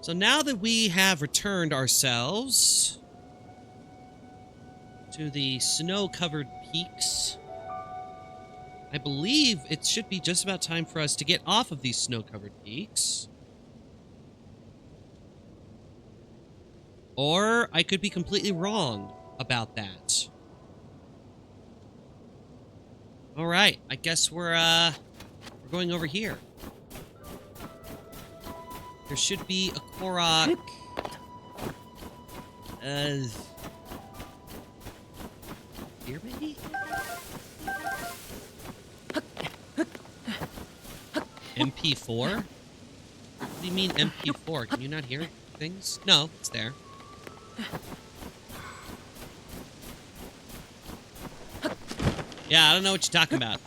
So now that we have returned ourselves to the snow-covered peaks, I believe it should be just about time for us to get off of these snow-covered peaks. Or I could be completely wrong about that. All right, I guess we're going over here. There should be a Korok. Here, maybe? MP4? What do you mean MP4? Can you not hear things? No, it's there. Yeah, I don't know what you're talking about.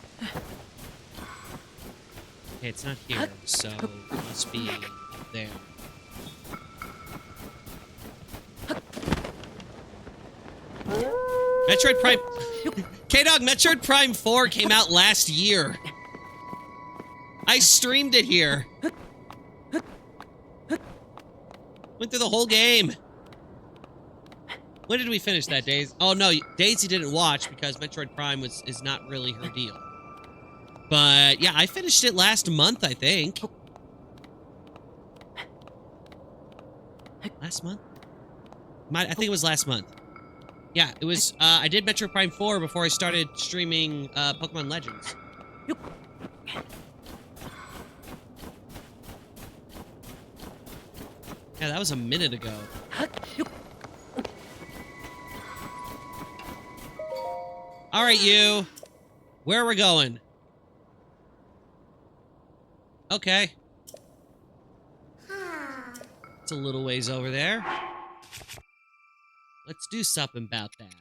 Okay, it's not here, so it must be up there. Metroid Prime... K-Dog, Metroid Prime 4 came out last year. I streamed it here. Went through the whole game. When did we finish that, Daisy? Oh, no, Daisy didn't watch because Metroid Prime is not really her deal. But, yeah, I finished it last month, I think. Last month? I think it was last month. Yeah, it was, I did Metroid Prime 4 before I started streaming, Pokemon Legends. Yeah, that was a minute ago. Alright, you. Where are we going? Okay. It's a little ways over there. Let's do something about that.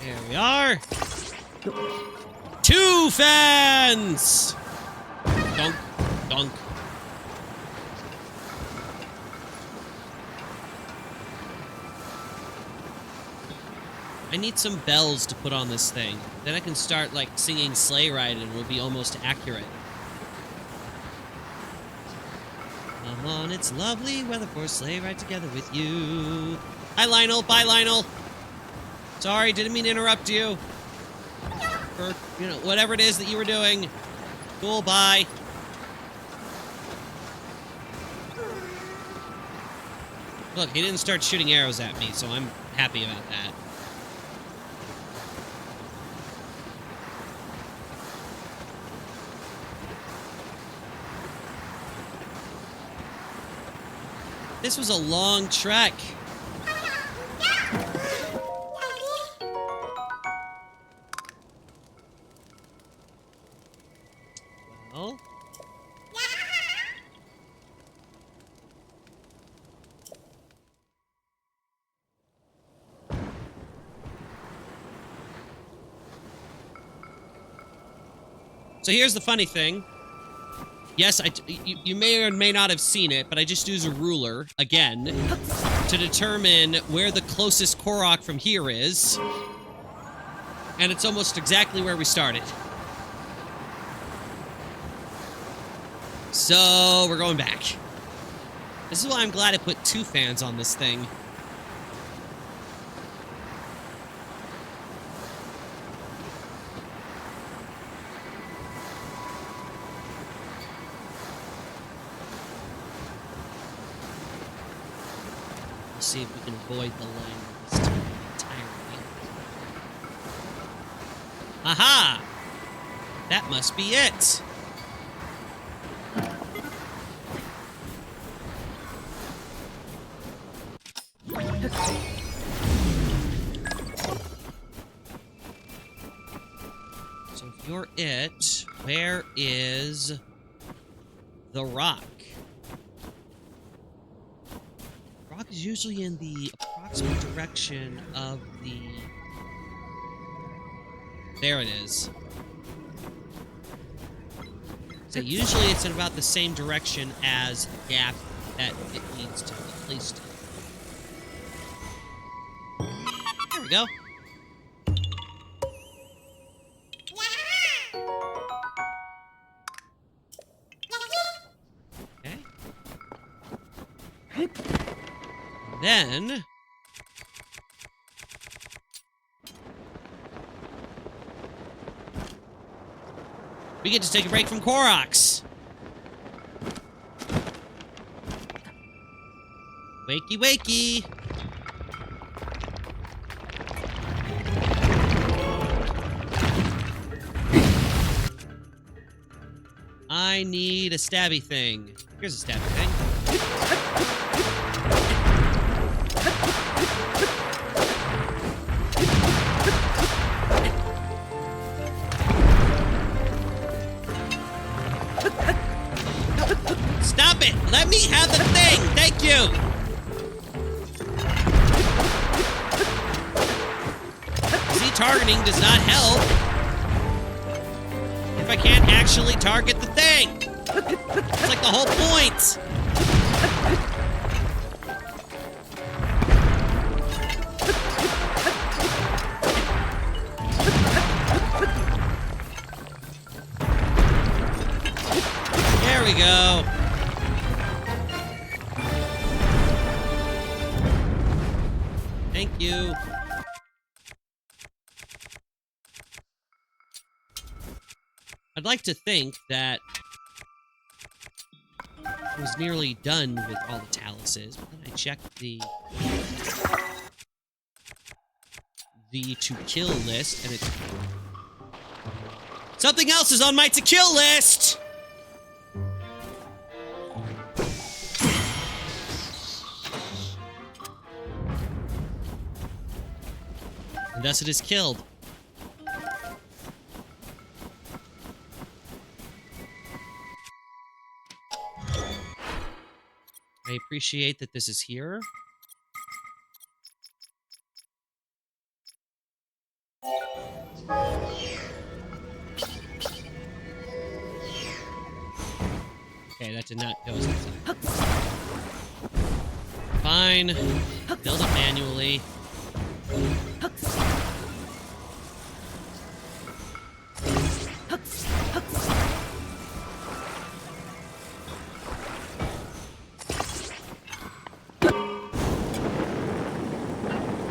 There we are. 2 fans! Dunk, dunk. I need some bells to put on this thing. Then I can start, like, singing Sleigh Ride and it will be almost accurate. Come on, it's lovely weather for a sleigh ride together with you. Hi, Lionel. Bye, Lionel. Sorry, didn't mean to interrupt you. Or, you know, whatever it is that you were doing. Cool, bye. Look, he didn't start shooting arrows at me, so I'm happy about that. This was a long trek. Well. So here's the funny thing. Yes, you may or may not have seen it, but I just use a ruler, again, to determine where the closest Korok from here is. And it's almost exactly where we started. So, we're going back. This is why I'm glad I put 2 fans on this thing. See if we can avoid the line this time entirely. Aha! That must be it! So if you're it, where is the rock? Rock is usually in the approximate direction of the There it is. So usually it's in about the same direction as the gap that it needs to be placed in. There we go. Okay. Then... we get to take a break from Koroks. Wakey, wakey. I need a stabby thing. Here's a stabby thing. Stop it! Let me have the thing! Thank you! See, targeting does not help if I can't actually target the thing. It's like the whole point. There we go. Thank you. I'd like to think that I was nearly done with all the taluses, but then I checked the to kill list, and it's... something else is on my to kill list! And thus it is killed. I appreciate that this is here. Okay, that did not go as inside. Fine. Build it manually.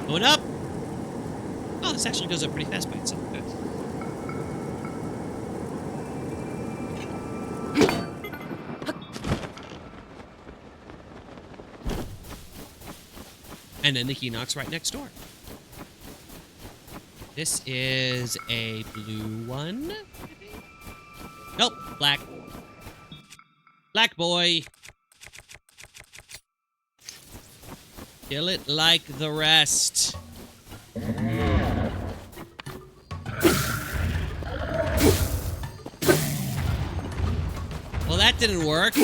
Going up! Oh, this actually goes up pretty fast by itself. Good. And then the Hinox right next door. This is a blue one, maybe? Nope, black. Black boy. Kill it like the rest. Well, that didn't work.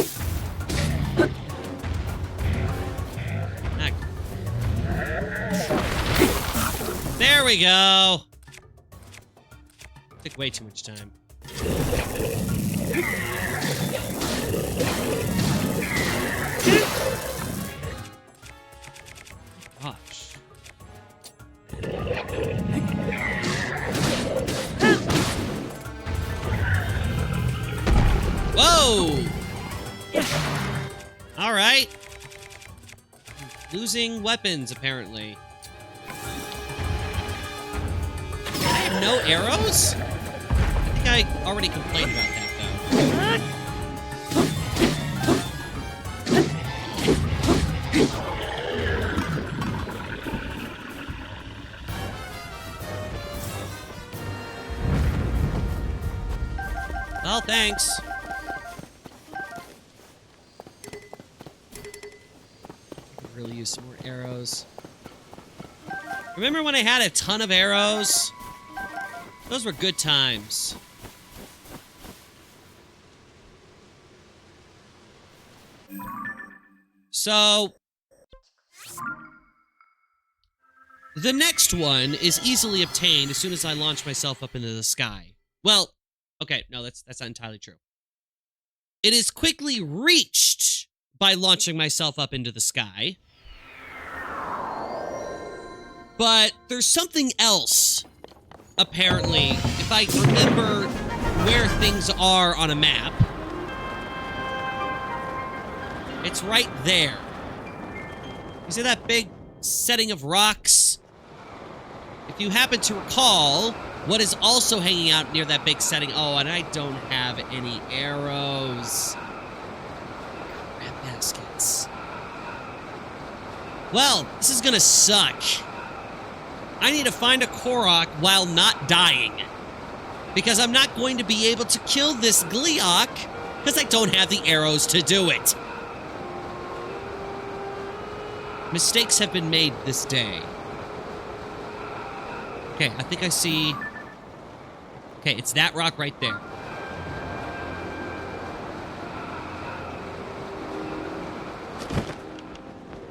There we go. Took way too much time. Gosh. Whoa! All right. Losing weapons, apparently. I have no arrows? I think I already complained about that, though. Well, thanks. Could really use some more arrows. Remember when I had a ton of arrows? Those were good times. So, The next one is easily obtained as soon as I launch myself up into the sky. Well, okay, no, that's not entirely true. It is quickly reached by launching myself up into the sky. But there's something else, apparently, if I remember where things are on a map. It's right there. You see that big setting of rocks? If you happen to recall, what is also hanging out near that big setting... Oh, and I don't have any arrows. Red baskets. Well, this is gonna suck. I need to find a Korok while not dying. Because I'm not going to be able to kill this Gleeok, because I don't have the arrows to do it. Mistakes have been made this day. Okay, I think I see... Okay, it's that rock right there.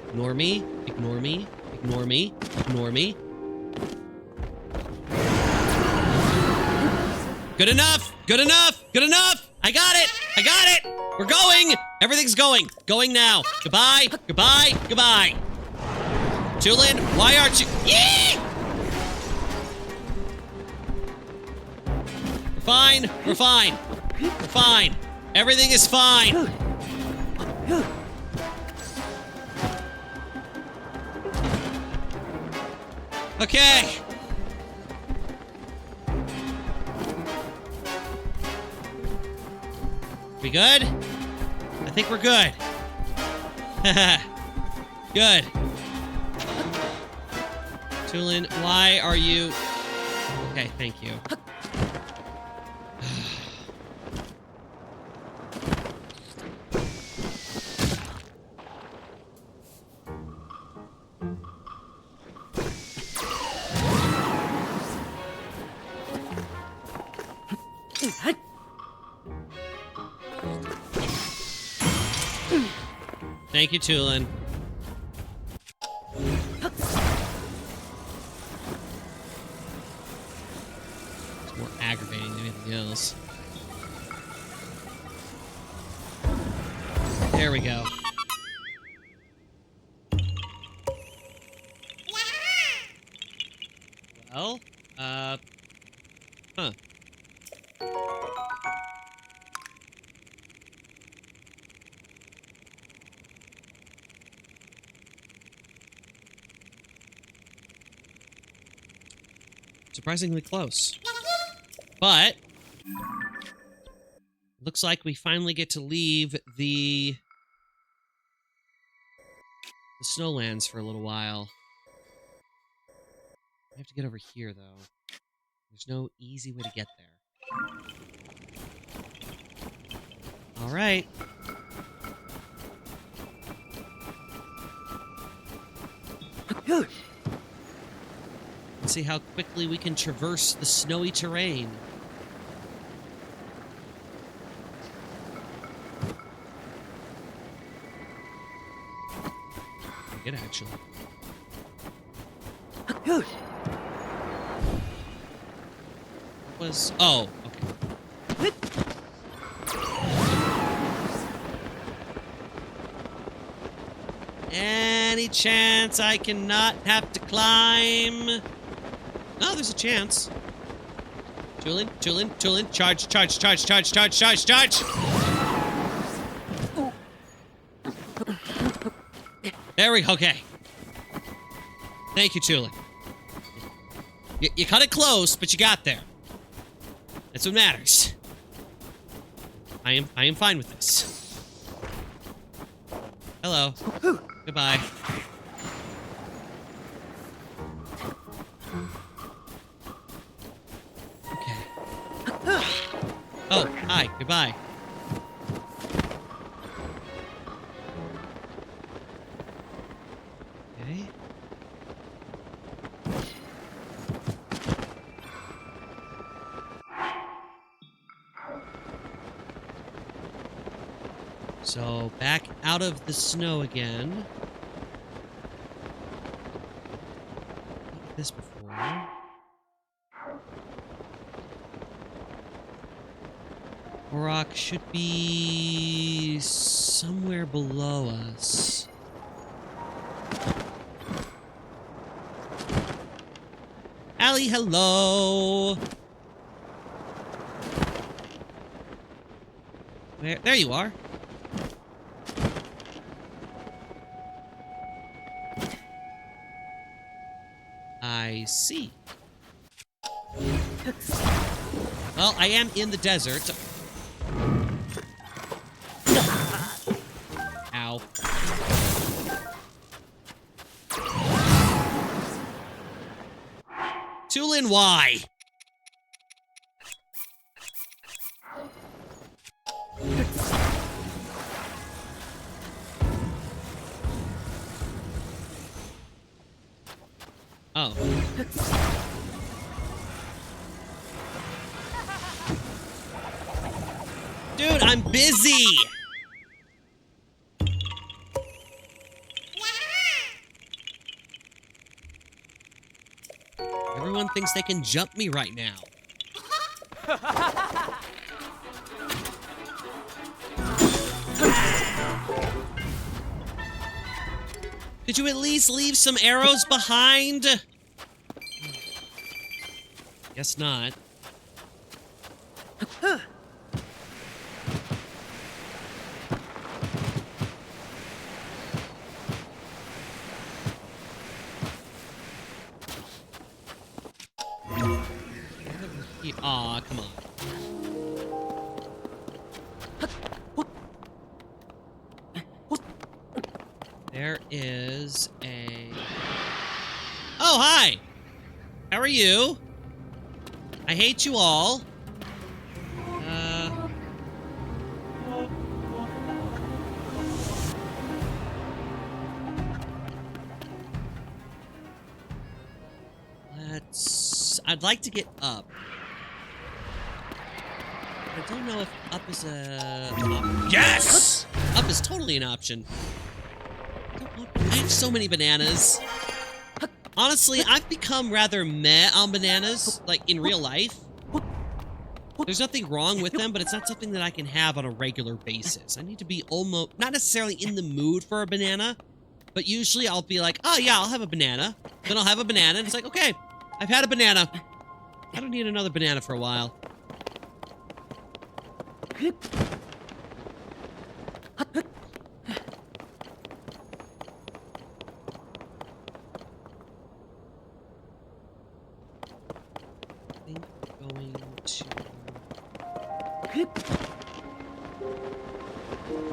Ignore me, ignore me, ignore me, ignore me. Good enough! Good enough! Good enough! I got it! I got it! We're going! Everything's going! Going now! Goodbye! Goodbye! Goodbye! Tulin, why aren't you... Yee! We're fine. We're fine. We're fine. Everything is fine. Okay. We good? I think we're good. Good. Tulin, why are you... Okay, thank you. Thank you, Tulin. It's more aggravating than anything else. There we go. Well, huh. Surprisingly close. But looks like we finally get to leave the snowlands for a little while. I have to get over here, though. There's no easy way to get there. All right. Let's see how quickly we can traverse the snowy terrain. Good, actually. What was... Oh, okay. Any chance I cannot have to climb? No, there's a chance. Tulin, Tulin, Tulin, charge, charge, charge, charge, charge, charge, charge! There we go, okay. Thank you, Tulin. You cut it close, but you got there. That's what matters. I am fine with this. Hello. Goodbye. Oh, hi, goodbye. Okay. So, back out of the snow again. this before. Korok should be somewhere below us. Allie, hello! There you are. I see. Well, I am in the desert. Ow. Tulin, why? Oh. Dude, I'm busy! Everyone thinks they can jump me right now. Could you at least leave some arrows behind? Guess not. Aw, come on. There is a... Oh, hi! How are you? I hate you all. I'd like to get up. I don't know if up is a... Yes! Up is totally an option. I have so many bananas. Honestly, I've become rather meh on bananas, like in real life. There's nothing wrong with them, but it's not something that I can have on a regular basis. I need to be almost, not necessarily in the mood for a banana, but usually I'll be like, oh yeah, I'll have a banana. Then I'll have a banana, and it's like, okay, I've had a banana. I don't need another banana for a while.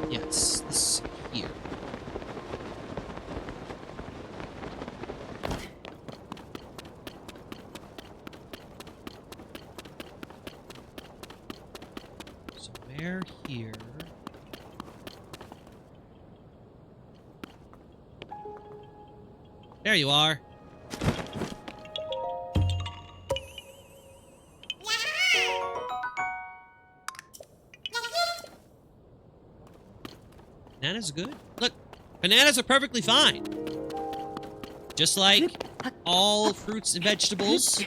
Yes, this here. So where here? There you are. Bananas are good. Look, bananas are perfectly fine. Just like all fruits and vegetables.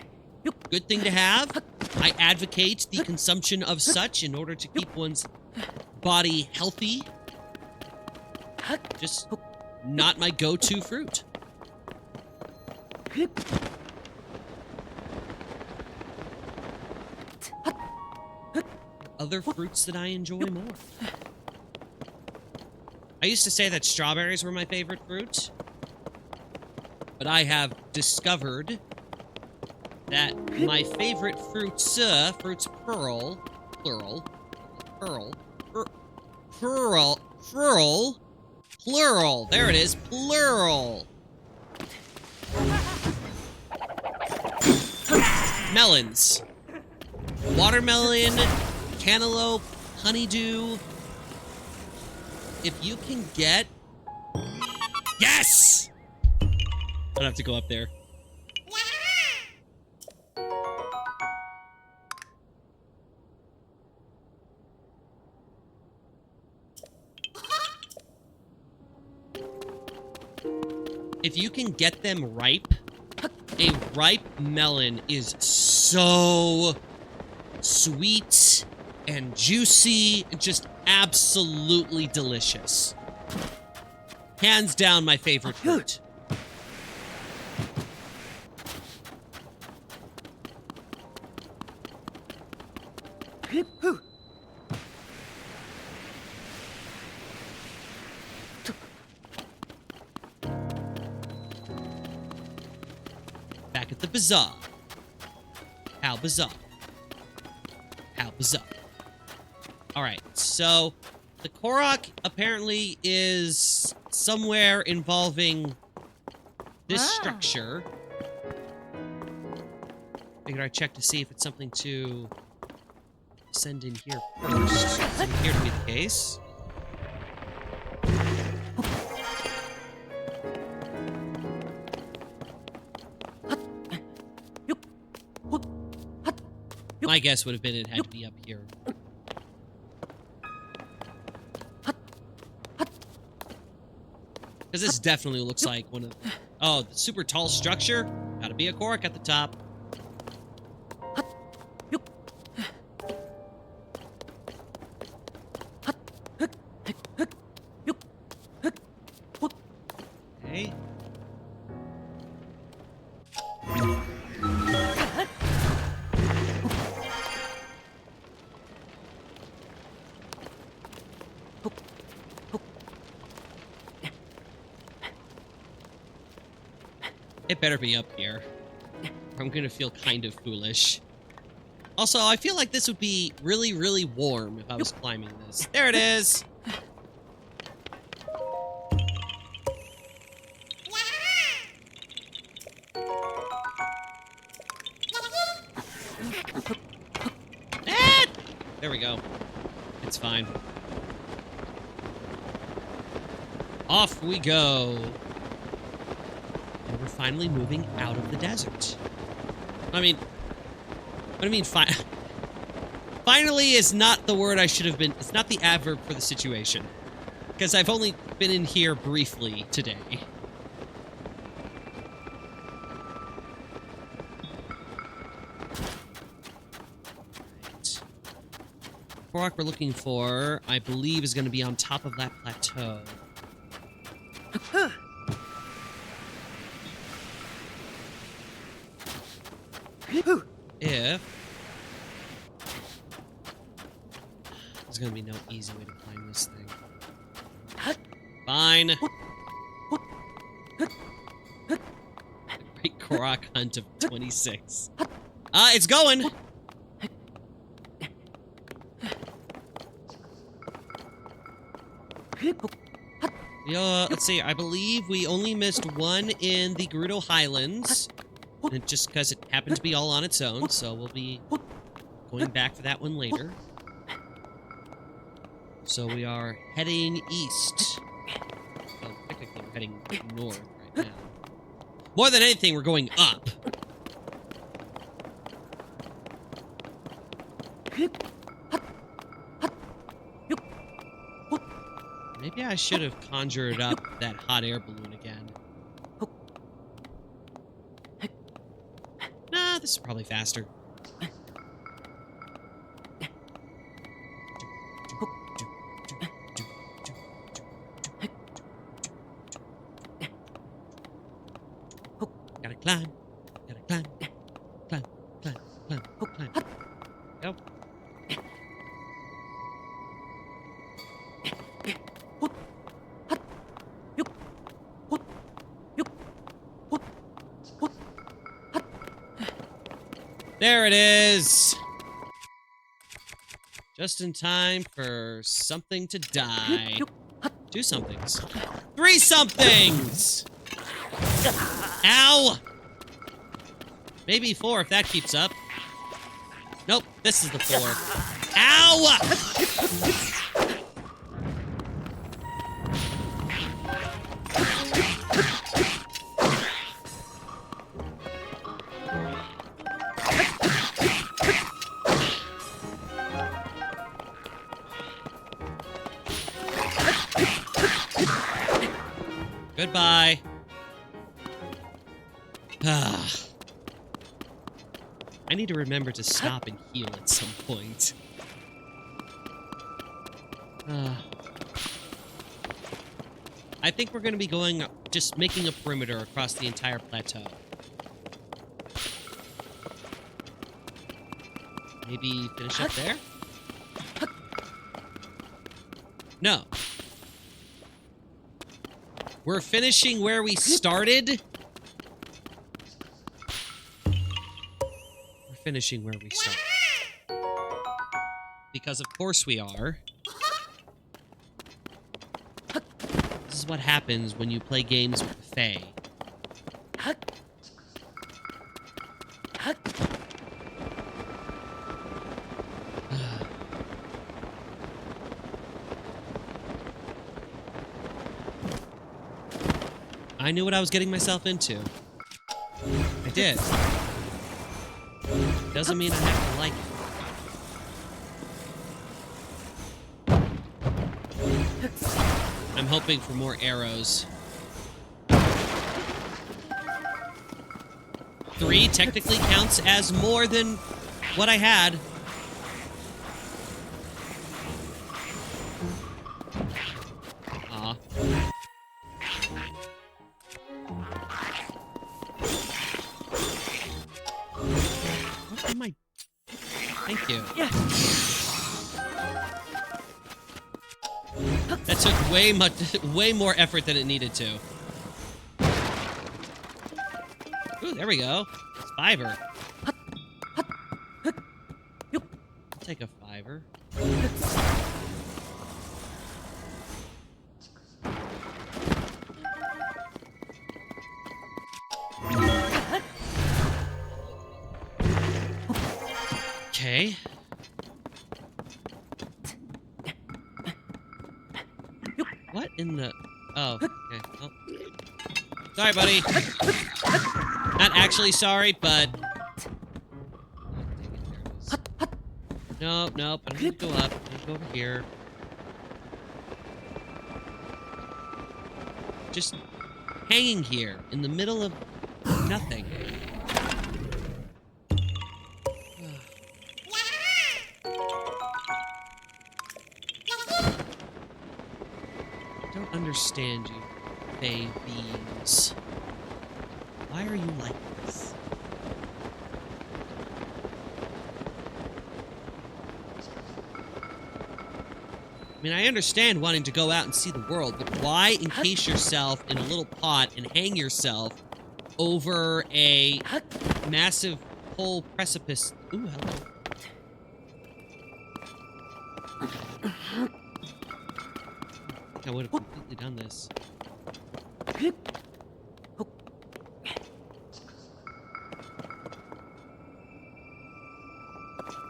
Good thing to have. I advocate the consumption of such in order to keep one's body healthy. Just not my go-to fruit. Other fruits that I enjoy more. I used to say that strawberries were my favorite fruit, but I have discovered that my favorite fruits, plural, there it is, plural. Melons. Watermelon, cantaloupe, honeydew. If you can get... Yes! I don't have to go up there. If you can get them ripe A ripe melon is so sweet and juicy and just absolutely delicious. Hands down my favorite fruit. Back at the bazaar. How bizarre. How bizarre. Alright, so the Korok apparently is somewhere involving this structure. Figured I'd check to see if it's something to send in here first. Doesn't appear to be the case. My guess would have been it had to be up here. Because this definitely looks like one of the... Oh, the super tall structure? Gotta be a Korok at the top. Okay. It better be up here. I'm gonna feel kind of foolish. Also, I feel like this would be really, really warm if I was climbing this. There it is! Ah! There we go. It's fine. Off we go. And we're finally moving out of the desert. I mean, what do you mean finally is not the word I should have been. It's not the adverb for the situation. Because I've only been in here briefly today. Right. Korok we're looking for, I believe, is going to be on top of that plateau. If there's gonna be no easy way to climb this thing. Fine. Great Korok hunt of 26. It's going! Let's see, I believe we only missed one in the Gerudo Highlands. And just because it happened to be all on its own, so we'll be going back for that one later. So we are heading east. Well, technically we're heading north right now. More than anything, we're going up. Maybe I should have conjured up that hot air balloon again. Nah, this is probably faster. Gotta climb. Gotta climb. Climb. Climb. Climb. Climb. Go. There it is! Just in time for something to die. 2 somethings. 3 somethings! Ow! Maybe 4 if that keeps up. Nope, this is the 4. Ow! Goodbye. I need to remember to stop and heal at some point. I think we're going to be going, just making a perimeter across the entire plateau. Maybe finish up there? No. We're finishing where we started. We're finishing where we started. Because of course we are. This is what happens when you play games with the Fae. I knew what I was getting myself into. I did. Doesn't mean I have to like it. I'm hoping for more arrows. 3 technically counts as more than what I had. Aw. What am I... Thank you. Yeah. That took way more effort than it needed to. Ooh, there we go. Fiver. I'll take a fiver. Okay. What in the... Oh, okay. Well, sorry, buddy. Not actually sorry, but... Nope, nope. I don't need to go up. I need to go over here. Just hanging here in the middle of nothing. I don't understand you, Fae beings. Why are you like this? I mean, I understand wanting to go out and see the world, but why encase yourself in a little pot and hang yourself over a massive whole precipice? Ooh, hello. I would have completely done this.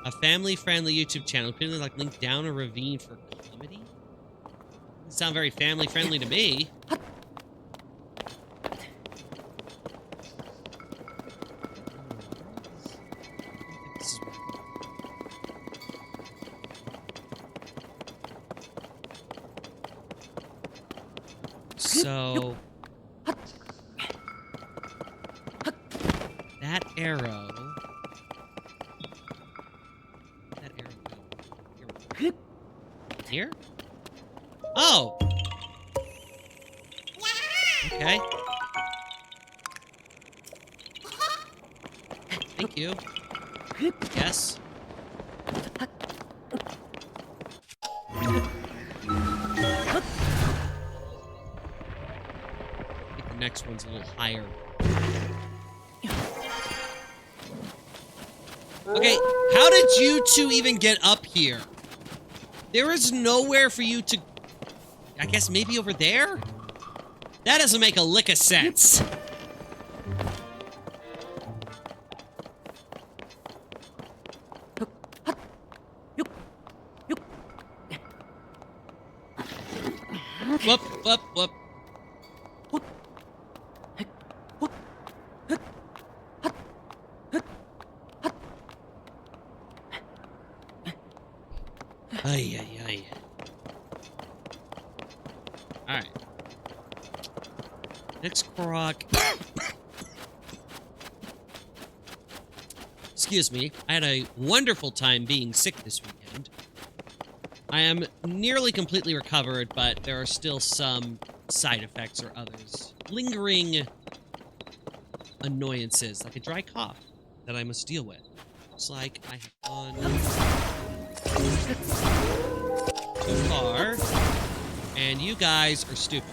A family-friendly YouTube channel, apparently like linked down a ravine for comedy? Doesn't sound very family-friendly to me. So that arrow. That arrow. Here? Oh. Okay. Thank you. Yes. Next one's a little higher. Okay, how did you two even get up here? There is nowhere for you to... I guess maybe over there? That doesn't make a lick of sense. Whoop, whoop, whoop. Ay, ay, ay. Alright. Next Korok. Excuse me. I had a wonderful time being sick this weekend. I am nearly completely recovered, but there are still some side effects or others. Lingering annoyances, like a dry cough, that I must deal with. Looks like I have gone too far, and you guys are stupid.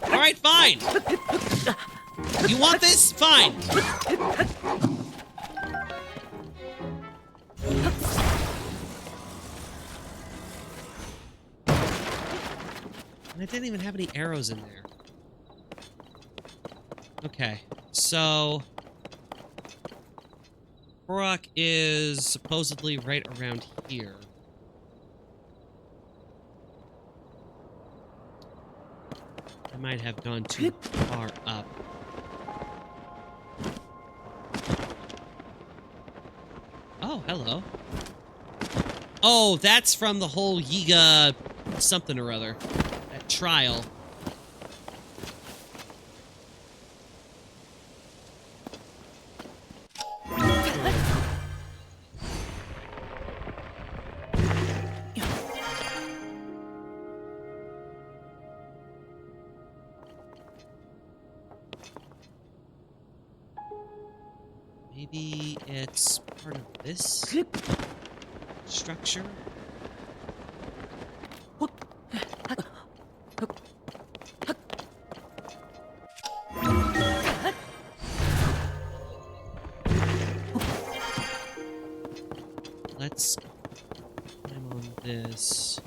Alright, fine! You want this? Fine! And I didn't even have any arrows in there. Okay, so... Korok is supposedly right around here. I might have gone too far up. Oh, hello. Oh, that's from the whole Yiga something or other. That trial. Maybe it's part of this structure? Let's climb on this.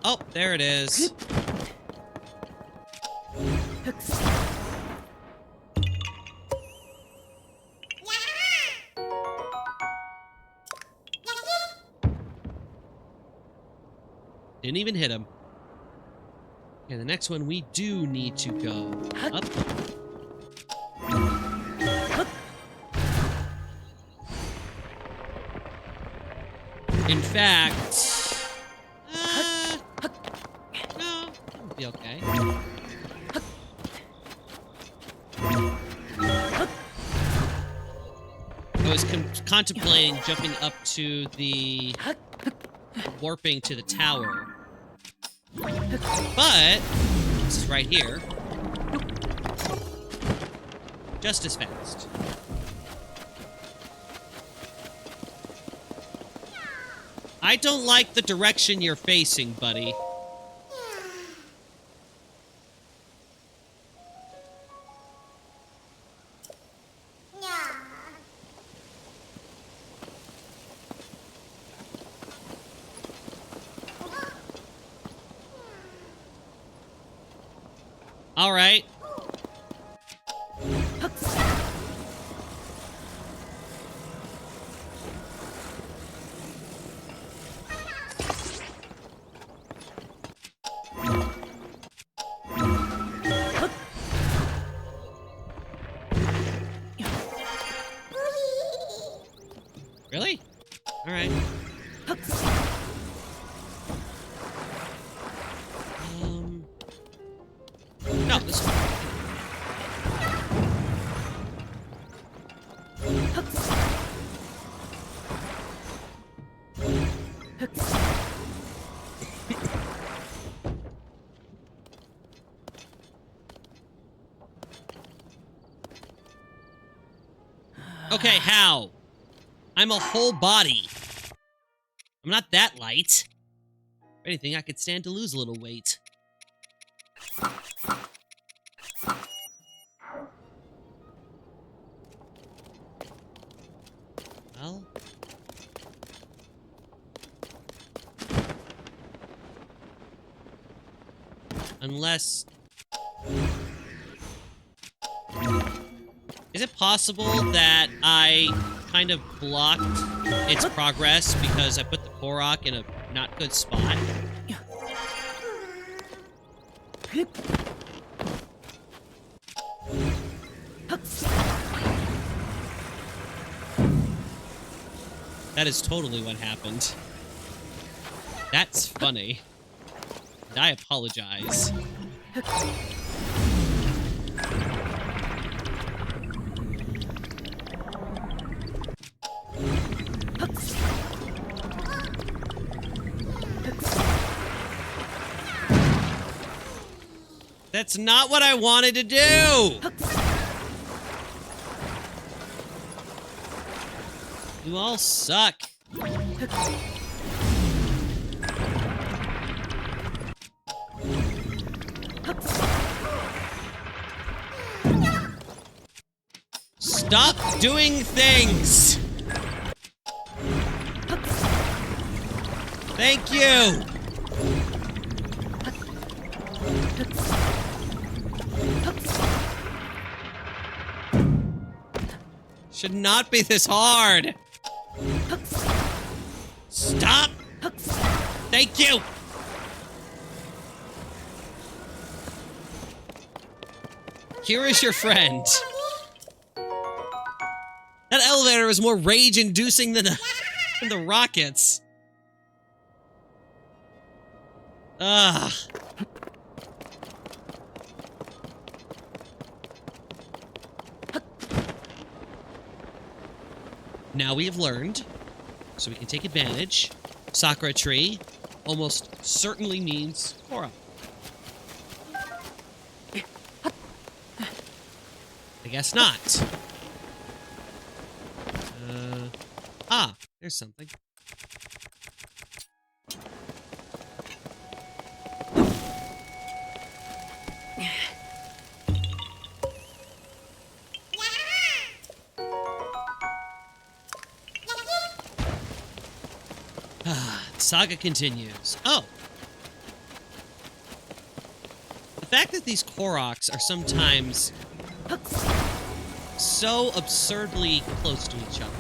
Oh, there it is. Didn't even hit him. Okay, the next one we do need to go up. In fact... no, it'll be okay. I was contemplating jumping up to the... warping to the tower. But this is right here. Just as fast. I don't like the direction you're facing, buddy. All right. Really? All right. No, this one. Okay, how? I'm a whole body. I'm not that light. If anything, I could stand to lose a little weight. Well... unless... is it possible that I kind of blocked its progress because I put the Korok in a not good spot? That is totally what happened. That's funny. And I apologize. That's not what I wanted to do! You all suck. Stop doing things! Thank you! Should not be this hard! Stop! Thank you! Here is your friend. That elevator is more rage-inducing than the rockets. Ugh. Now we have learned, so we can take advantage. Sakura tree almost certainly means Korok. I guess not. There's something. Saga continues. Oh. The fact that these Koroks are sometimes so absurdly close to each other.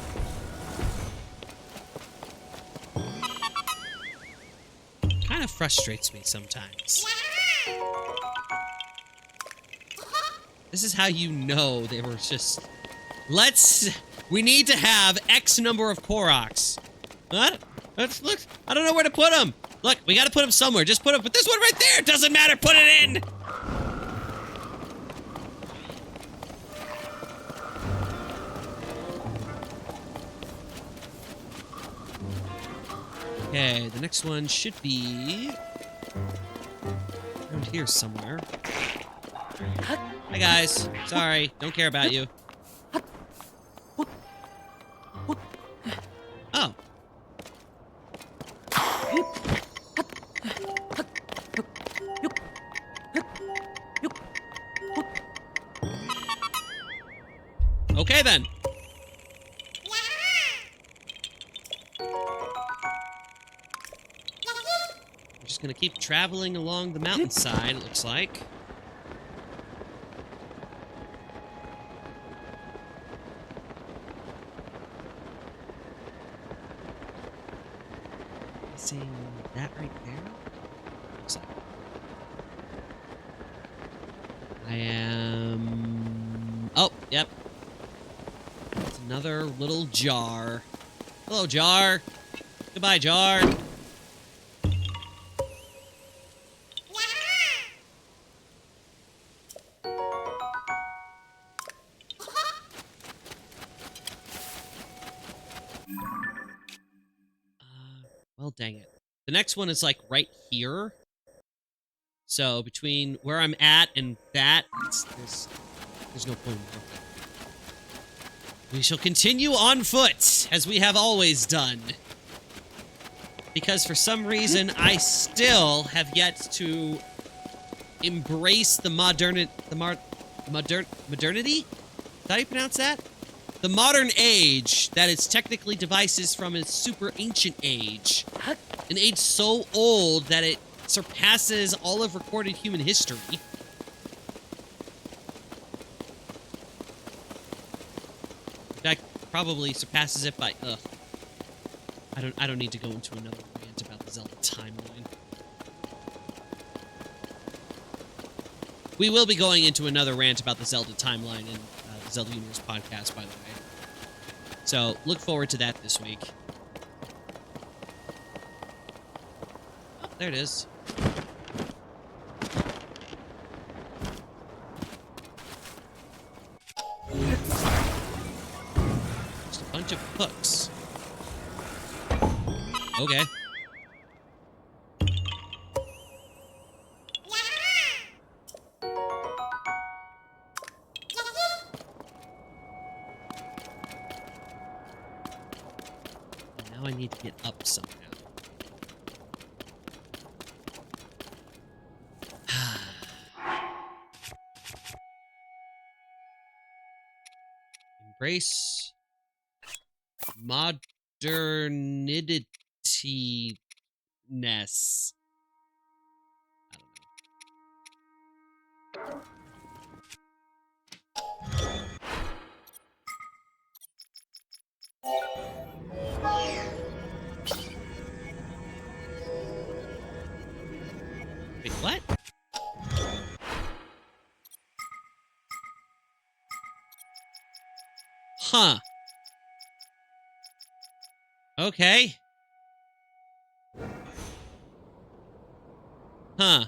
Kind of frustrates me sometimes. This is how you know they were just... We need to have X number of Koroks. What? Look, I don't know where to put them. Look, we gotta put them somewhere. Just put this one right there. It doesn't matter. Put it in. Okay, the next one should be around here somewhere. Hi guys. Sorry, don't care about you. Oh. Okay then. I'm just gonna keep traveling along the mountainside, it looks like. Seeing that right there? Looks like I am... Oh, yep. It's another little jar. Hello, jar. Goodbye, jar. Well, dang it. The next one is, like, right here. So, between where I'm at and that, there's no point. We shall continue on foot, as we have always done. Because for some reason, I still have yet to embrace the modernity? Is that how you pronounce that? The modern age, that is technically devices from a super ancient age. An age so old that it surpasses all of recorded human history. In fact, probably surpasses it by, I don't need to go into another rant about the Zelda timeline. We will be going into another rant about the Zelda timeline in the Zelda Universe podcast, by the way. So, look forward to that this week. Oh, there it is. Just a bunch of hooks. Okay. Now I need to get up somehow. Embrace modernity-ness. I don't know. Wait, what? Huh. Okay. Huh.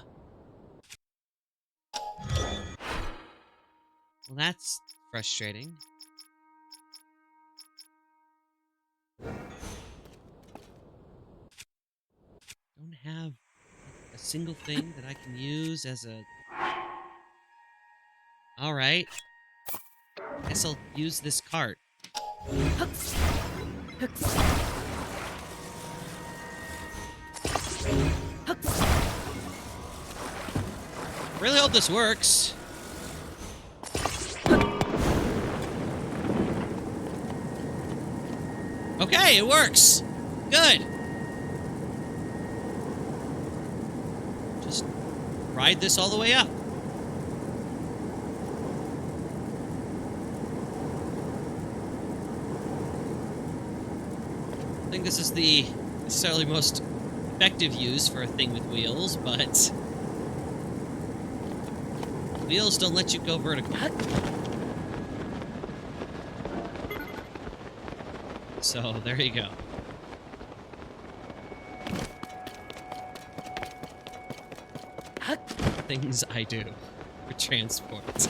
Well, that's frustrating. Don't have a single thing that I can use as a... Alright. Guess I'll use this cart. Really hope this works. Okay, it works. Good. Just ride this all the way up. I think this is the necessarily most effective use for a thing with wheels, but wheels don't let you go vertical. So, there you go. Things I do for transport.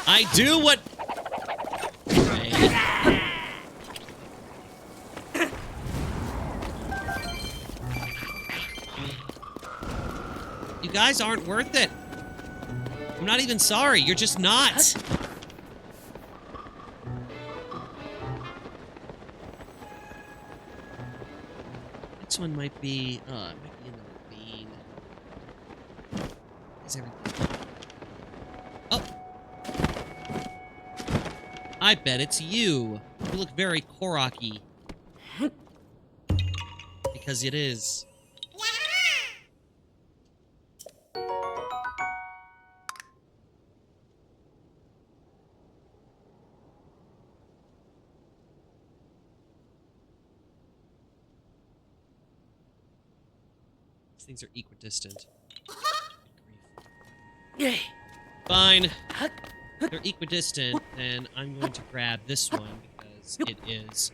I do what... You guys aren't worth it. I'm not even sorry. You're just not. Next one might be... it might be in the ravine. Is everything... Oh! I bet it's you. You look very Korok-y. Because it is. Things are equidistant. Fine. They're equidistant, then I'm going to grab this one because it is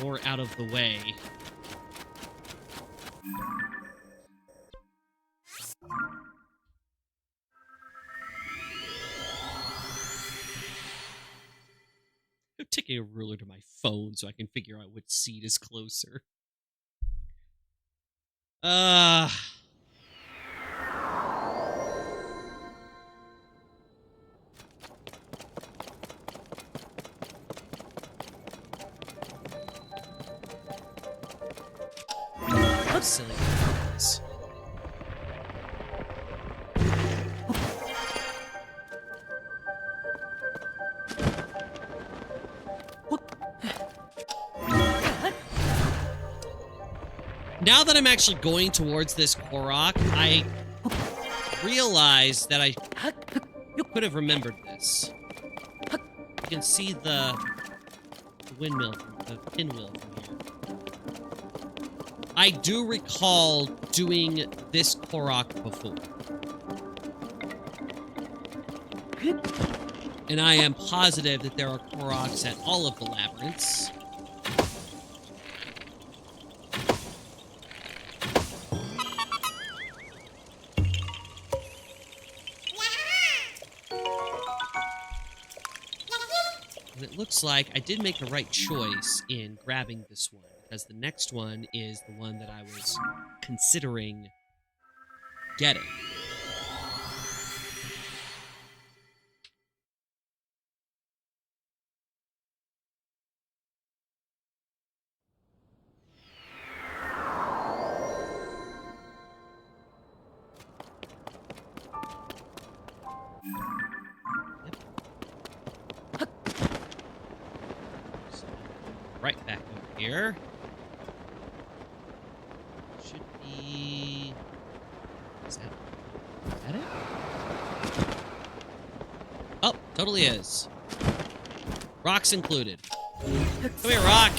more out of the way. I'm taking a ruler to my phone so I can figure out which seat is closer. Silly guys. Now that I'm actually going towards this Korok, I realize that I could have remembered this. You can see the windmill, the pinwheel from here. I do recall doing this Korok before. And I am positive that there are Koroks at all of the labyrinths. And it looks like I did make the right choice in grabbing this one, because the next one is the one that I was considering getting. Right back over here. Should be... Is that it? Oh, totally is. Rocks included. Come here, Rock.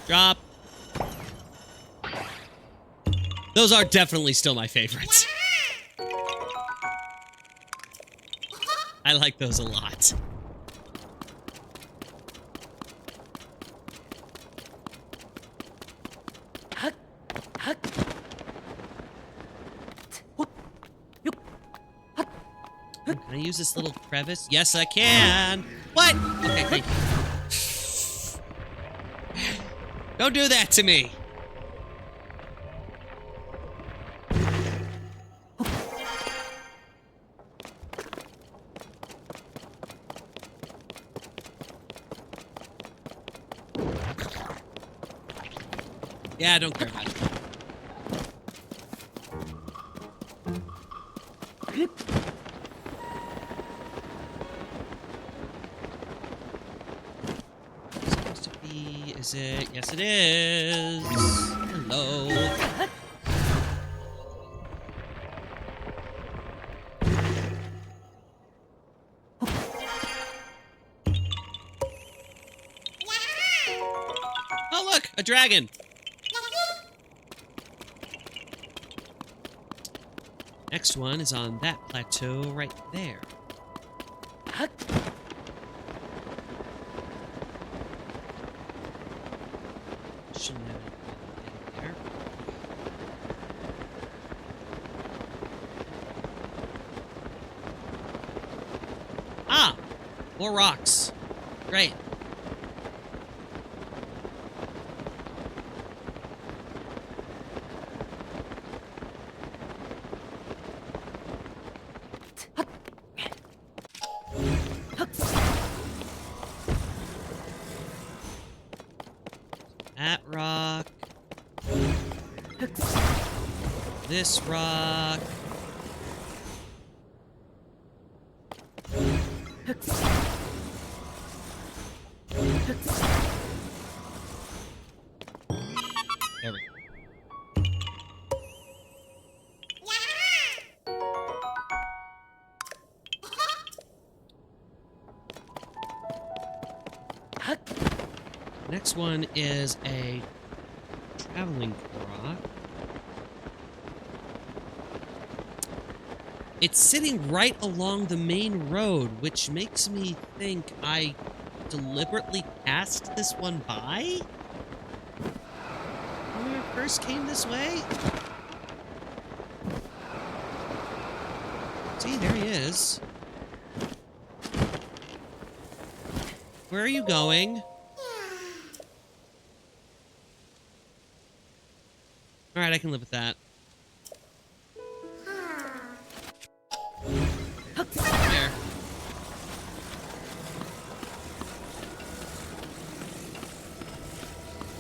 Drop. Those are definitely still my favorites. I like those a lot. Can I use this little crevice? Yes, I can. What? Okay, thank you. Don't do that to me. Yeah, don't care about it. Supposed to be, is it? Yes, it is. Hello. Oh, look, a dragon. Next one is on that plateau right there. Shouldn't have anything there. Ah! More rocks. Great. That rock. This rock. There we go. Next one is a traveling Korok. It's sitting right along the main road, which makes me think I deliberately passed this one by? When I first came this way? See, there he is. Where are you going? Alright, I can live with that. There.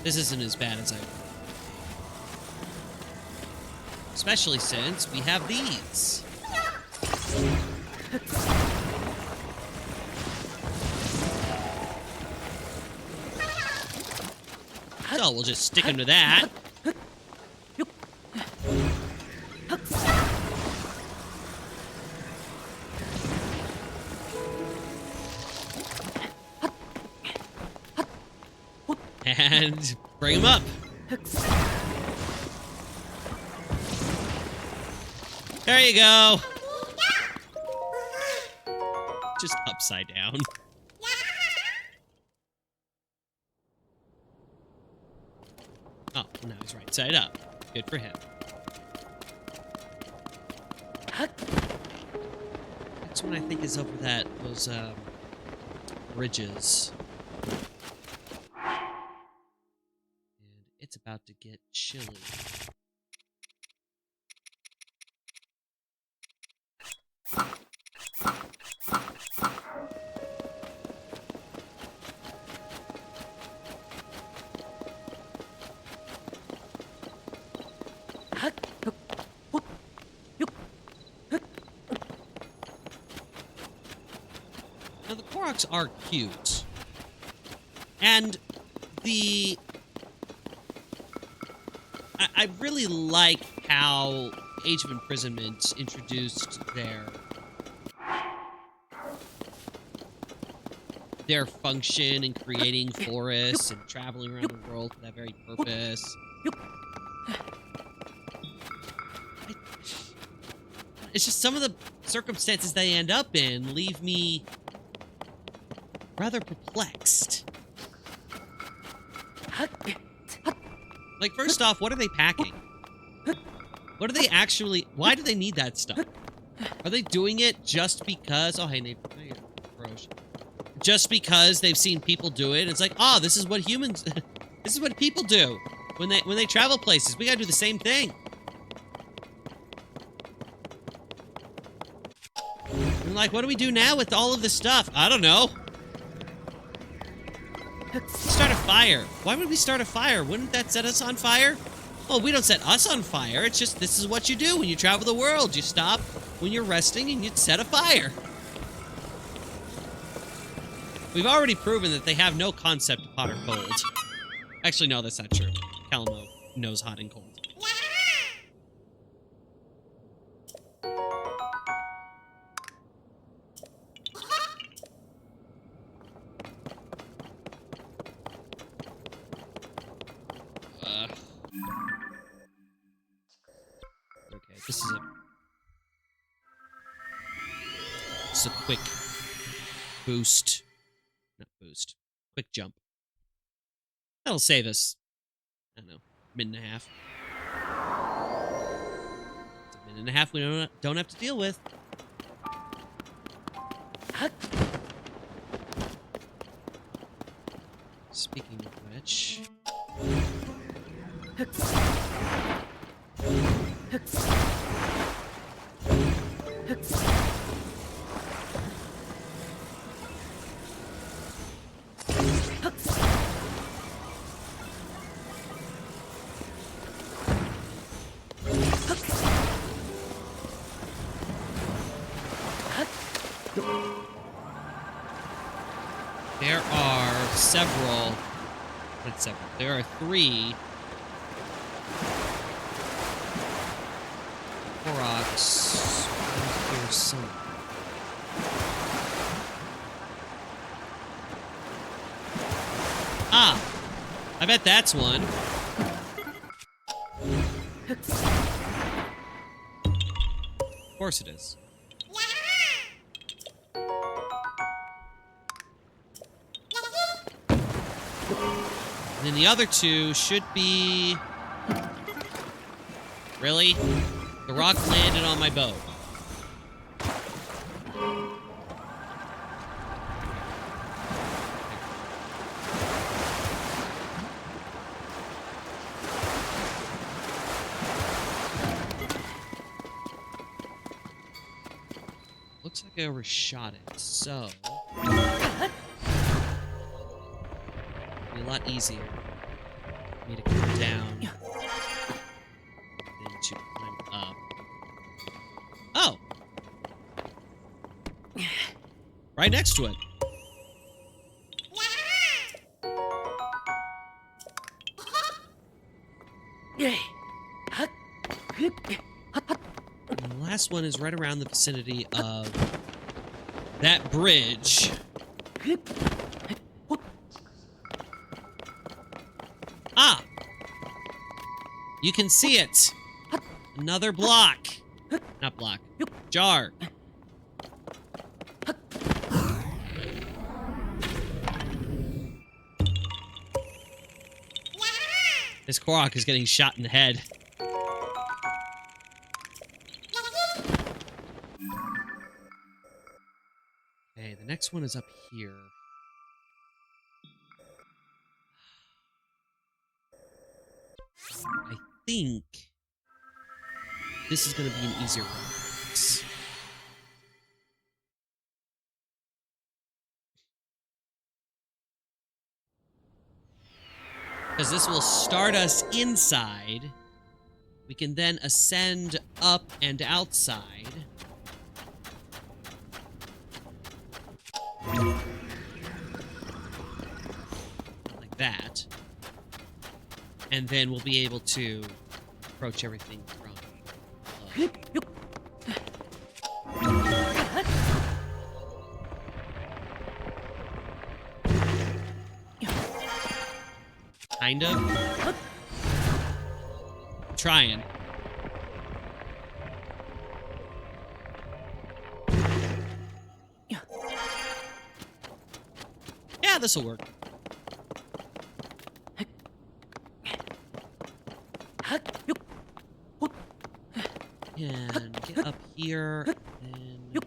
This isn't as bad as I... Especially since we have these. So we'll just stick him to that. And bring him up. There you go. Just upside down. Oh, now he's right side up. Good for him. Next one I think is over those bridges. And it's about to get chilly. Now, the Koroks are cute. And I really like how Age of Imprisonment introduced their function in creating forests and traveling around the world for that very purpose. It's just some of the circumstances they end up in leave me rather perplexed. Like, first off, what are they packing? What are they actually... Why do they need that stuff? Are they doing it just because... Oh, hey, Nate. Just because they've seen people do it? It's like, oh, this is what humans... This is what people do when they travel places. We gotta do the same thing. And like, what do we do now with all of this stuff? I don't know. Start a fire. Why would we start a fire? Wouldn't that set us on fire? Oh, we don't set us on fire. It's just, this is what you do when you travel the world. You stop when you're resting and you set a fire. We've already proven that they have no concept of hot or cold. Actually, no, that's not true. Calamo knows hot and cold. Okay, this is a quick boost. Not boost. Quick jump. That'll save us, I don't know, minute and a half. It's a minute and a half we don't have to deal with. Speaking of which... There are several... Not several. There are 3... Koroks. Here's some. Ah! I bet that's one. Of course it is. And then the other 2 should be... Really? The rock landed on my boat. Looks like I overshot it, so... It'll be a lot easier for me to come down than to climb up. Oh! Right next to it. And the last one is right around the vicinity of that bridge. You can see it. Another block. Not block. Jar. This Korok is getting shot in the head. Okay, the next one is up here. I think this is going to be an easier one. Because this will start us inside. We can then ascend up and outside. Like that. And then we'll be able to approach everything from below. Kind of. Trying. Yeah, this'll work. And get up here, and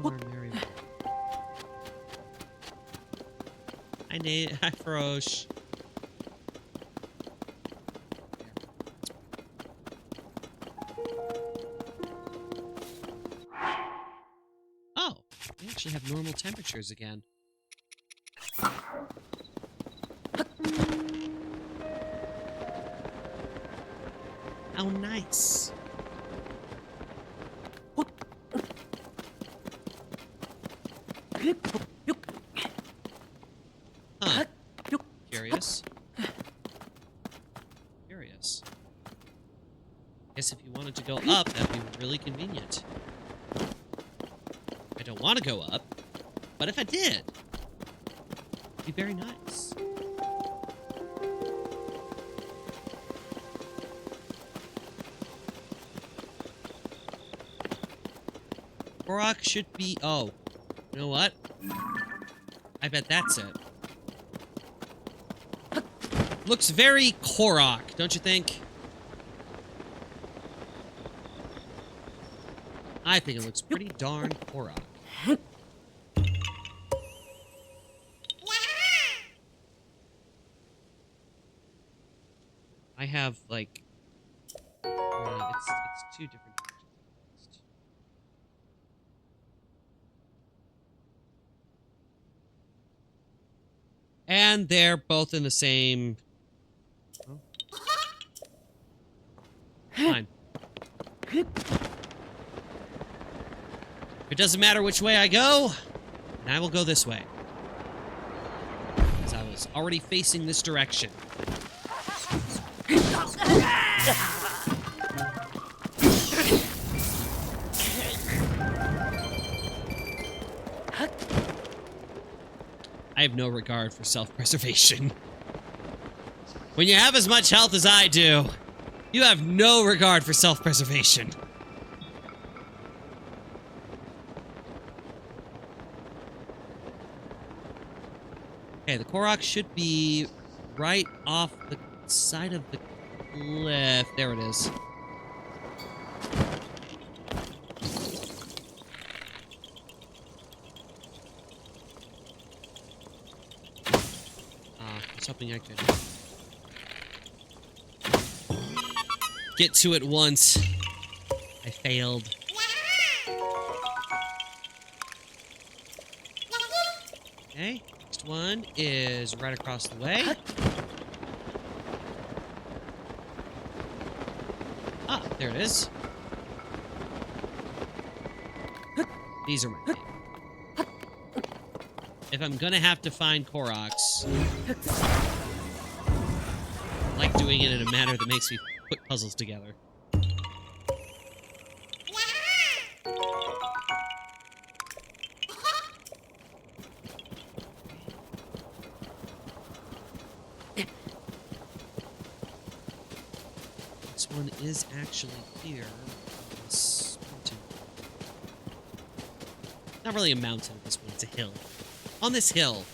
more Mary. Hi, Nate. Hi, Frosh. Oh, we actually have normal temperatures again. How nice. Huh. Curious. Curious. Guess if you wanted to go up, that'd be really convenient. I don't want to go up, but if I did, it'd be very nice. Korok should be... Oh. You know what? I bet that's it. Looks very Korok, don't you think? I think it looks pretty darn Korok. I have, like... it's two different directions. And they're both in the same... Oh. Fine. It doesn't matter which way I go, and I will go this way. Because I was already facing this direction. I have no regard for self-preservation. When you have as much health as I do, you have no regard for self-preservation. Okay, the Korok should be right off the side of the cliff. There it is. I was hoping I could get to it once. I failed. Okay, next one is right across the way. Ah, there it is. These are my favorite. If I'm gonna have to find Koroks, I like doing it in a manner that makes me put puzzles together. one is actually here. This mountain. Not really a mountain at this point, it's a hill. On this hill.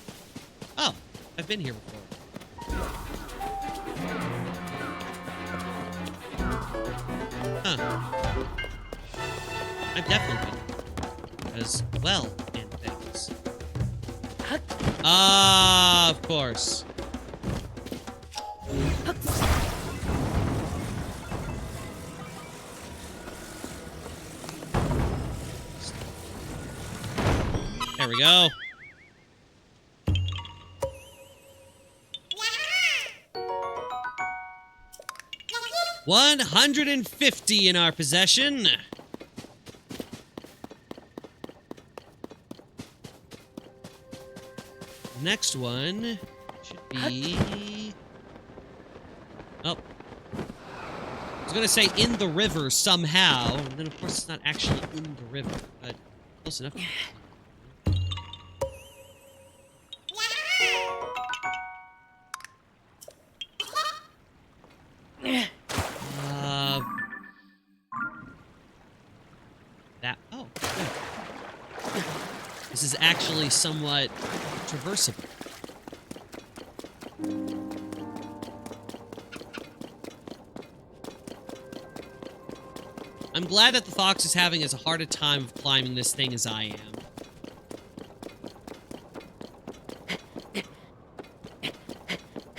Oh, I've been here before. Huh. I've definitely been here. As well in things. Ah, of course. There we go. $150 in our possession. Next one should be... Oh. I was gonna say in the river somehow, and then of course it's not actually in the river, but close enough. Oh, good. This is actually somewhat traversable. I'm glad that the fox is having as hard a time of climbing this thing as I am.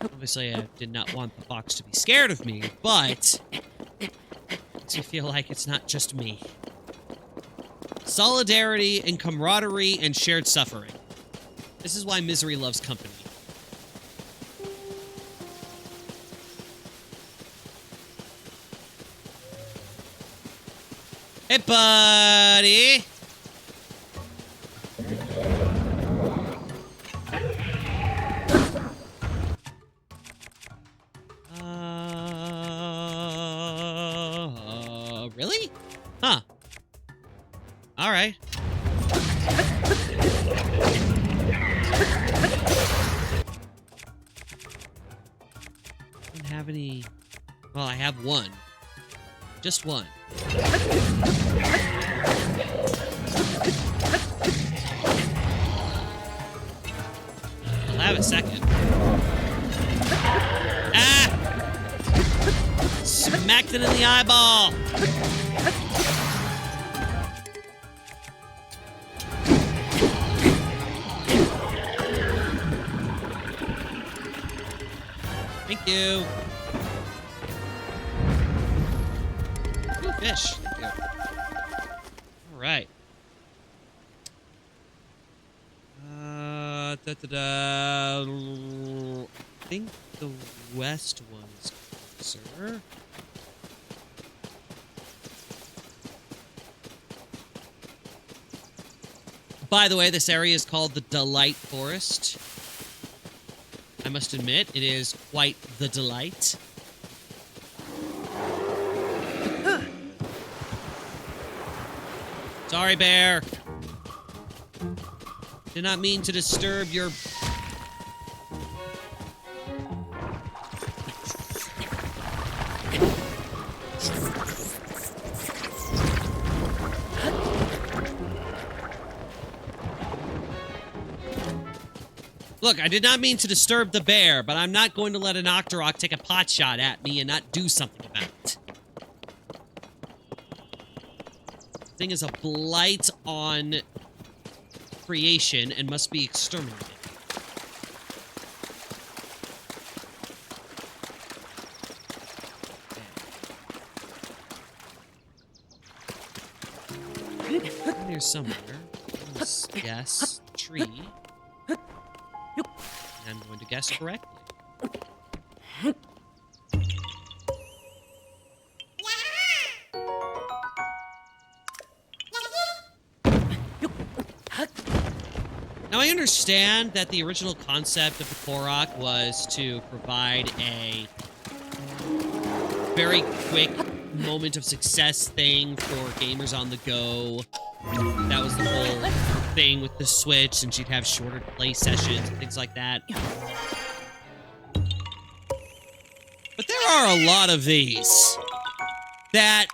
Obviously, I did not want the fox to be scared of me, but it makes me feel like it's not just me. Solidarity and camaraderie and shared suffering. This is why misery loves company. Hey, buddy! Really? Huh. Alright. Don't have any... Well, I have one. Just one. I'll have a second. Ah! Smacked it in the eyeball! Thank you. Ooh, fish. Thank you. All right. I think the west one's closer. By the way, this area is called the Delight Forest. I must admit, it is quite the delight. Sorry, bear. Did not mean to disturb your... Look, I did not mean to disturb the bear, but I'm not going to let an Octorok take a pot shot at me and not do something about it. The thing is a blight on creation and must be exterminated. In here somewhere. Let's guess tree. I'm going to guess correctly. Now, I understand that the original concept of the Korok was to provide a very quick moment of success thing for gamers on the go. That was the whole thing with the Switch, and she'd have shorter play sessions and things like that. But there are a lot of these. that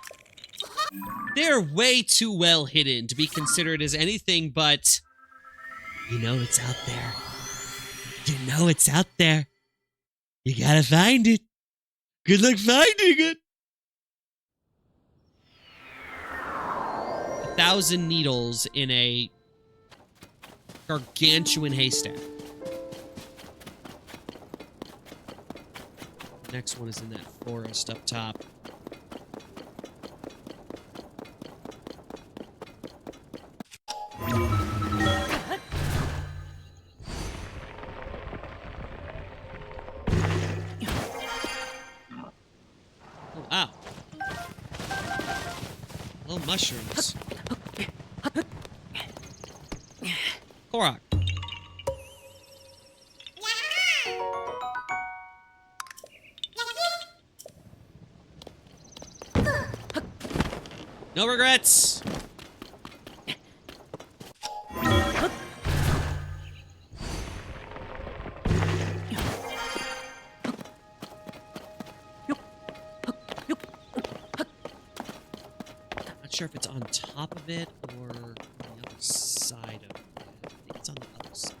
they're way too well hidden to be considered as anything but, you know it's out there. You know it's out there. You gotta find it. Good luck finding it. 1,000 needles in a gargantuan haystack. The next one is in that forest up top. Oh, ow. Little mushrooms. Korok. No regrets. Not sure if it's on top of it or on the other side of it. I think it's on the other side.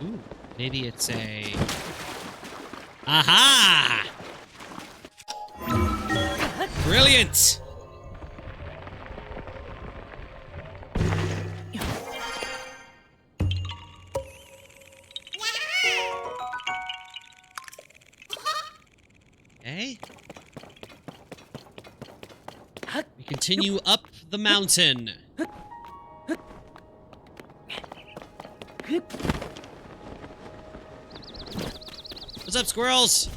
Ooh, maybe it's a... Aha! Brilliant! Okay. We continue up the mountain. What's up, squirrels?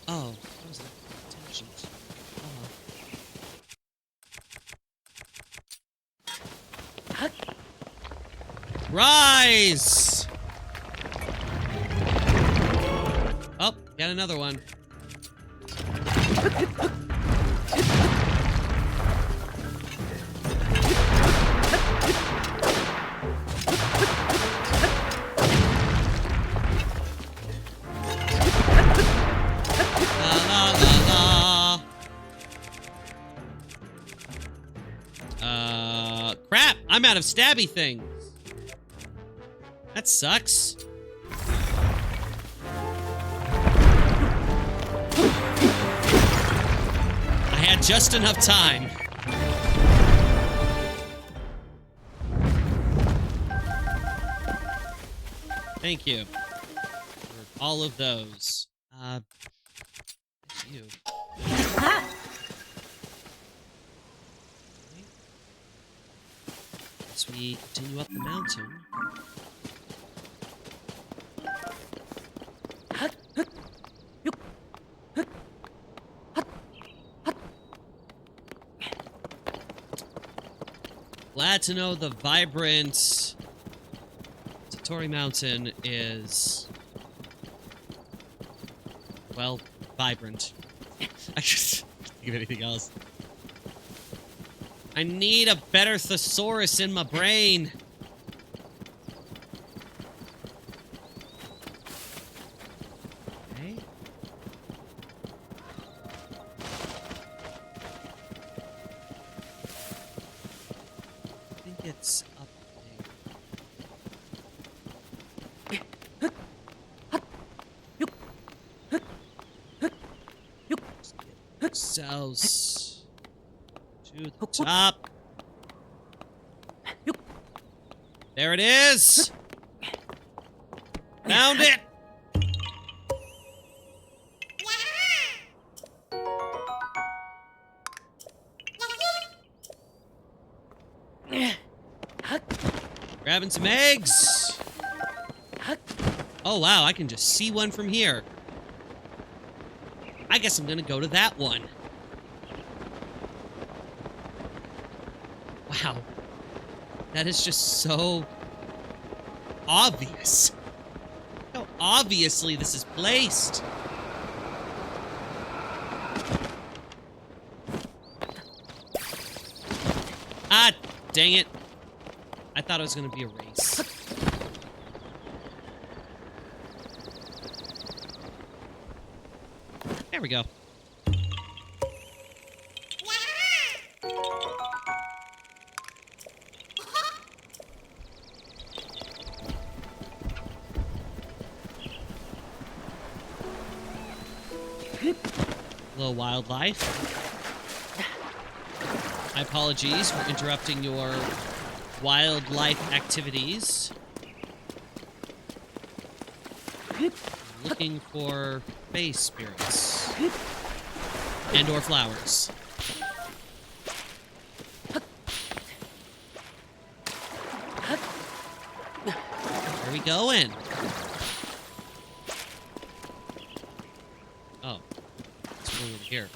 Oh, that was attention. Rise! Oh, got another one. Crap! I'm out of stabby things. That sucks. I had just enough time. Thank you for all of those. You. As we continue up the mountain. Glad to know the vibrant Satori Mountain is, well, vibrant. I just can't think of anything else. I need a better thesaurus in my brain. Okay. I think it's up there. Cells to the top. There it is. Found it. Grabbing some eggs. Oh wow, I can just see one from here. I guess I'm gonna go to that one. Wow. That is just so obvious. How obviously this is placed. dang it. I thought it was going to be a race. There we go. Little wildlife. My apologies for interrupting your wildlife activities. Looking for face spirits. And or flowers. Where are we going? Oh. It's way over here.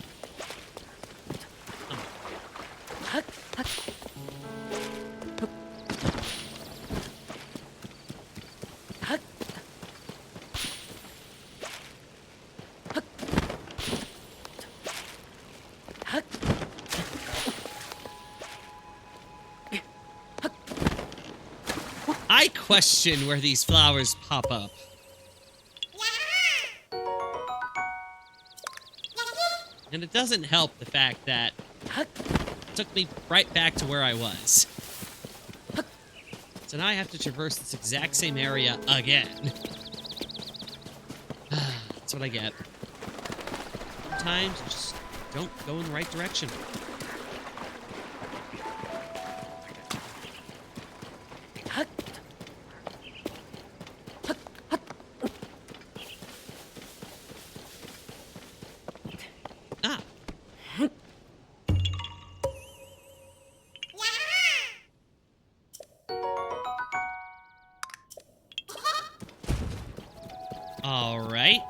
I question where these flowers pop up. And it doesn't help the fact that it took me right back to where I was. So now I have to traverse this exact same area again. That's what I get. Sometimes you just don't go in the right direction. All right.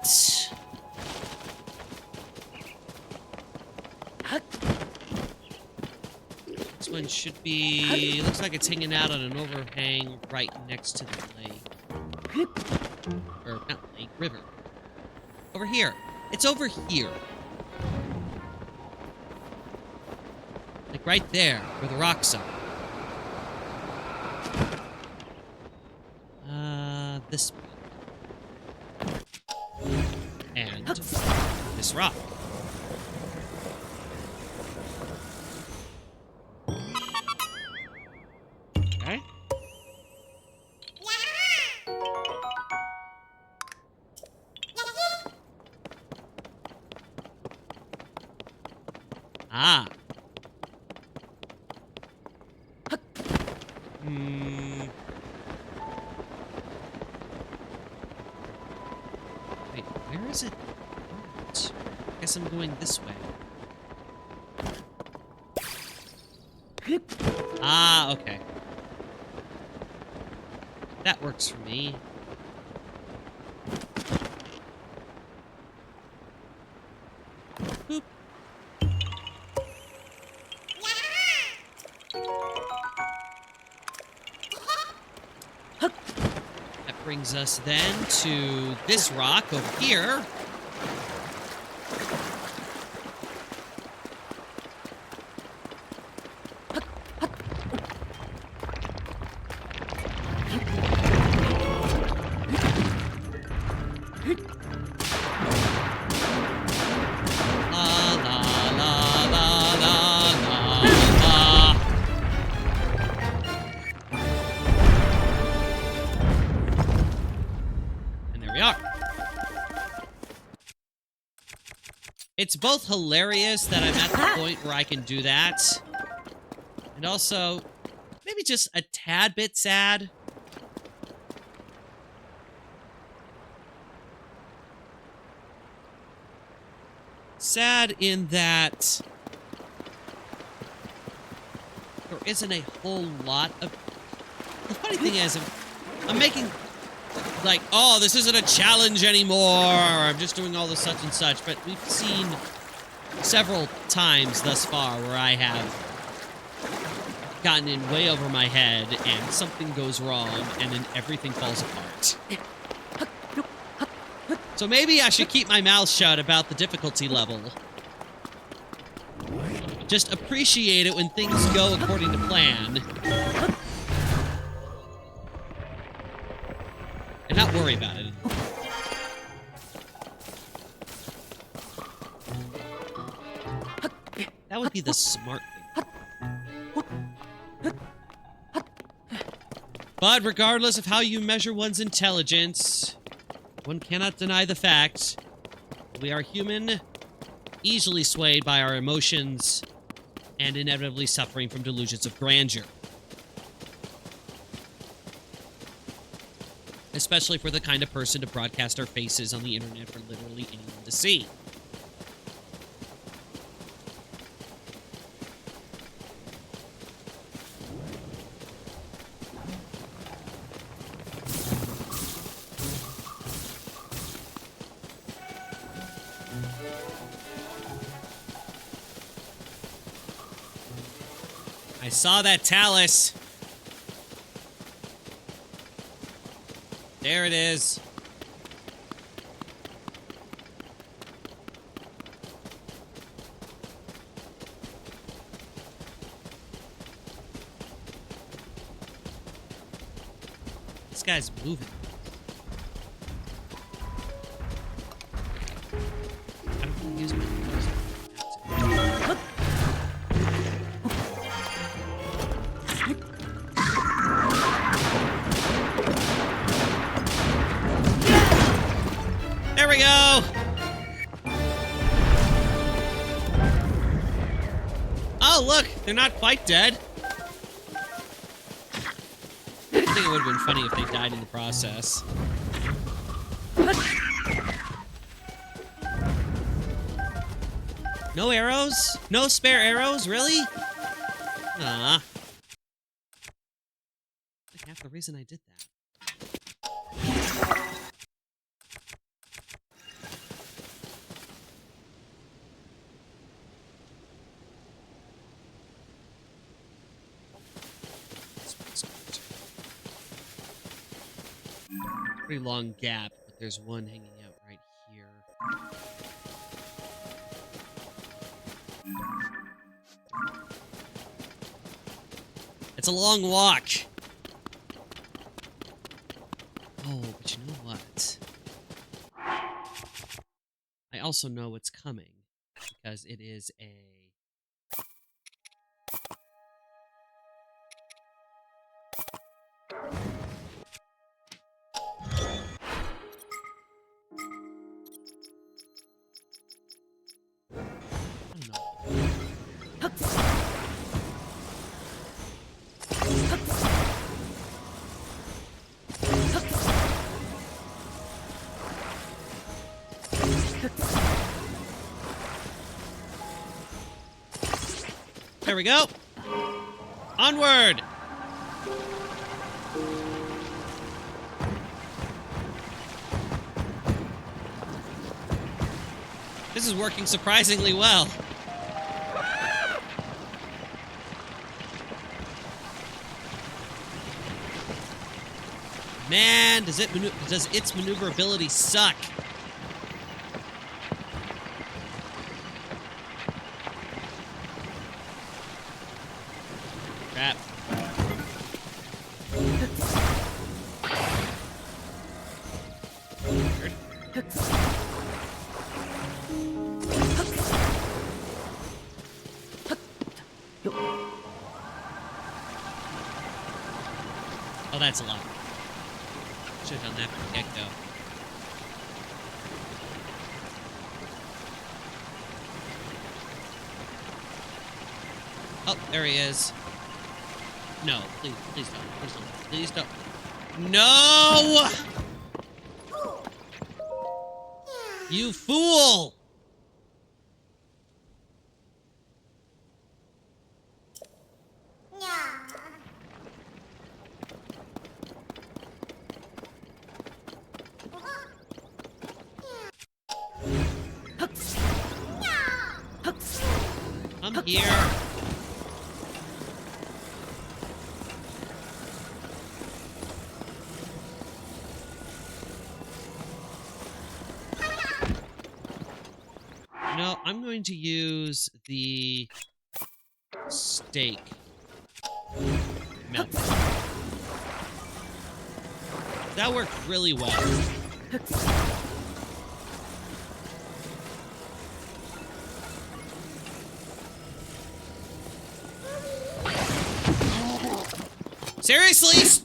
This one should be... Looks like it's hanging out on an overhang right next to the lake. Or not lake, river. Over here. It's over here. Like right there, where the rocks are. This one. And this rock. Okay. Ah. Wait, where is it? I guess I'm going this way. Ah, okay. That works for me. Boop. That brings us then to this rock over here. It's both hilarious that I'm at the point where I can do that, and also maybe just a tad bit sad. Sad in that there isn't a whole lot of... The funny thing is, I'm making... like, oh, this isn't a challenge anymore, or I'm just doing all this such and such, but we've seen several times thus far where I have gotten in way over my head, and something goes wrong, and then everything falls apart. So maybe I should keep my mouth shut about the difficulty level. Just appreciate it when things go according to plan. And not worry about it. That would be the smart thing. But regardless of how you measure one's intelligence, one cannot deny the fact that we are human, easily swayed by our emotions, and inevitably suffering from delusions of grandeur. Especially for the kind of person to broadcast our faces on the internet for literally anyone to see. I saw that Talus. There it is. This guy's moving. I don't want to use my fingers. There we go! Oh, look! They're not quite dead. I think it would have been funny if they died in the process. No arrows? No spare arrows? Really? Ah. Like half the reason I did that. Pretty long gap, but there's one hanging out right here. It's a long walk. Oh, but you know what? I also know what's coming because it is a... There we go. Onward. This is working surprisingly well. Man, does its maneuverability suck? Crap. Weird. Oh, that's a lot. Should have done that from the get-go. Oh, there he is. No, please don't. Please don't. Please don't. No! You fool! I'm here. No, I'm going to use the steak. Milk. That worked really well. Seriously?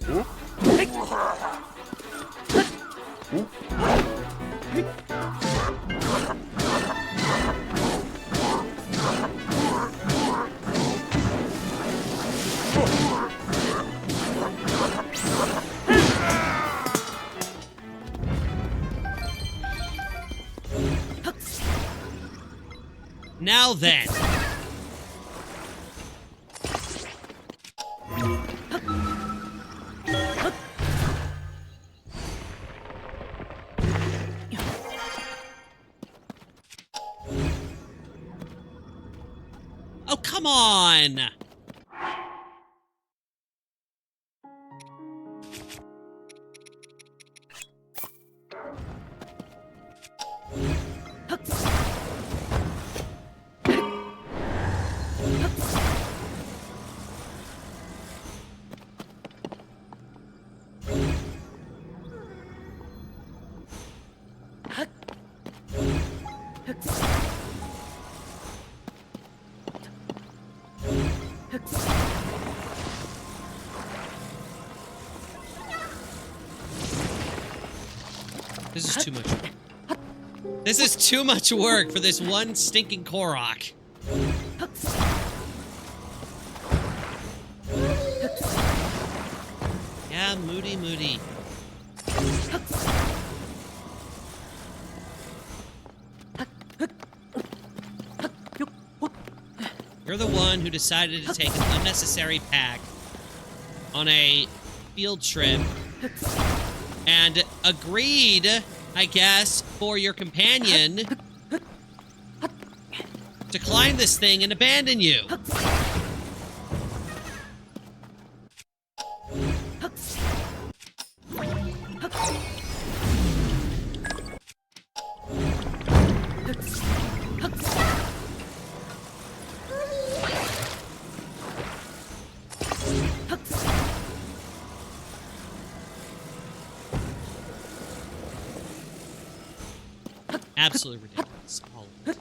Now then. Oh, come on! This is too much work. This is too much work for this one stinking Korok. Yeah, moody, moody. You're the one who decided to take an unnecessary pack on a field trip and agreed, I guess, for your companion to climb this thing and abandon you. Absolutely ridiculous. All of it.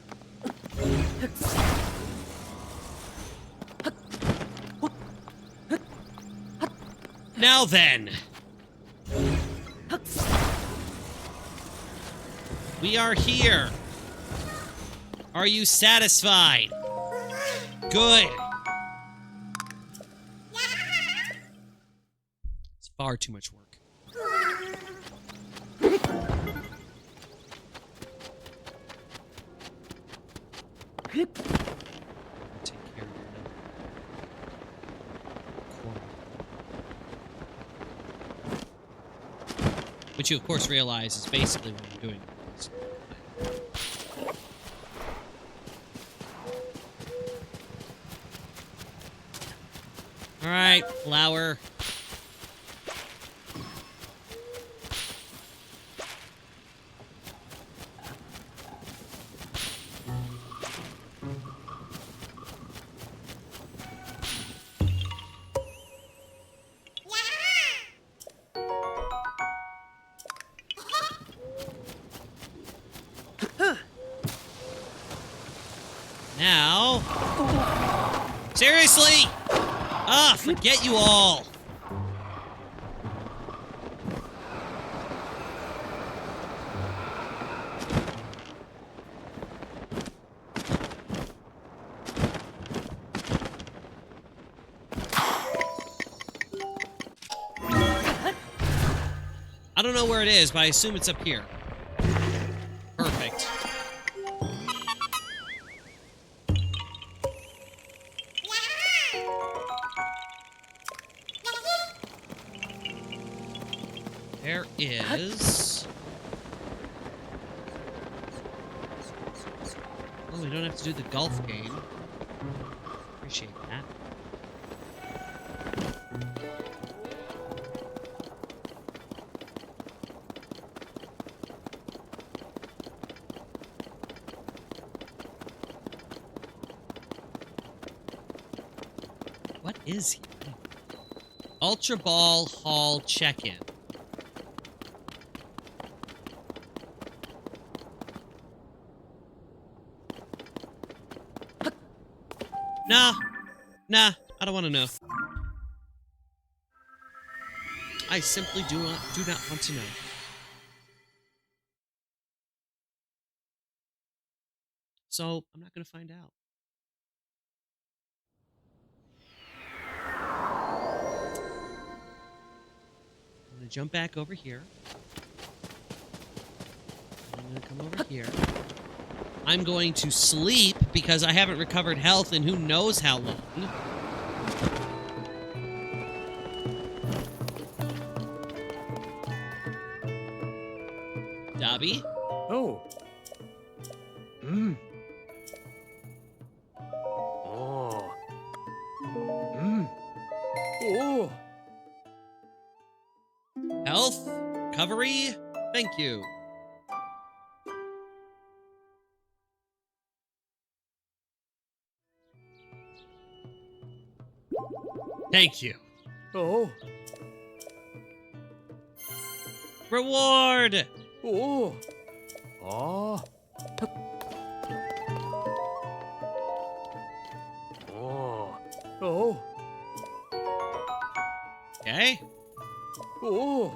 Now then. We are here. Are you satisfied? Good. It's far too much work. Take care of your corner. Which you, of course, realize is basically what I'm doing. All right, flower. Now... Seriously? Ah, forget you all. I don't know where it is, but I assume it's up here. Perfect. There is... Oh, we don't have to do the golf game. Appreciate that. is he? Ultra Ball Hall check-in. Nah, I don't want to know. I simply do not want to know. So, I'm not going to find out. I'm going to jump back over here. I'm going to come over here. I'm going to sleep because I haven't recovered health in who knows how long. Dobby? Oh. Hmm. Oh. Hmm. Oh. Health? Recovery? Thank you. Thank you. Oh. Reward! Oh. Oh. Oh. Oh. Okay. Oh.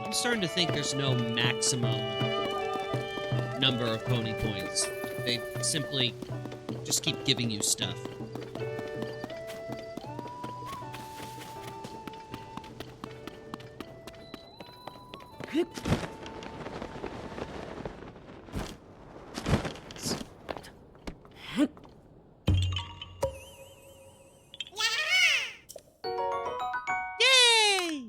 I'm starting to think there's no maximum number of pony points. They simply just keep giving you stuff. Yay!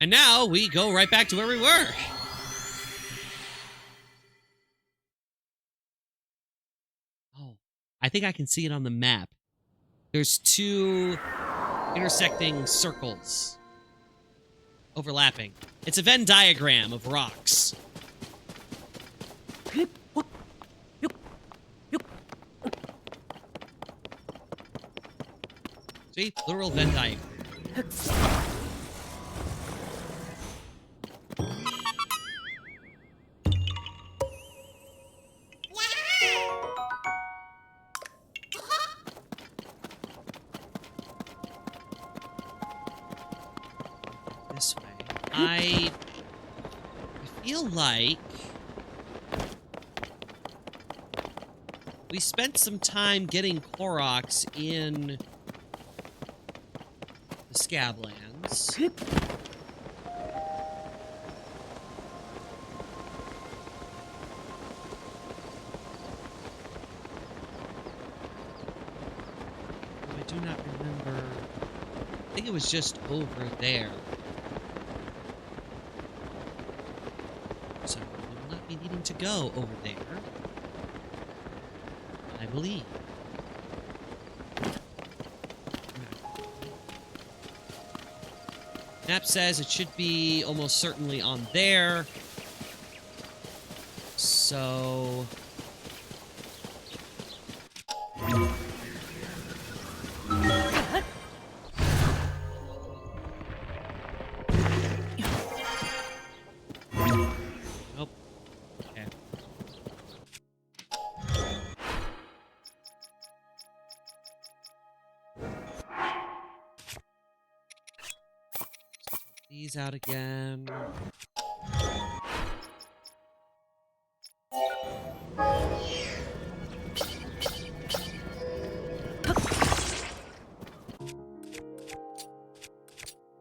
And now we go right back to where we were. Oh, I think I can see it on the map. There's two intersecting circles overlapping. It's a Venn diagram of rocks. See? Literal Venn diagram. This way. I feel like we spent some time getting Koroks in the Scablands. I do not remember. I think it was just over there. So we will not be needing to go over there, I believe. Map says it should be almost certainly on there. So... Nope. Okay. These out again.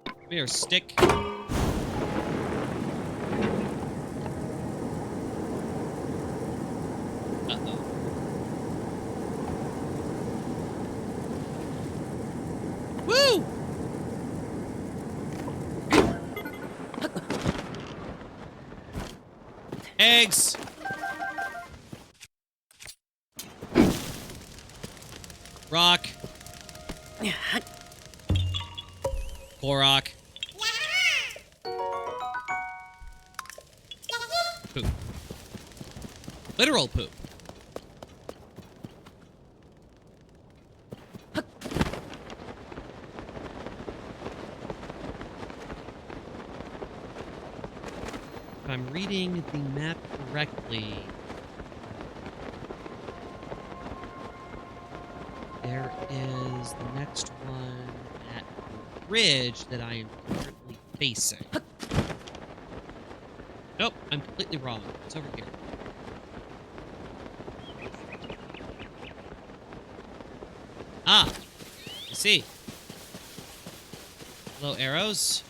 Come here, stick. Uh-oh. Woo! Eggs! Rock. Korok. Poop. Literal poop. If I'm reading the map correctly, there is the next one at the bridge that I am currently facing. Nope, I'm completely wrong. It's over here. Ah, I see. Hello, arrows.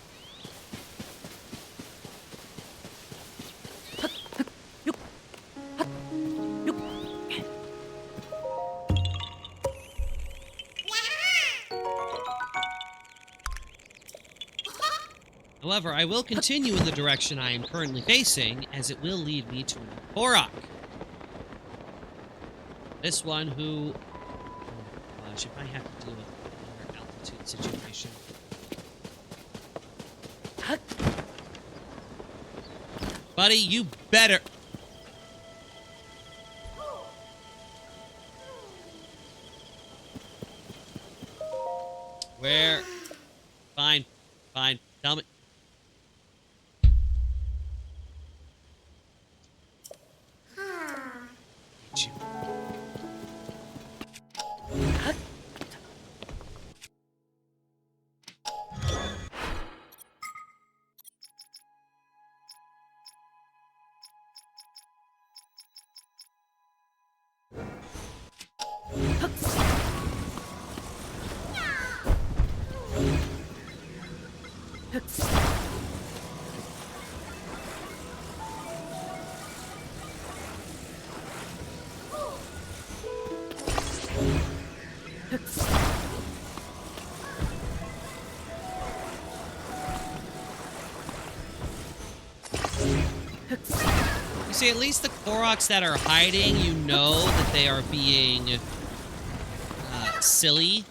However, I will continue in the direction I am currently facing, as it will lead me to another Korok. This one who... Oh gosh, if I have to deal with another altitude situation. Buddy, you better... Where? Fine. Fine. Tell me. Hate you. You see, at least the Koroks that are hiding, you know that they are being silly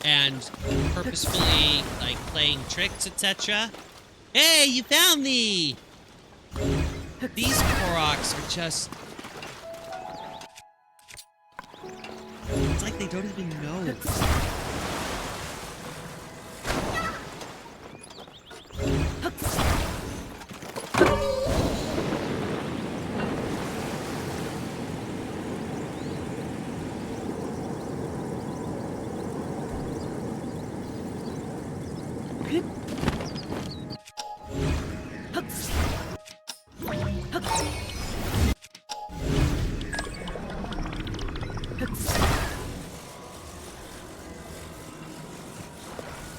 and purposefully, like, playing tricks, etc. Hey, you found me! These Koroks are just... It's like they don't even know.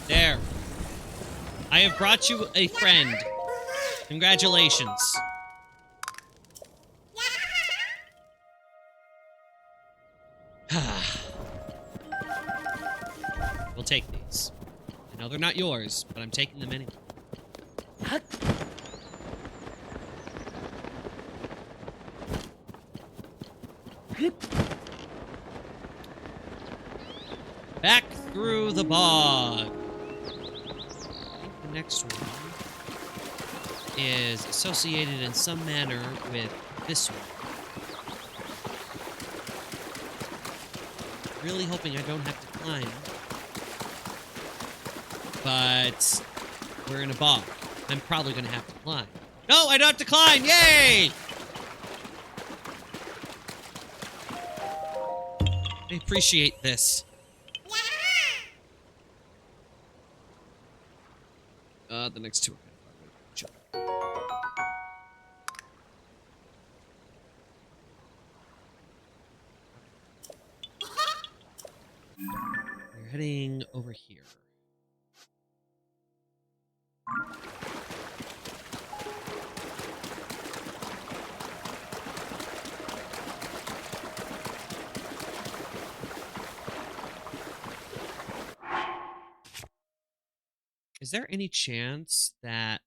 There. I have brought you a friend. Congratulations. We'll take these. I know they're not yours, but I'm taking them anyway. Back through the bog. I think the next one is associated in some manner with this one. Really hoping I don't have to climb. But we're in a bog. I'm probably going to have to climb. No, I don't have to climb! Yay! I appreciate this. The next two are kind of far away. We're heading over here. Is there any chance that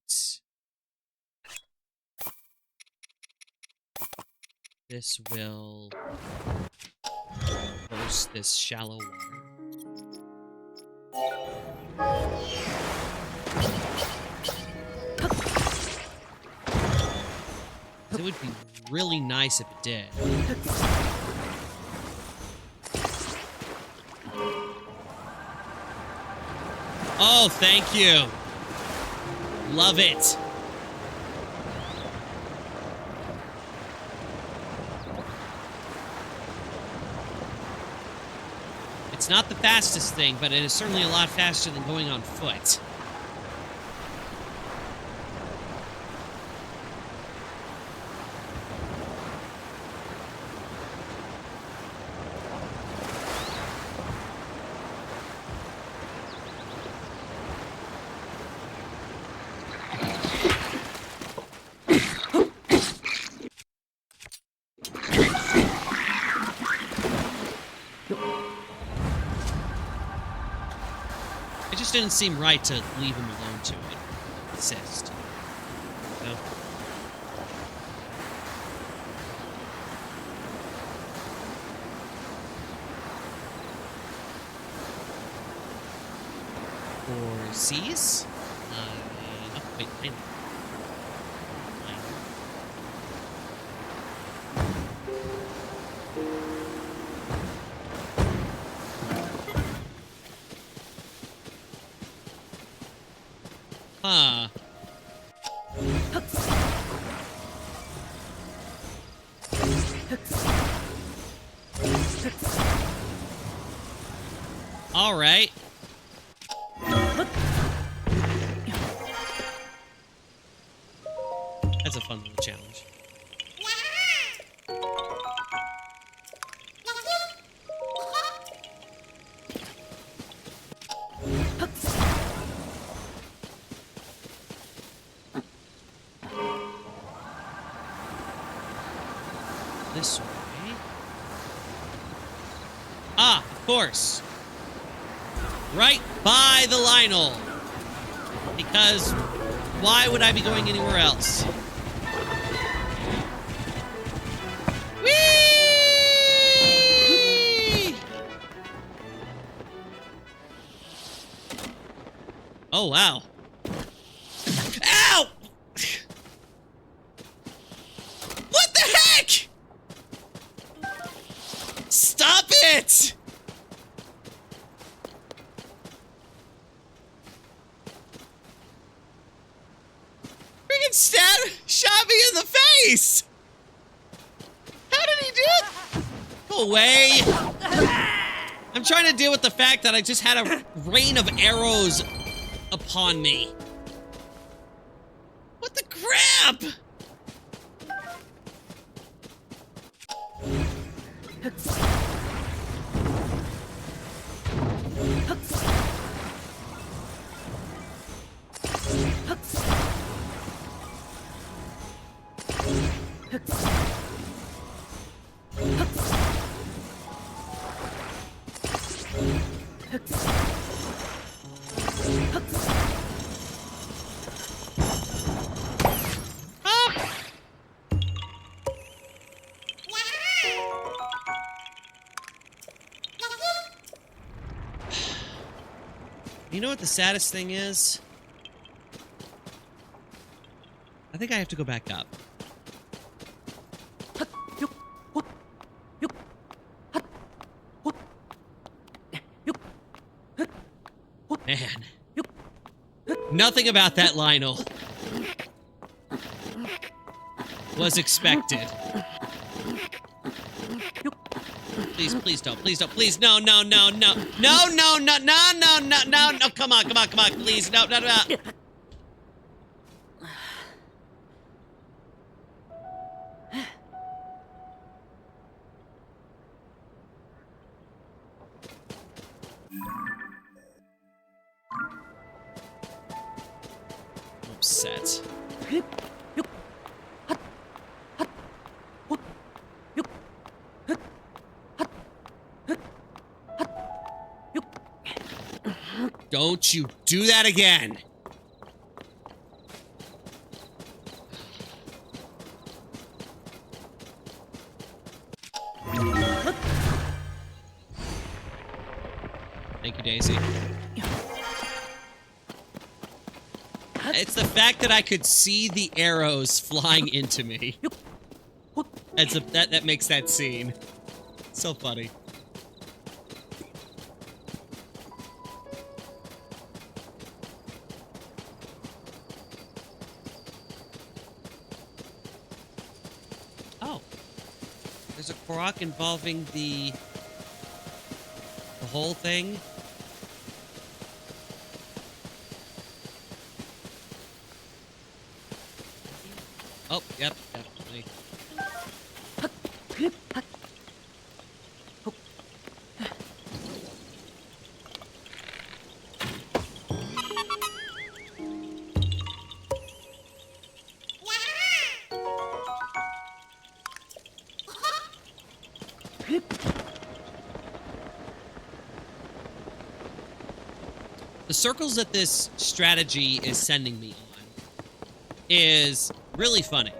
this will burst this shallow water? It would be really nice if it did. Oh, thank you. Love it. It's not the fastest thing, but it is certainly a lot faster than going on foot. It just didn't seem right to leave him alone to it. Insist. No. For C's? Oh, wait, I know. Huh. All right. That's a fun little challenge. This way. Ah, of course. Right by the Lionel. Because why would I be going anywhere else? Whee! Oh, wow. Ow! What the heck? Stop it! Shot me in the face! How did he do it? Go away! I'm trying to deal with the fact that I just had a rain of arrows upon me. What the crap? You know what the saddest thing is? I think I have to go back up. Man. Nothing about that Lionel was expected. Please, please don't, please don't, please, no, no, no, no, no, no, no, no, no, no, no, no, come on, come on, come on, please, no, no, no. I'm upset. Don't you do that again! Thank you, Daisy. It's the fact that I could see the arrows flying into me. That makes that scene so funny. Oh. There's a Korok involving the the whole thing. Oh, yep, definitely. The circles that this strategy is sending me on is really funny.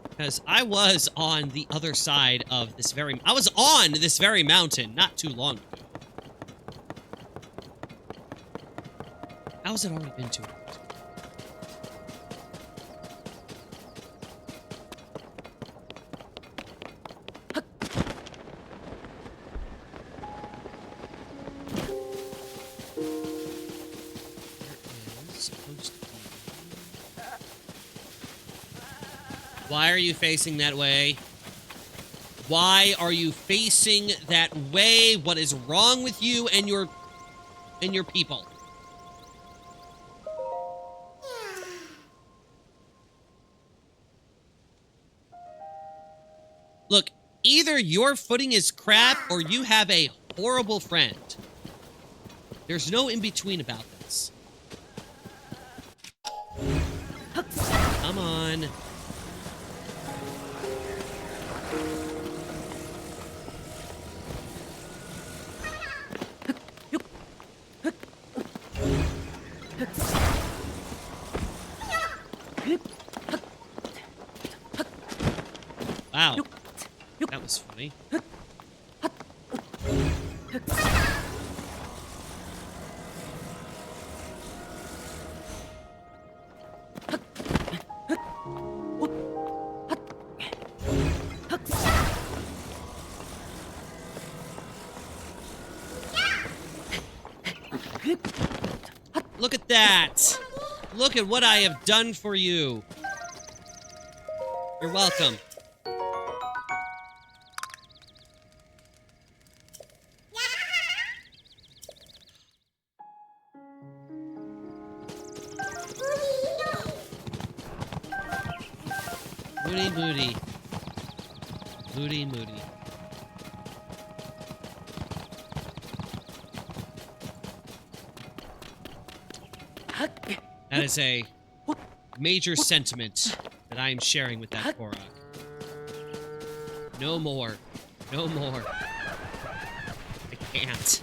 Because I was on the other side of this very... I was on this very mountain not too long ago. How's it already been 2 hours? Why are you facing that way? Why are you facing that way? What is wrong with you and your people? Look, either your footing is crap or you have a horrible friend. There's no in between about this. Come on. Wow. That was funny. Look at that! Look at what I have done for you. You're welcome. Moody, moody. Moody, moody. That is a major sentiment that I am sharing with that Korok. No more. No more. I can't.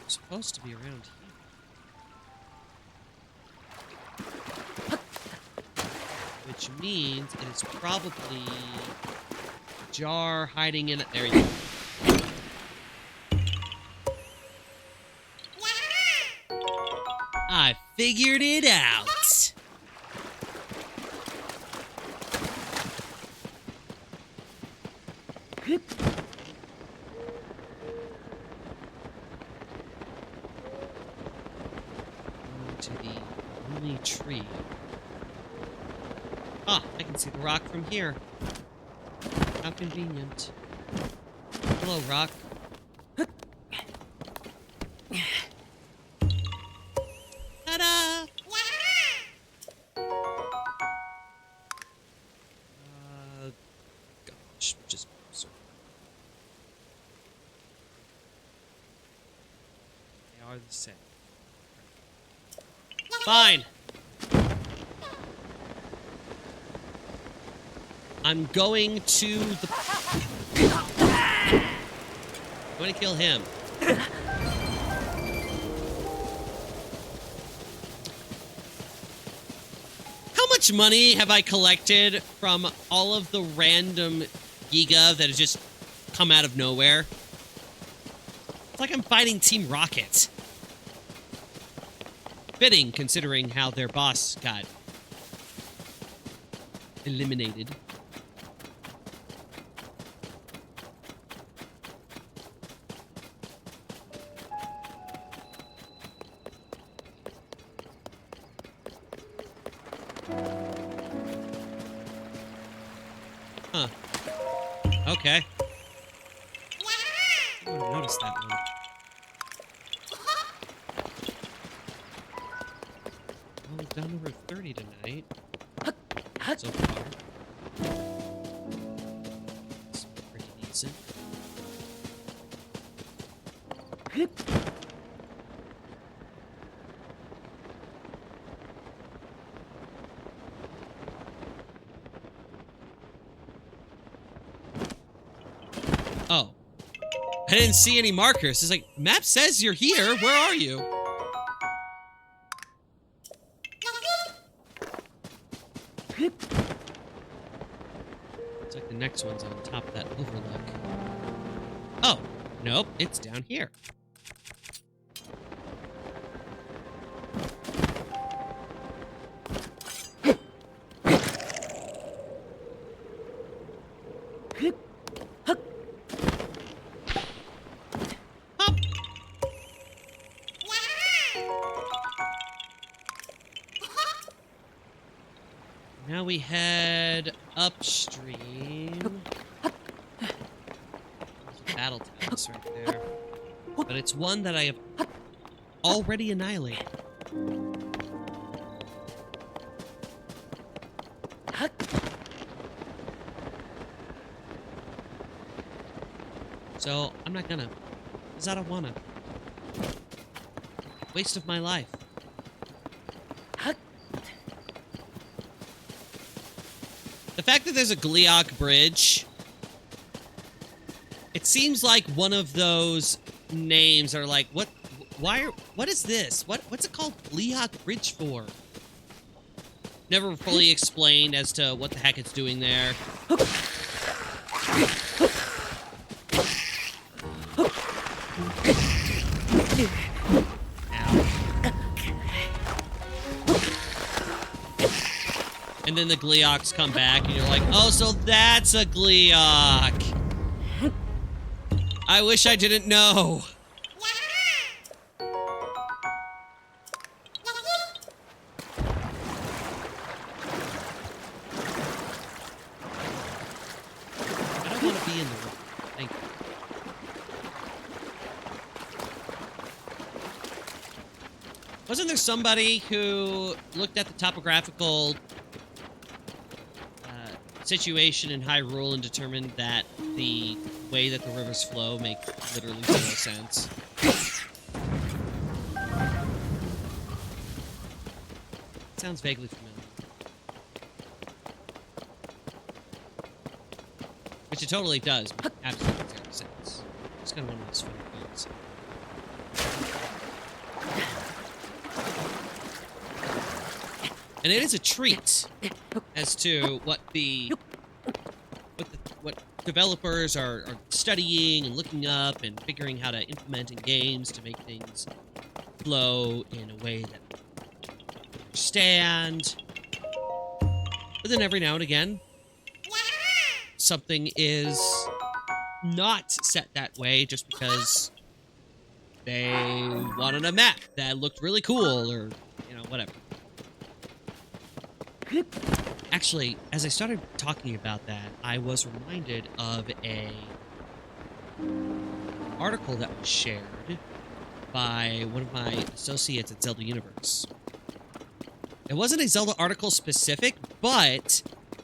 Supposed to be around here. Which means it is probably a jar hiding in it. There you go. I figured it out. To the only tree. Ah, I can see the rock from here. How convenient. Hello, rock. Ta-da! Gosh, just circle. They are the same. Fine. I'm going to the... I'm going to kill him. How much money have I collected from all of the random Giga that has just come out of nowhere? It's like I'm fighting Team Rocket. fitting considering how their boss got eliminated. Huh. Okay. I didn't notice that one. Well, we've done over 30 tonight. So far. It's pretty decent. Oh. I didn't see any markers. It's like, map says you're here. Where are you? It's like the next one's on top of that overlook. Oh, nope, it's down here. Hop. Now we head upstream. There's a battle task right there. But it's one that I have already annihilated. So, I'm not gonna. Because I don't wanna. Waste of my life. The fact that there's a Gliok bridge, it seems like one of those names are like, what is this? What's it called Gliok Bridge for? Never fully explained as to what the heck it's doing there. And then the Gleoks come back, and you're like, oh, so that's a Gleok. I wish I didn't know. I don't want to be in the room. Thank you. Wasn't there somebody who looked at the topographical situation in Hyrule and determined that the way that the rivers flow make literally zero sense? Sounds vaguely familiar. Which it totally does make absolutely zero sense. It's kind of one of those funny things. And it is a treat as to what developers are studying and looking up and figuring how to implement in games to make things flow in a way that we understand. But then every now and again, something is not set that way just because they wanted a map that looked really cool or, you know, whatever. Actually, as I started talking about that, I was reminded of a article that was shared by one of my associates at Zelda Universe. It wasn't a Zelda article specific, but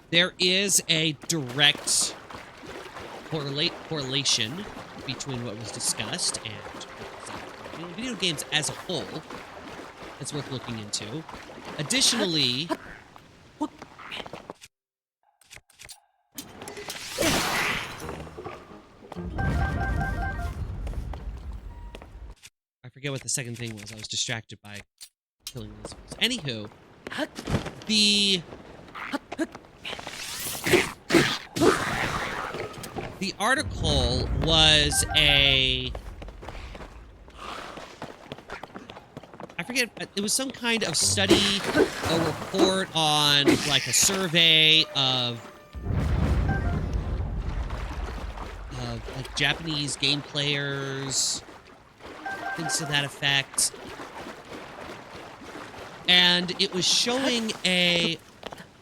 there is a direct correlation between what was discussed and what was video games as a whole. That's worth looking into. Additionally, I forget what the second thing was. I was distracted by killing lizards. Anywho, the article was I forget forget, it was some kind of study, a report on, like, a survey of like, Japanese game players, things to that effect. And it was showing a...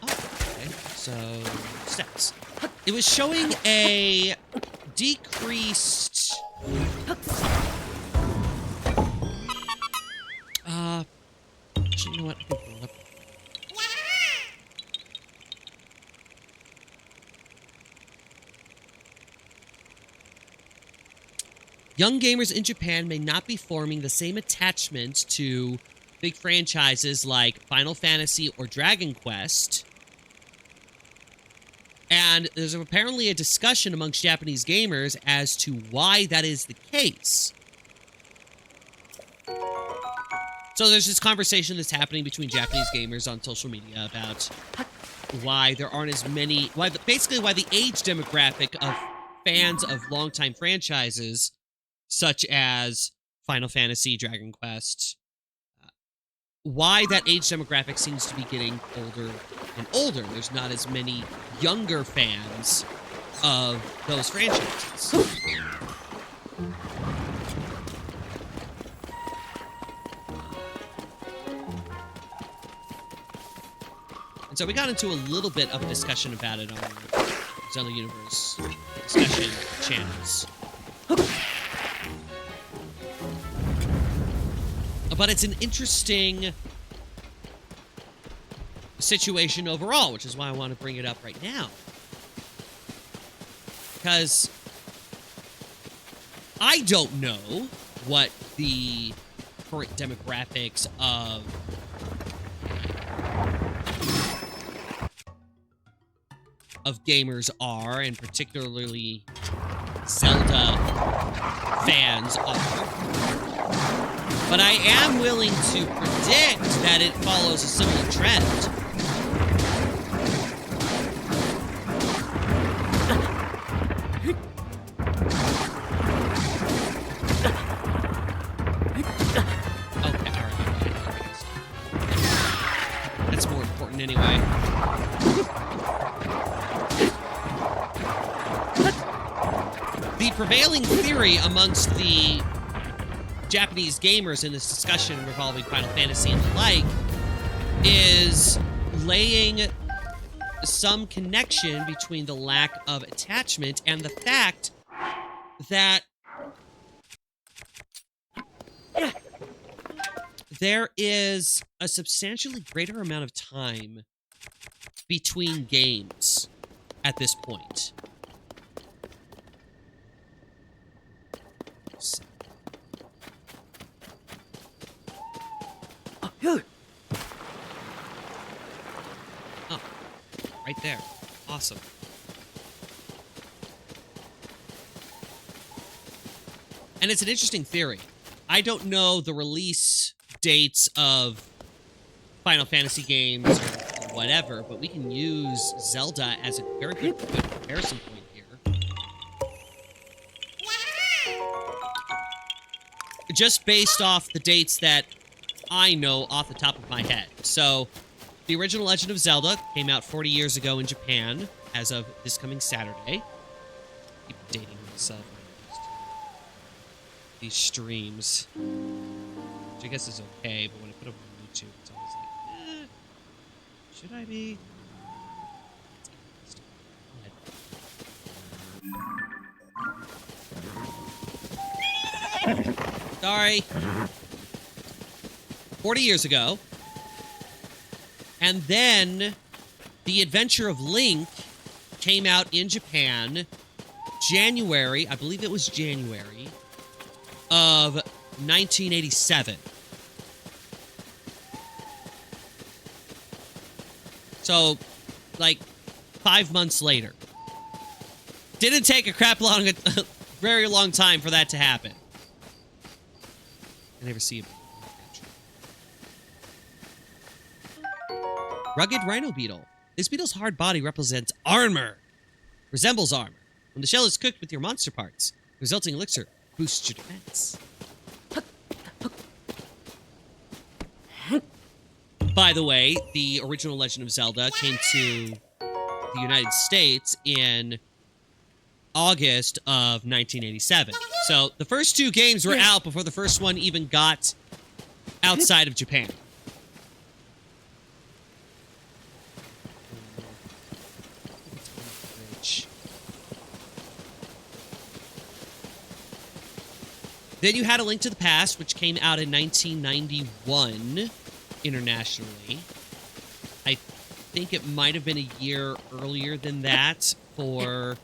Oh, okay, so steps. It was showing a decreased... Actually, you know what? I can pull it up. Young gamers in Japan may not be forming the same attachment to big franchises like Final Fantasy or Dragon Quest. And there's apparently a discussion amongst Japanese gamers as to why that is the case. So there's this conversation that's happening between Japanese gamers on social media about why there aren't as many... basically why the age demographic of fans of longtime franchises, such as Final Fantasy, Dragon Quest, why that age demographic seems to be getting older and older. There's not as many younger fans of those franchises. And so we got into a little bit of a discussion about it on our Zelda Universe discussion channels. But it's an interesting situation overall, which is why I want to bring it up right now. Because I don't know what the current demographics of gamers are, and particularly Zelda fans are. But I am willing to predict that it follows a similar trend. Okay, alright. That's more important anyway. The prevailing theory amongst the Japanese gamers in this discussion revolving Final Fantasy and the like is laying some connection between the lack of attachment and the fact that there is a substantially greater amount of time between games at this point. Oh, right there. Awesome. And it's an interesting theory. I don't know the release dates of Final Fantasy games or whatever, but we can use Zelda as a very good comparison point here. Just based off the dates that I know off the top of my head. So, the original Legend of Zelda came out 40 years ago in Japan, as of this coming Saturday. Keep dating myself on these streams. Which I guess is okay, but when I put them on YouTube, it's always like, should I be? Sorry. 40 years ago. And then The Adventure of Link came out in Japan January, I believe it was January, of 1987. So, like, 5 months later. Didn't take a very long time for that to happen. I never see it. Rugged Rhino Beetle. This beetle's hard body represents armor. Resembles armor. When the shell is cooked with your monster parts, the resulting elixir boosts your defense. By the way, the original Legend of Zelda came to the United States in August of 1987. So the first two games were out before the first one even got outside of Japan. Then you had A Link to the Past, which came out in 1991 internationally. I think it might have been a year earlier than that for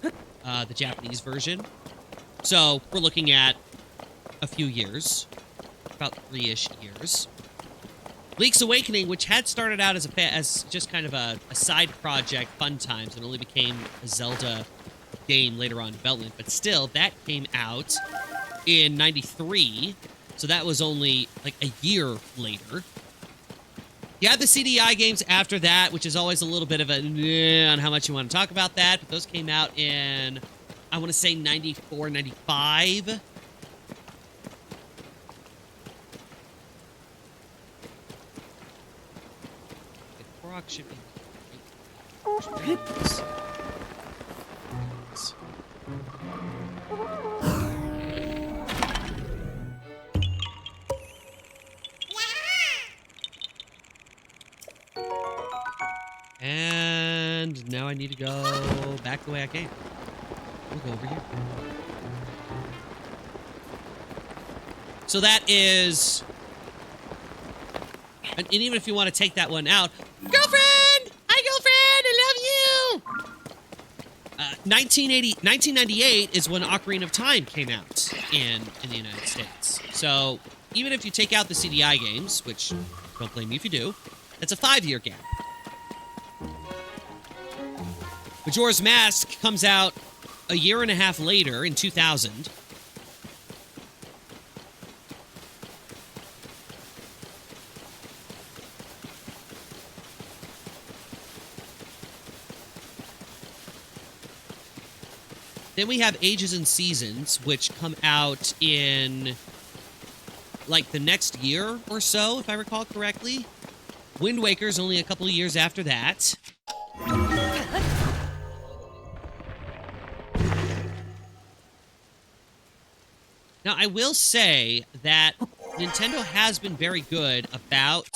the Japanese version. So we're looking at a few years, about 3-ish years. Link's Awakening, which had started out as just kind of a side project, fun times, and only became a Zelda game later on in development, but still, that came out in 93, so that was only like a year later. You had the CDI games after that, which is always a little bit of a on how much you want to talk about that, but those came out in, I want to say 94, 95. The Korok should be... And now I need to go back the way I came. We'll go over here. So that is... And even if you want to take that one out... Girlfriend! Hi, girlfriend! I love you! 1998 is when Ocarina of Time came out in the United States. So even if you take out the CDI games, which don't blame me if you do, that's a 5-year gap. Majora's Mask comes out a year and a half later in 2000. Then we have Ages and Seasons, which come out in, like, the next year or so, if I recall correctly. Wind Waker's only a couple of years after that. Now, I will say that Nintendo has been very good about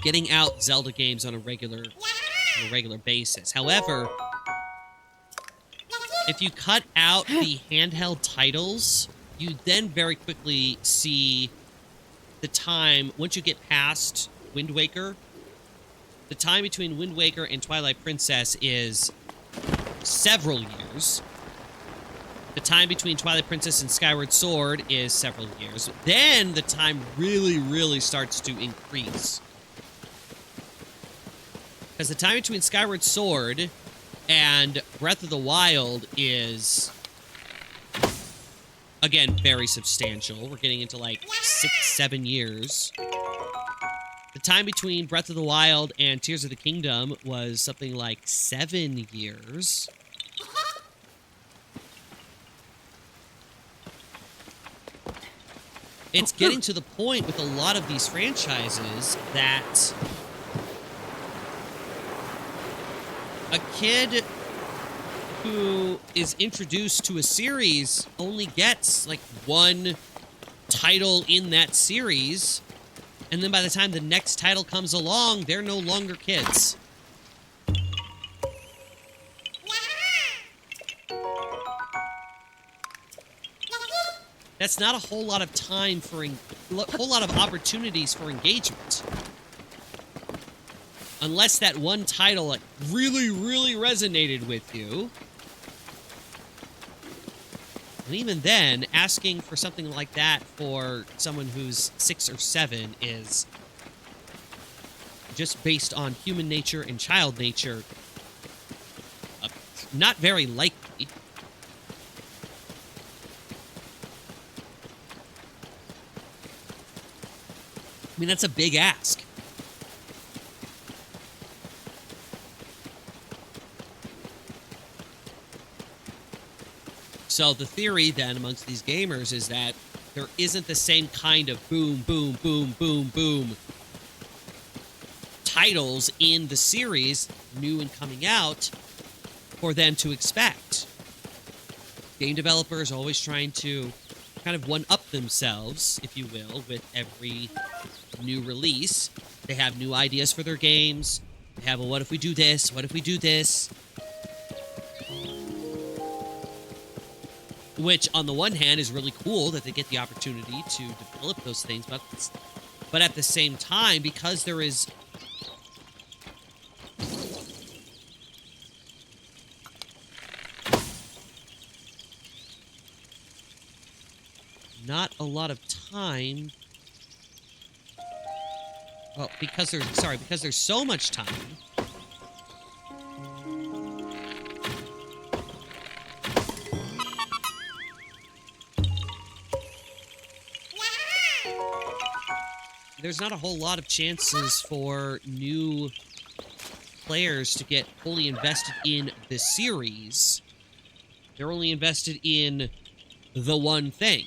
getting out Zelda games on a regular basis. However, if you cut out the handheld titles, you then very quickly see the time, once you get past Wind Waker, the time between Wind Waker and Twilight Princess is several years. The time between Twilight Princess and Skyward Sword is several years. Then the time really, really starts to increase. Because the time between Skyward Sword and Breath of the Wild is, again, very substantial. We're getting into like 6-7 years. The time between Breath of the Wild and Tears of the Kingdom was something like 7 years. It's getting to the point with a lot of these franchises that a kid who is introduced to a series only gets like one title in that series, and then by the time the next title comes along, they're no longer kids. That's not a whole lot of time for a whole lot of opportunities for engagement. Unless that one title like really, really resonated with you. And even then, asking for something like that for someone who's 6 or 7 is just based on human nature and child nature, not very likely. I mean, that's a big ask. So the theory then amongst these gamers is that there isn't the same kind of boom, boom, boom, boom, boom titles in the series, new and coming out, for them to expect. Game developers are always trying to kind of one-up themselves, if you will, with every new release. They have new ideas for their games. They have, well, what if we do this? What if we do this? Which, on the one hand, is really cool that they get the opportunity to develop those things. But at the same time, because there is not a lot of time. Well, because there's so much time. There's not a whole lot of chances for new players to get fully invested in the series. They're only invested in the one thing.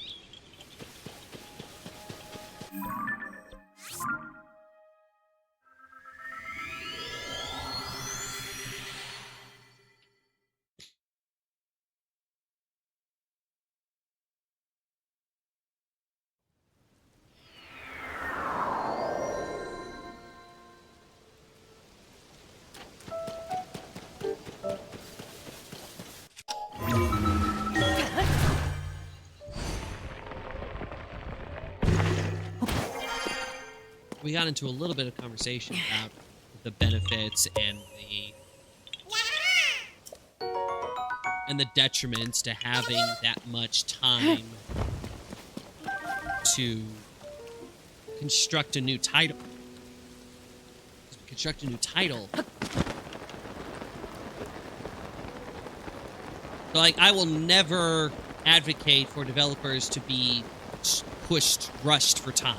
We got into a little bit of conversation about the benefits and the detriments to having that much time to construct a new title. So, like, I will never advocate for developers to be rushed for time.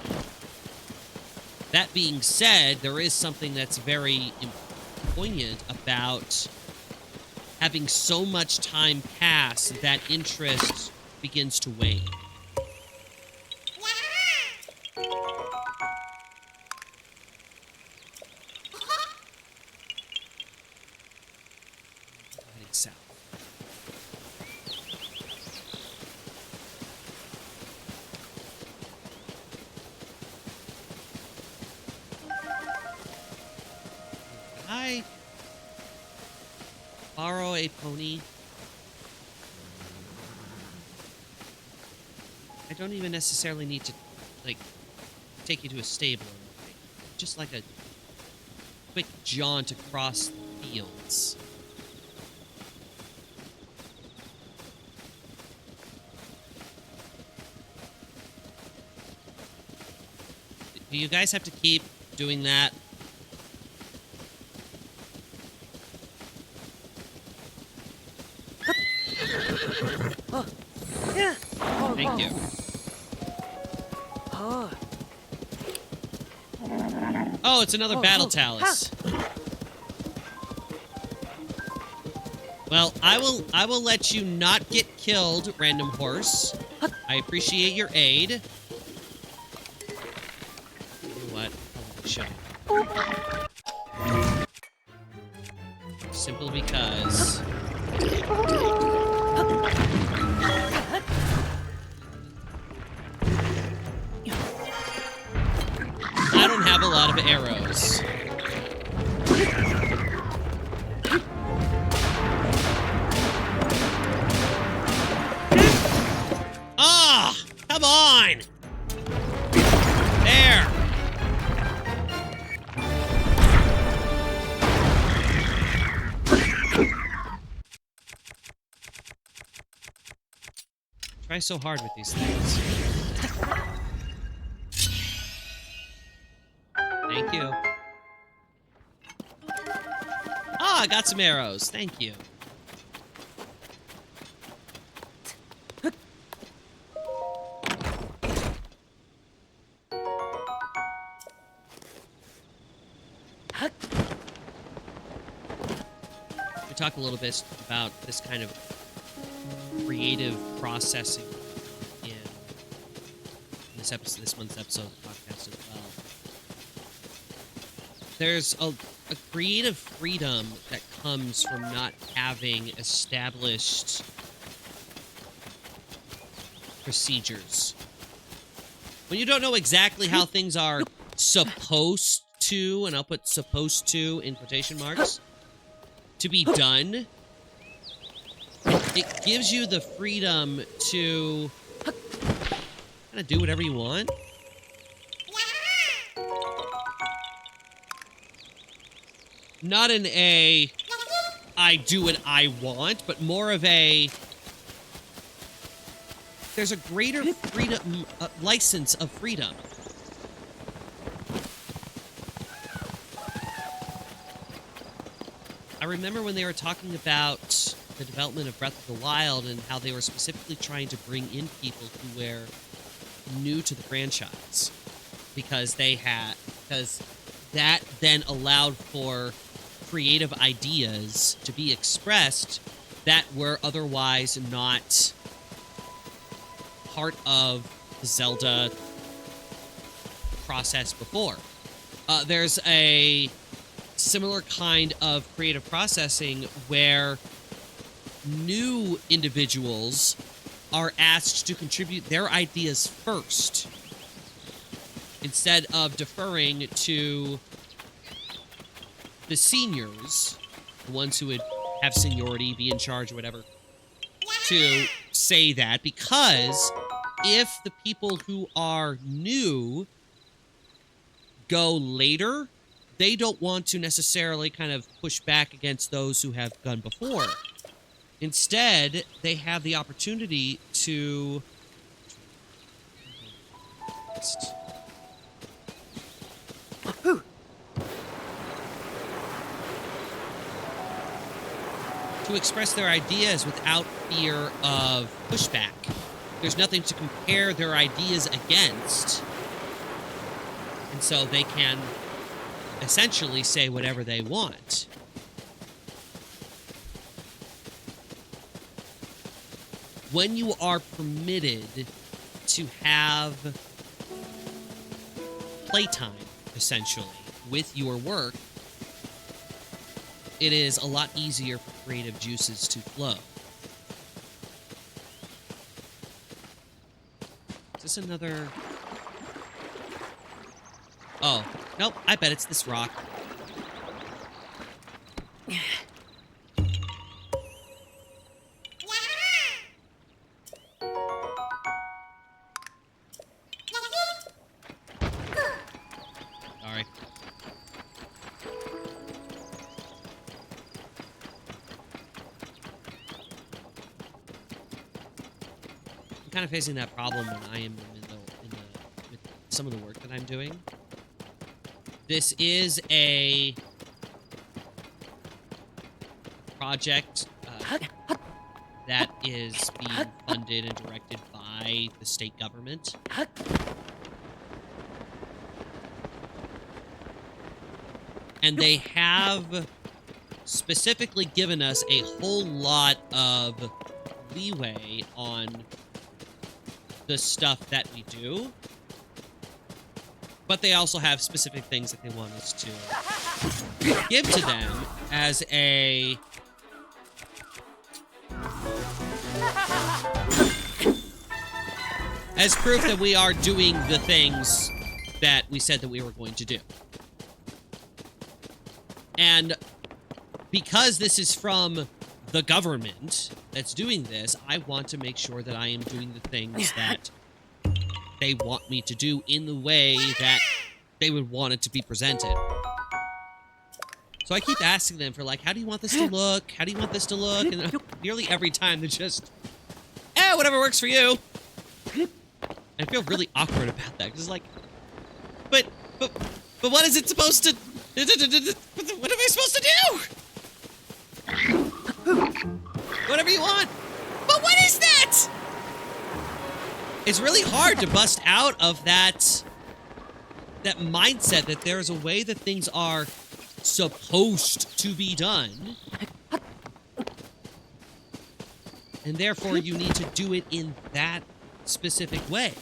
That being said, there is something that's very poignant about having so much time pass that interest begins to wane. Heading south. I borrow a pony. I don't even necessarily need to, like, take you to a stable or anything. Just like a quick jaunt across the fields. Do you guys have to keep doing that? Thank you. Oh, it's another battle talus. Well, I will let you not get killed, random horse. I appreciate your aid. You know what? I'll show you. Simply because I don't have a lot of arrows. Ah! Come on! There! Try so hard with these things. Thank you. Ah, I got some arrows. Thank you. We talk a little bit about this kind of creative processing in this episode, this month's episode of the podcast as well. There's a creative freedom that comes from not having established procedures. When you don't know exactly how things are supposed to, and I'll put supposed to in quotation marks, to be done, it gives you the freedom to kind of do whatever you want. Not in a, I do what I want, but more of a, there's a greater freedom, license of freedom. I remember when they were talking about the development of Breath of the Wild and how they were specifically trying to bring in people who were new to the franchise because that then allowed for creative ideas to be expressed that were otherwise not part of the Zelda process before. There's a similar kind of creative processing where new individuals are asked to contribute their ideas first instead of deferring to the seniors, the ones who would have seniority, be in charge or whatever, to say that, because if the people who are new go later, they don't want to necessarily kind of push back against those who have gone before. Instead, they have the opportunity to express their ideas without fear of pushback. There's nothing to compare their ideas against. And so they can essentially say whatever they want. When you are permitted to have playtime, essentially, with your work, it is a lot easier for creative juices to flow. Is this another... Oh, nope, I bet it's this rock. Sorry. I'm kind of facing that problem when I am with some of the work that I'm doing. This is a project that is being funded and directed by the state government. And they have specifically given us a whole lot of leeway on the stuff that we do. But they also have specific things that they want us to give to them as a... as proof that we are doing the things that we said that we were going to do. And because this is from the government that's doing this, I want to make sure that I am doing the things that they want me to do in the way that they would want it to be presented. So I keep asking them for, like, how do you want this to look? How do you want this to look? And nearly every time they're just, whatever works for you. I feel really awkward about that, because it's like, but what is it supposed to, what am I supposed to do? Whatever you want. But what is that? It's really hard to bust out of that mindset that there's a way that things are supposed to be done. And therefore, you need to do it in that specific way.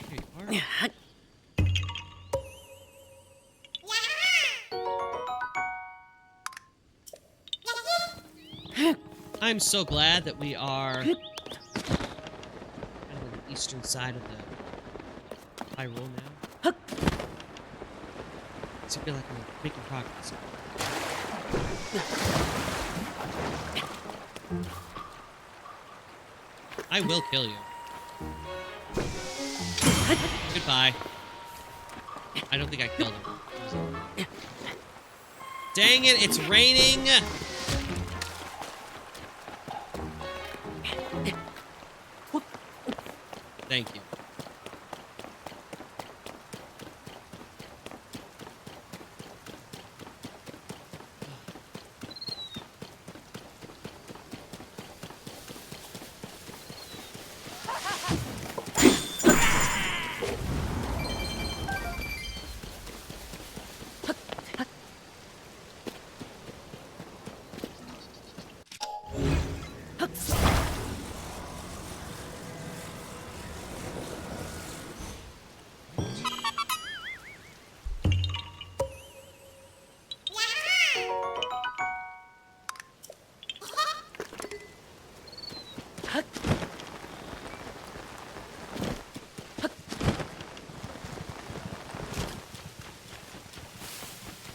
Here you are. I'm so glad that we are kind of on the eastern side of the Hyrule now. I feel like I'm making progress. I will kill you. Goodbye. I don't think I killed him. Dang it, it's raining! Thank you.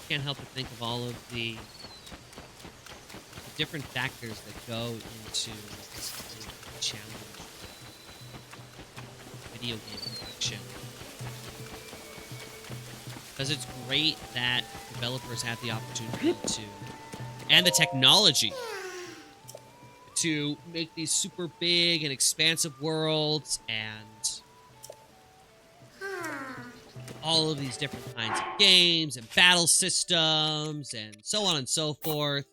Can't help but think of all of the different factors that go into this challenge video game production. Because it's great that developers have the opportunity to, and the technology, to make these super big and expansive worlds and all of these different kinds of games and battle systems and so on and so forth.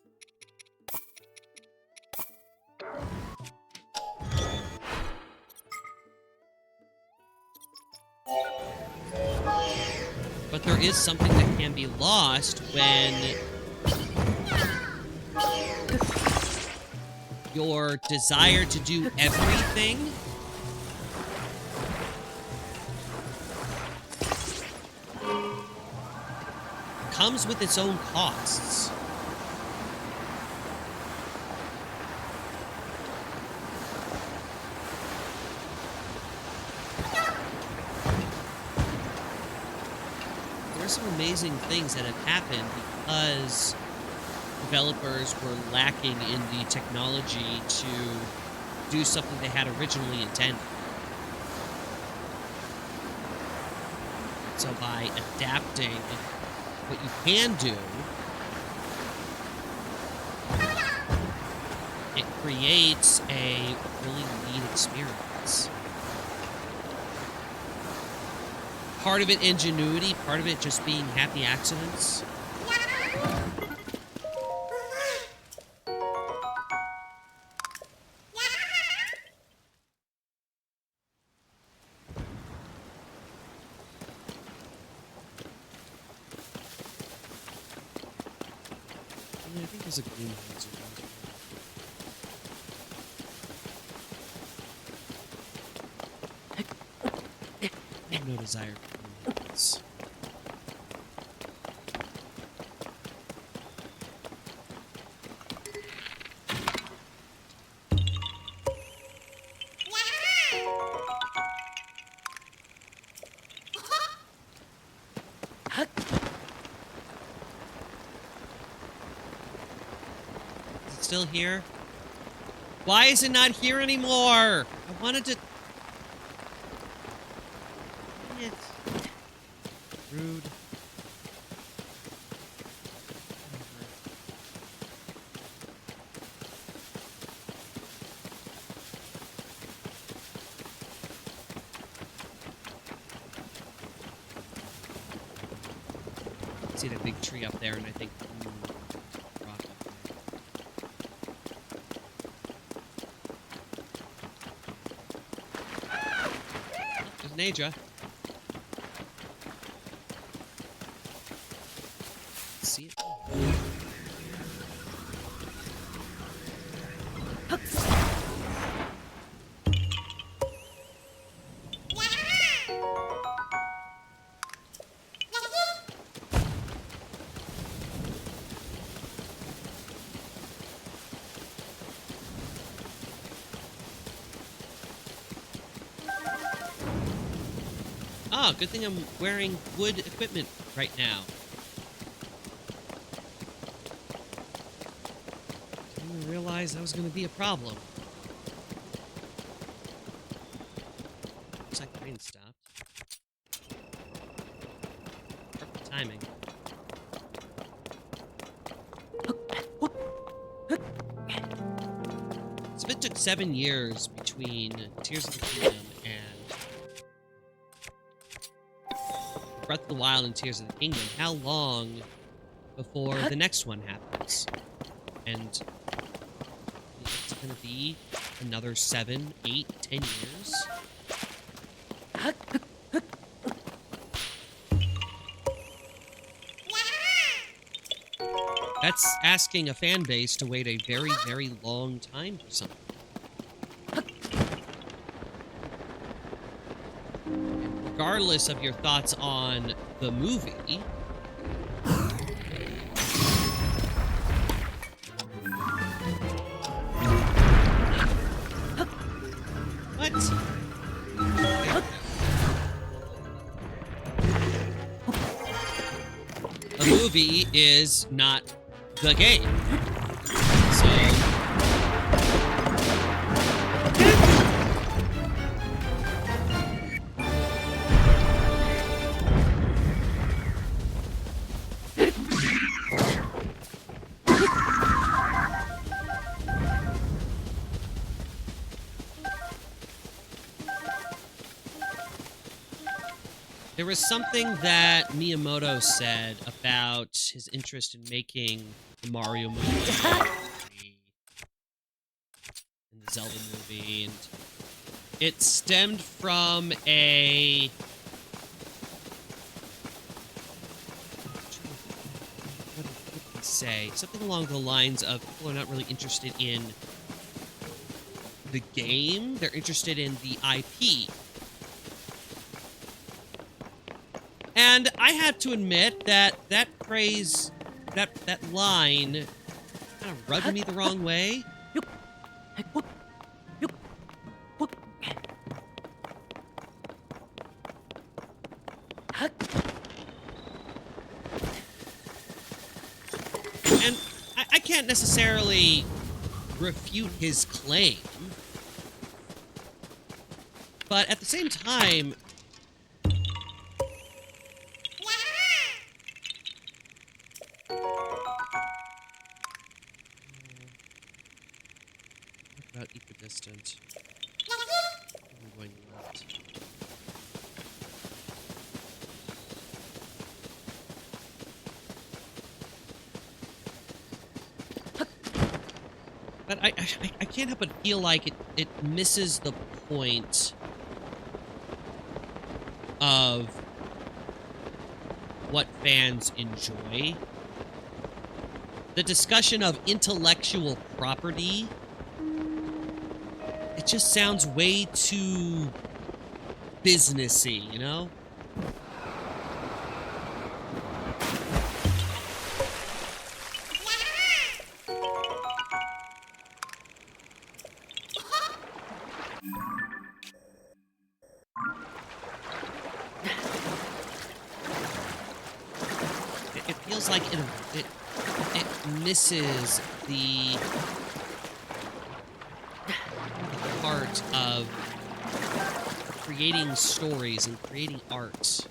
But there is something that can be lost when your desire to do everything comes with its own costs. There are some amazing things that have happened because developers were lacking in the technology to do something they had originally intended. So by adapting what you can do, it creates a really neat experience. Part of it ingenuity, part of it just being happy accidents. I think there's a greenhouse around here. I have no desire for greenhouse. Still here? Why is it not here anymore? I wanted to... Dang it. Rude. See that big tree up there, and I think... rock up there. There's Naja. Ah, good thing I'm wearing wood equipment right now. Didn't realize that was going to be a problem. Looks like the rain stopped. Perfect timing. So it took 7 years between Tears of the Kingdom and Breath of the Wild and Tears of the Kingdom. How long before the next one happens? And it's gonna be another 7, 8, 10 years? That's asking a fan base to wait a very, very long time for something. And regardless of your thoughts on the movie, what? A movie is not the game. So there was something that Miyamoto said about his interest in making the Mario movie and the Zelda movie, and it stemmed from a... what did he say? Something along the lines of people are not really interested in the game, they're interested in the IP. And I have to admit that that phrase, that line, kind of rubbed me the wrong way. And I can't necessarily refute his claim, but at the same time, about equidistant. I'm going left. But I can't help but feel like it misses the point of what fans enjoy. The discussion of intellectual property, it just sounds way too businessy, you know? It feels like it misses the part of creating stories and creating art.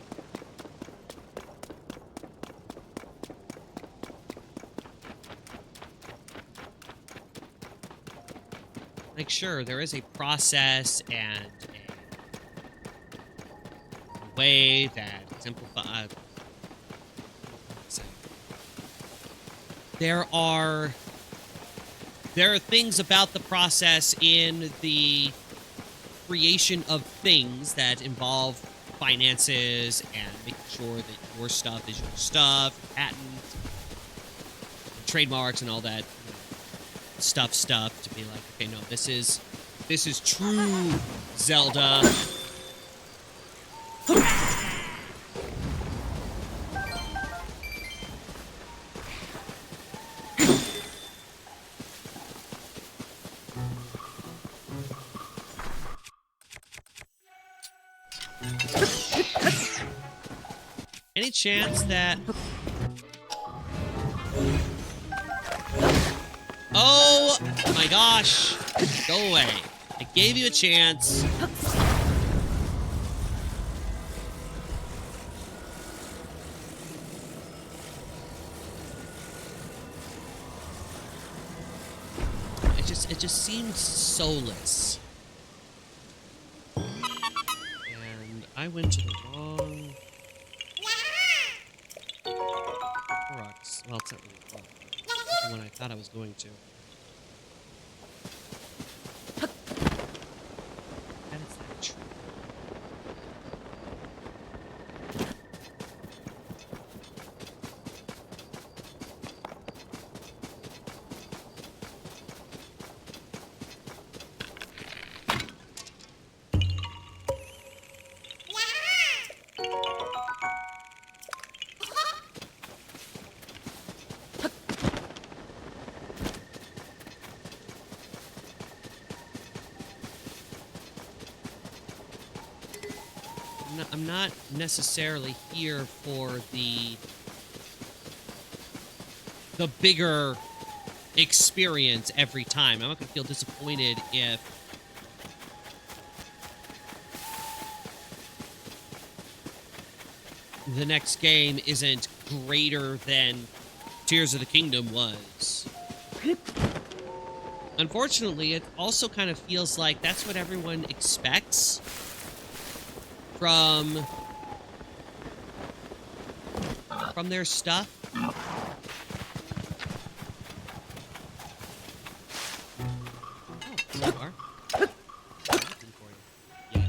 Like, sure, there is a process and a way that exemplifies. There are things about the process in the creation of things that involve finances and making sure that your stuff is your stuff, patent, trademarks, and all that stuff to be like, okay, no, this is true Zelda. any chance that... Oh my gosh. Go away. I gave you a chance. It just seemed soulless. And I went to the wrong... Koroks. Well, it's not really Korok, but it's the one I thought I was going to. That is that true. I'm not necessarily here for the bigger experience every time. I'm not going to feel disappointed if the next game isn't greater than Tears of the Kingdom was. Unfortunately, it also kind of feels like that's what everyone expects from their stuff. Oh, there you are. Looking for you. Yeah.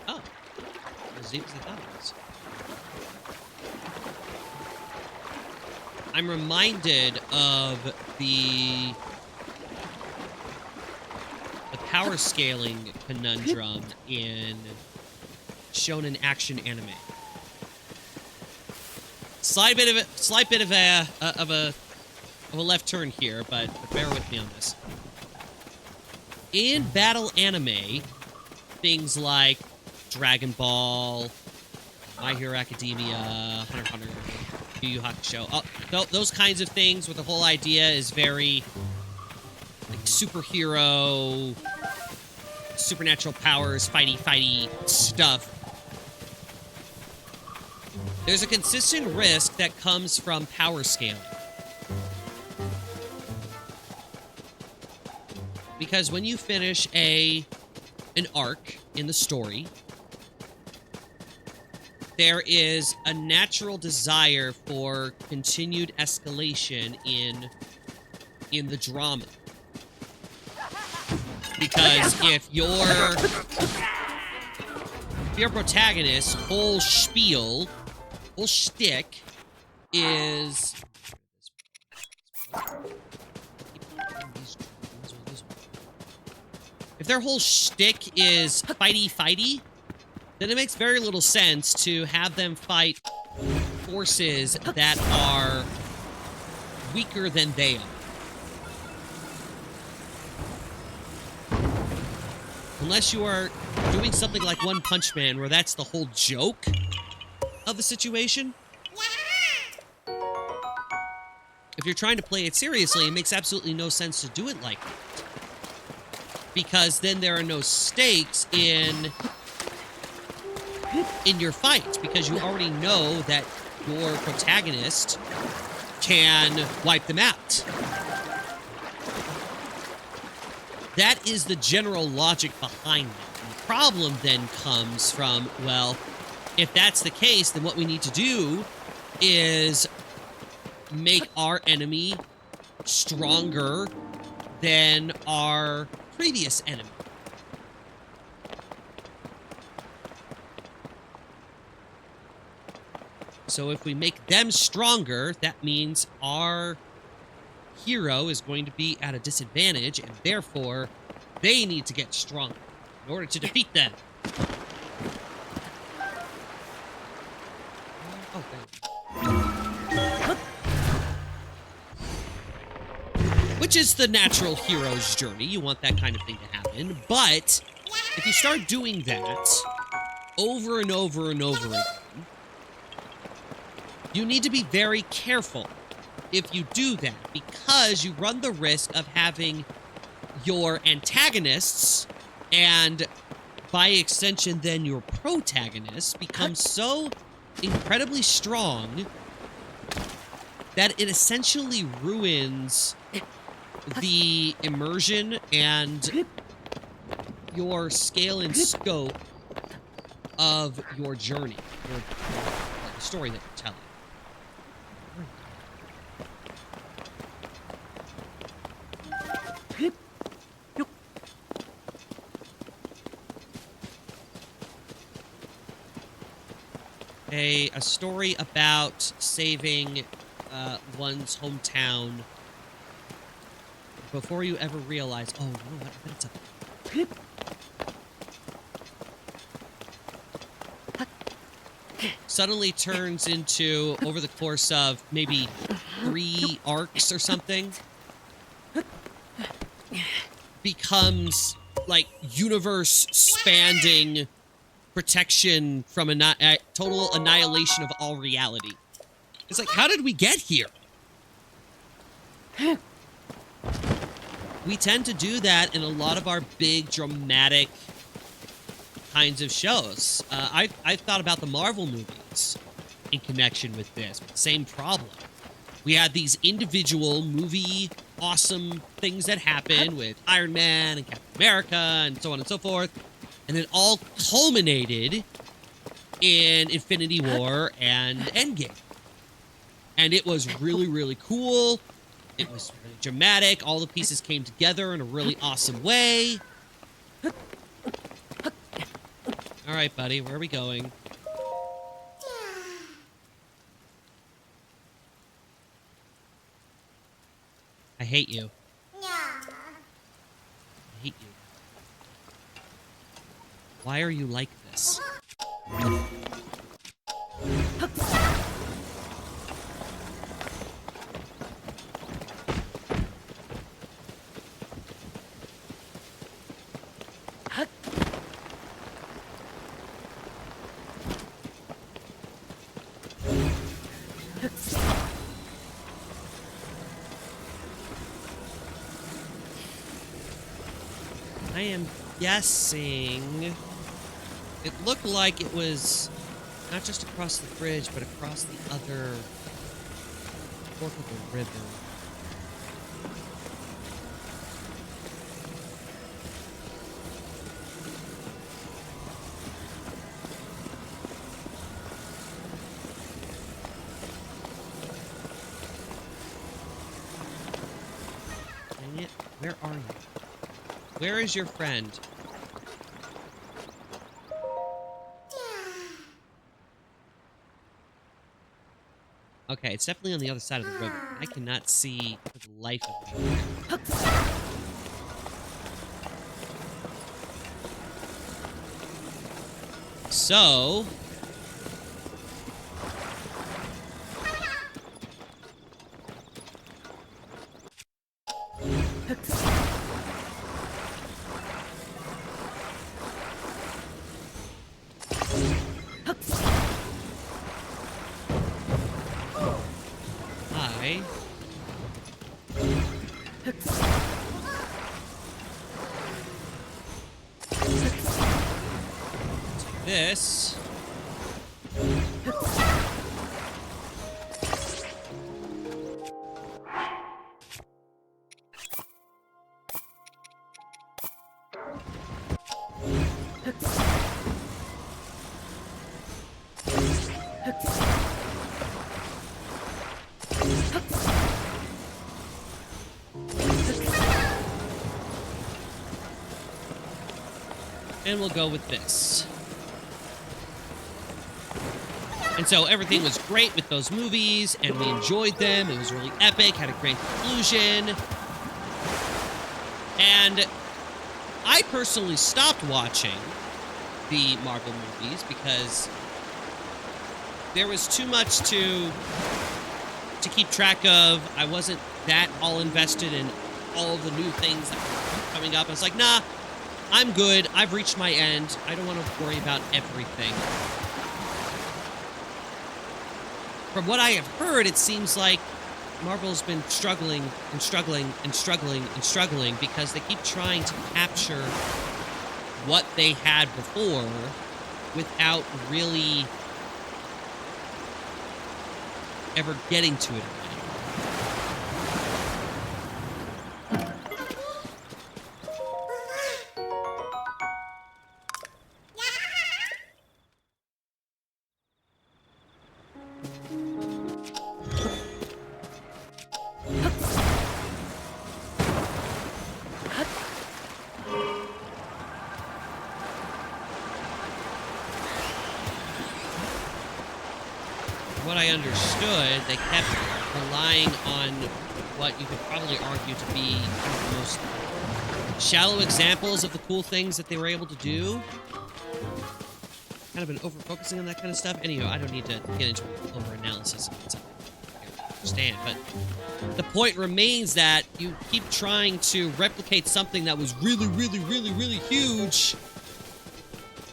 Oh, as deep as I thought it was. I'm reminded of the power scaling conundrum in shonen action anime. Slight bit of a left turn here, but bear with me on this. In battle anime, things like Dragon Ball, My Hero Academia, Hunter x Hunter, Yu Yu Hakusho, those kinds of things where the whole idea is very like superhero, supernatural powers, fighty stuff. There's a consistent risk that comes from power scaling. Because when you finish an arc in the story, there is a natural desire for continued escalation in the drama. Because if your protagonist's whole spiel, whole shtick is... If their whole shtick is fighty, then it makes very little sense to have them fight forces that are weaker than they are. Unless you are doing something like One Punch Man, where that's the whole joke of the situation. If you're trying to play it seriously, it makes absolutely no sense to do it like that. Because then there are no stakes in your fight, because you already know that your protagonist can wipe them out. That is the general logic behind it. And the problem then comes from, well, if that's the case, then what we need to do is make our enemy stronger than our previous enemy. So if we make them stronger, that means our hero is going to be at a disadvantage, and therefore they need to get stronger in order to defeat them. which is the natural hero's journey. You want that kind of thing to happen. But if you start doing that over and over and over again, you need to be very careful if you do that, because you run the risk of having your antagonists and, by extension, then your protagonists become so incredibly strong that it essentially ruins the immersion and your scale and scope of your journey, the story that you're telling. A story about saving one's hometown before you ever realize, oh, you know what, I bet it's a... Suddenly turns into, over the course of maybe 3 arcs or something, becomes like universe-spanning protection from a total annihilation of all reality. It's like, how did we get here? We tend to do that in a lot of our big, dramatic kinds of shows. I've thought about the Marvel movies in connection with this. Same problem. We had these individual movie awesome things that happen with Iron Man and Captain America and so on and so forth. And it all culminated in Infinity War and Endgame. And it was really, really cool. It was really dramatic. All the pieces came together in a really awesome way. All right, buddy, where are we going? I hate you. I hate you. Why are you like this? I am guessing it looked like it was not just across the bridge, but across the other fork of the river. Dang it, where are you? Where is your friend? Okay, it's definitely on the other side of the river. I cannot see for the life of me. So... this. And we'll go with this. And so everything was great with those movies, and we enjoyed them. It was really epic, had a great conclusion. And I personally stopped watching the Marvel movies because there was too much to keep track of. I wasn't that all invested in all the new things that were coming up. I was like, nah, I'm good. I've reached my end. I don't want to worry about everything. From what I have heard, it seems like Marvel's been struggling and struggling and struggling and struggling because they keep trying to capture what they had before without really ever getting to it again. What I understood, they kept relying on what you could probably argue to be one of the most shallow examples of the cool things that they were able to do. Kind of been over-focusing on that kind of stuff. Anyhow, I don't need to get into over-analysis of it. I understand, but the point remains that you keep trying to replicate something that was really, really, really, really huge.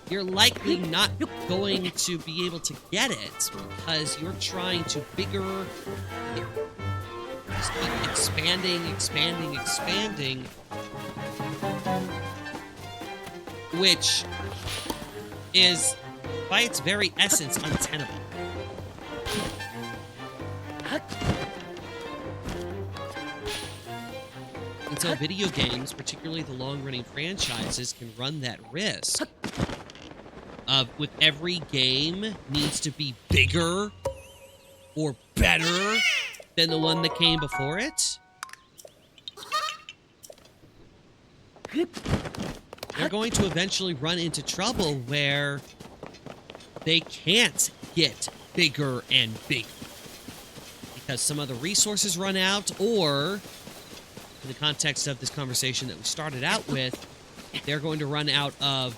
You're likely not going to be able to get it because you're trying to bigger, just keep expanding, expanding, expanding, which is, by its very essence, untenable. And so video games, particularly the long-running franchises, can run that risk of, with every game, needs to be bigger or better than the one that came before it. They're going to eventually run into trouble where they can't get bigger and bigger because some of the resources run out, or in the context of this conversation that we started out with, they're going to run out of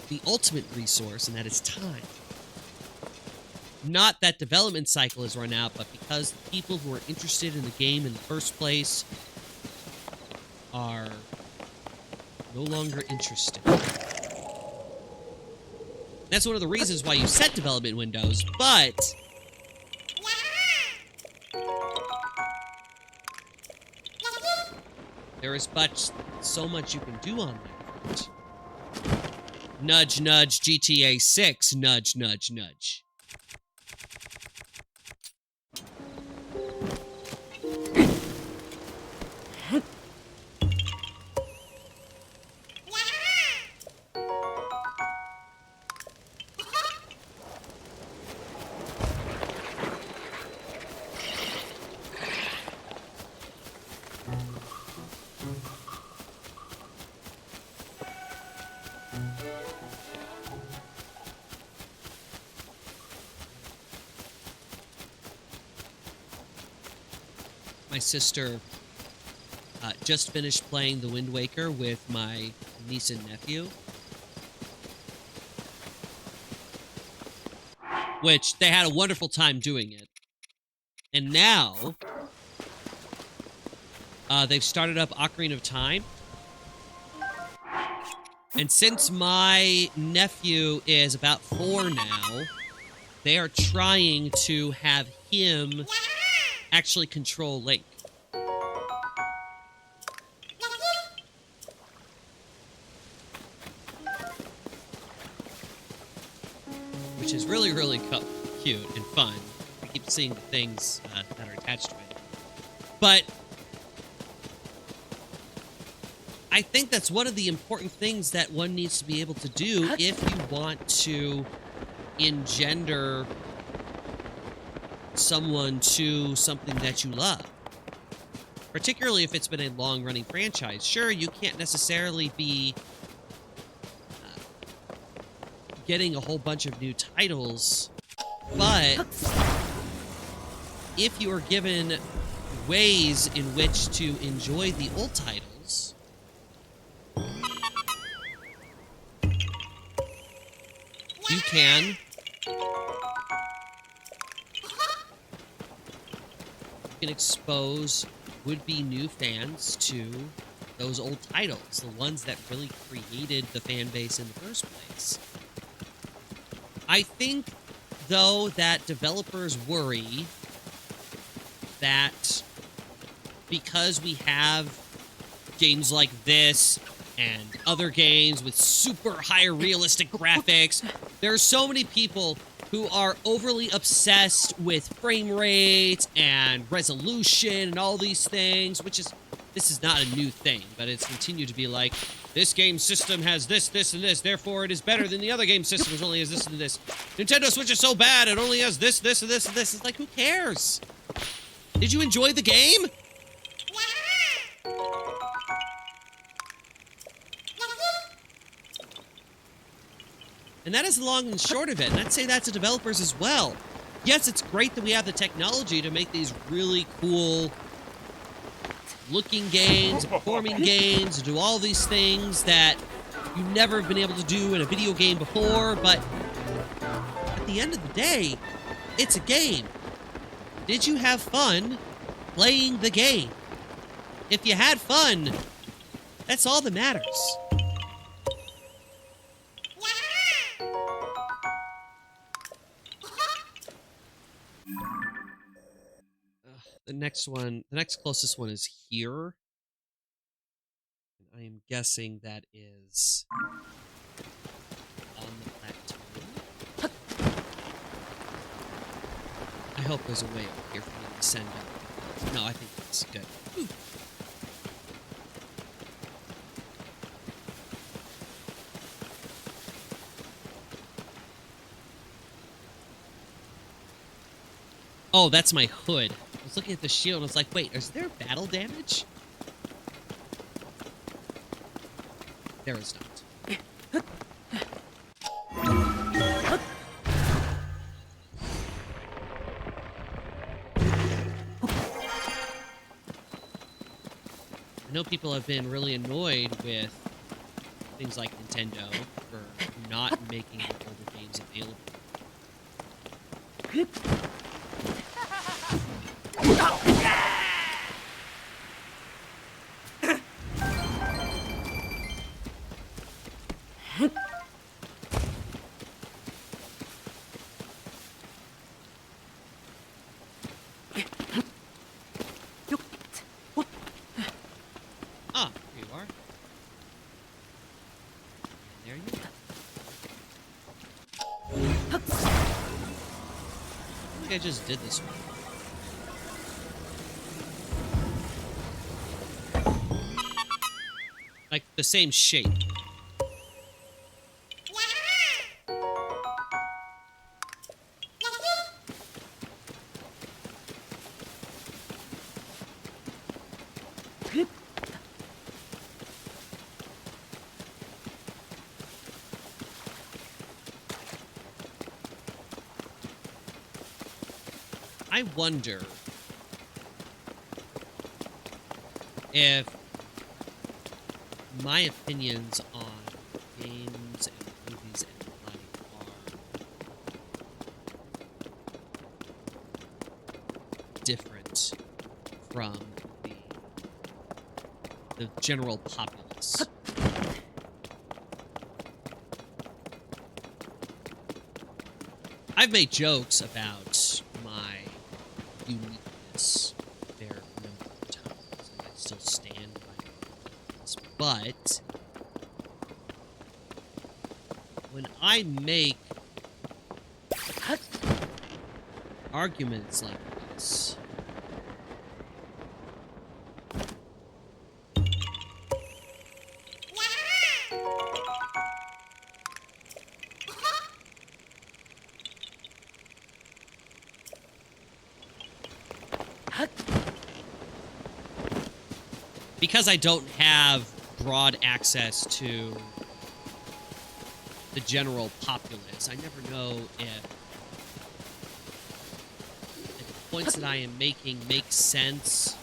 the ultimate resource, and that is time. Not that development cycle has run out, but because the people who are interested in the game in the first place are no longer interested. That's one of the reasons why you set development windows, but there is so much you can do on that front. Nudge, nudge, GTA 6, nudge, nudge, nudge. My sister just finished playing The Wind Waker with my niece and nephew, which they had a wonderful time doing it. And now they've started up Ocarina of Time. And since my nephew is about 4 now, they are trying to have him actually control Link. Which is really, really cute and fun. I keep seeing the things that are attached to it. But I think that's one of the important things that one needs to be able to do if you want to engender someone to something that you love. Particularly if it's been a long-running franchise. Sure, you can't necessarily be getting a whole bunch of new titles, but if you are given ways in which to enjoy the old titles, you can expose would be new fans to those old titles, the ones that really created the fan base in the first place. I think, though, that developers worry that because we have games like this and other games with super high realistic graphics, there are so many people who are overly obsessed with frame rate and resolution and all these things, which is, this is not a new thing, but it's continued to be like, this game system has this, this, and this, therefore it is better than the other game system, which only has this and this. Nintendo Switch is so bad, it only has this, this, and this, and this. It's like, who cares? Did you enjoy the game? And that is the long and short of it. And I'd say that to developers as well. Yes, it's great that we have the technology to make these really cool looking games, performing games, do all these things that you've never been able to do in a video game before, but at the end of the day, it's a game. Did you have fun playing the game? If you had fun, that's all that matters. The next closest one is here. I am guessing that is on the plateau. I hope there's a way up here for me to send it. No, I think that's good. Ooh. Oh, that's my hood. I was looking at the shield and I was like, wait, is there battle damage? There is not. I know people have been really annoyed with things like Nintendo for not making the older games available. Ah, here you are. And there you are. I think I just did this one. Like the same shape. I wonder if my opinions on games and movies and life are different from the general populace. I've made jokes about my uniqueness there a number of times, and I still stand by it. But when I make arguments like this, because I don't have broad access to the general populace, I never know if the points that I am making make sense,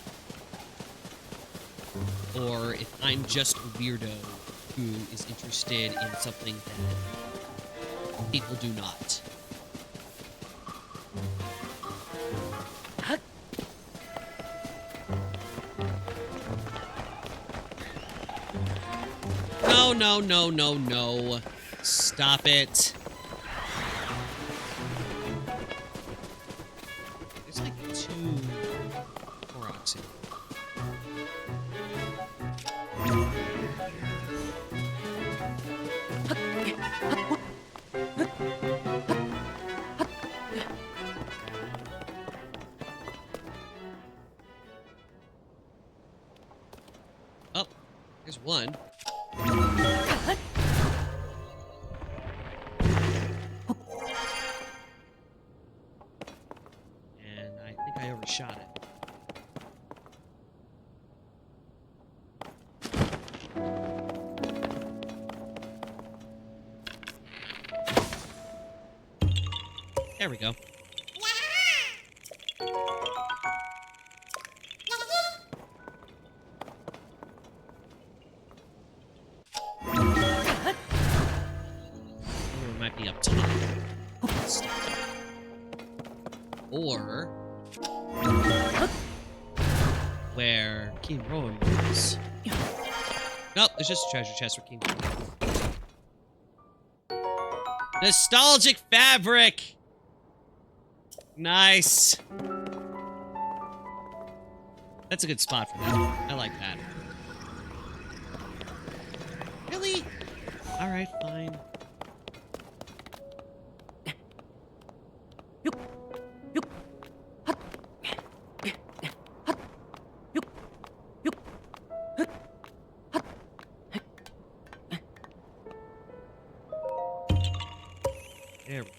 or if I'm just a weirdo who is interested in something that people do not. No, no, no, no, no. Stop it. There's like 2 koroks in here. Oh, there's one. And I think I overshot it. There we go. Or it might be up top. Or where King Rowan was. Nope, there's just a treasure chest for King Rowan. Nostalgic fabric! Nice. That's a good spot for that. I like that. Really? Alright, fine. There we go.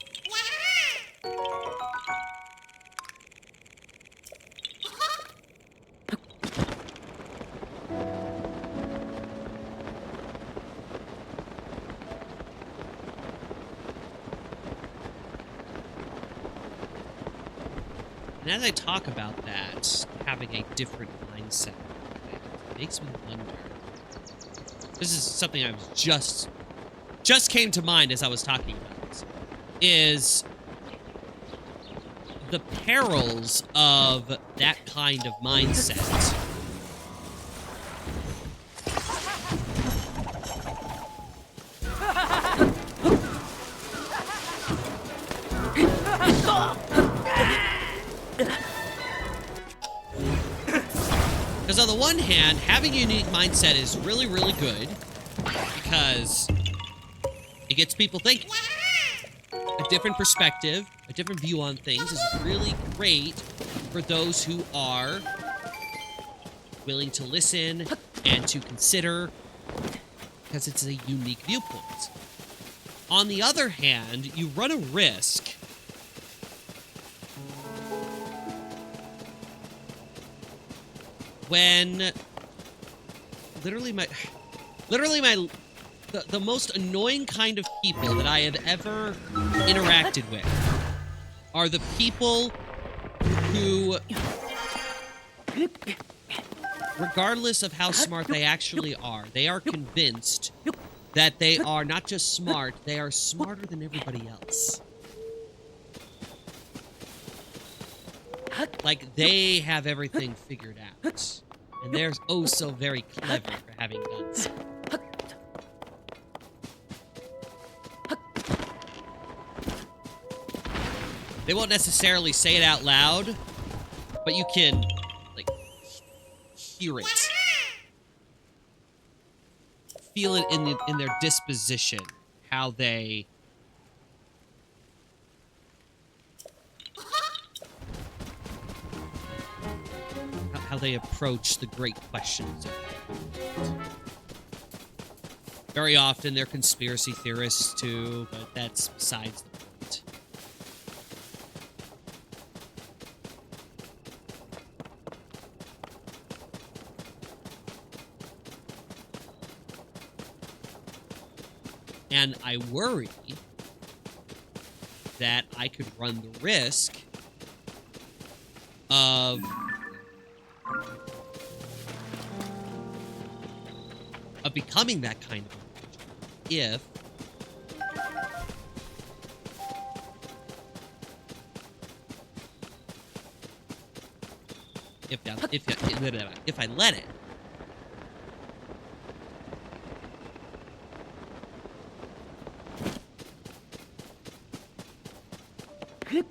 And as I talk about that, having a different mindset, it makes me wonder. This is something I was just came to mind as I was talking about this. Is the perils of that kind of mindset. Because on the one hand, having a unique mindset is really, really good because it gets people thinking. A different perspective, a different view on things is really great for those who are willing to listen and to consider because it's a unique viewpoint. On the other hand, you run a risk when the most annoying kind of people that I have ever interacted with are the people who, regardless of how smart they actually are, they are convinced that they are not just smart, they are smarter than everybody else. Like, they have everything figured out. And they're oh so very clever for having done so. They won't necessarily say it out loud, but you can, like, hear it. Feel it in their disposition, how they... how they approach the great questions. Very often they're conspiracy theorists too, but that's besides the point. And I worry that I could run the risk of becoming that kind of individual if I let it. Oh,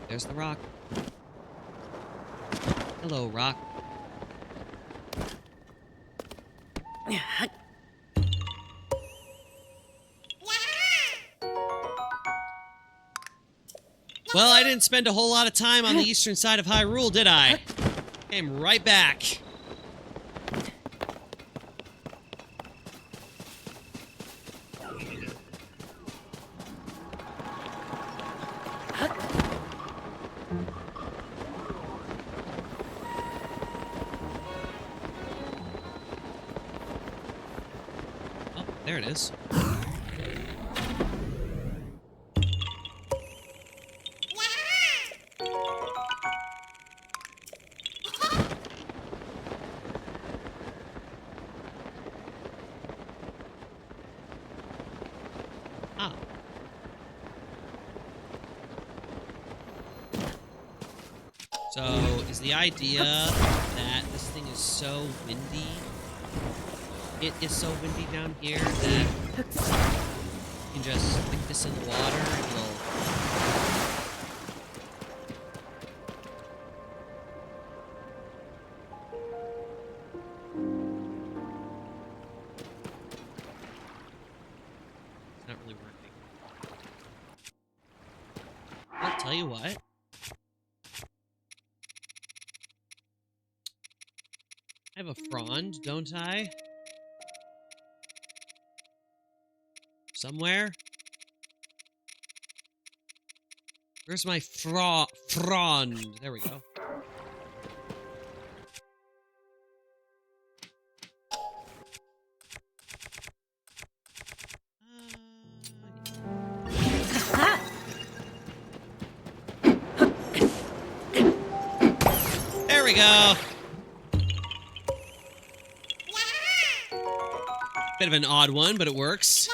there's the rock. Hello, rock. Well, I didn't spend a whole lot of time on the eastern side of Hyrule, did I? Came right back. Oh, there it is. Ah. So, is the idea that this thing is so windy? It is so windy down here that you can just stick this in the water and it'll... It's not really working. I'll tell you what. I have a frond, don't I? Somewhere? Where's my frond? There we go. There we go. Bit of an odd one, but it works.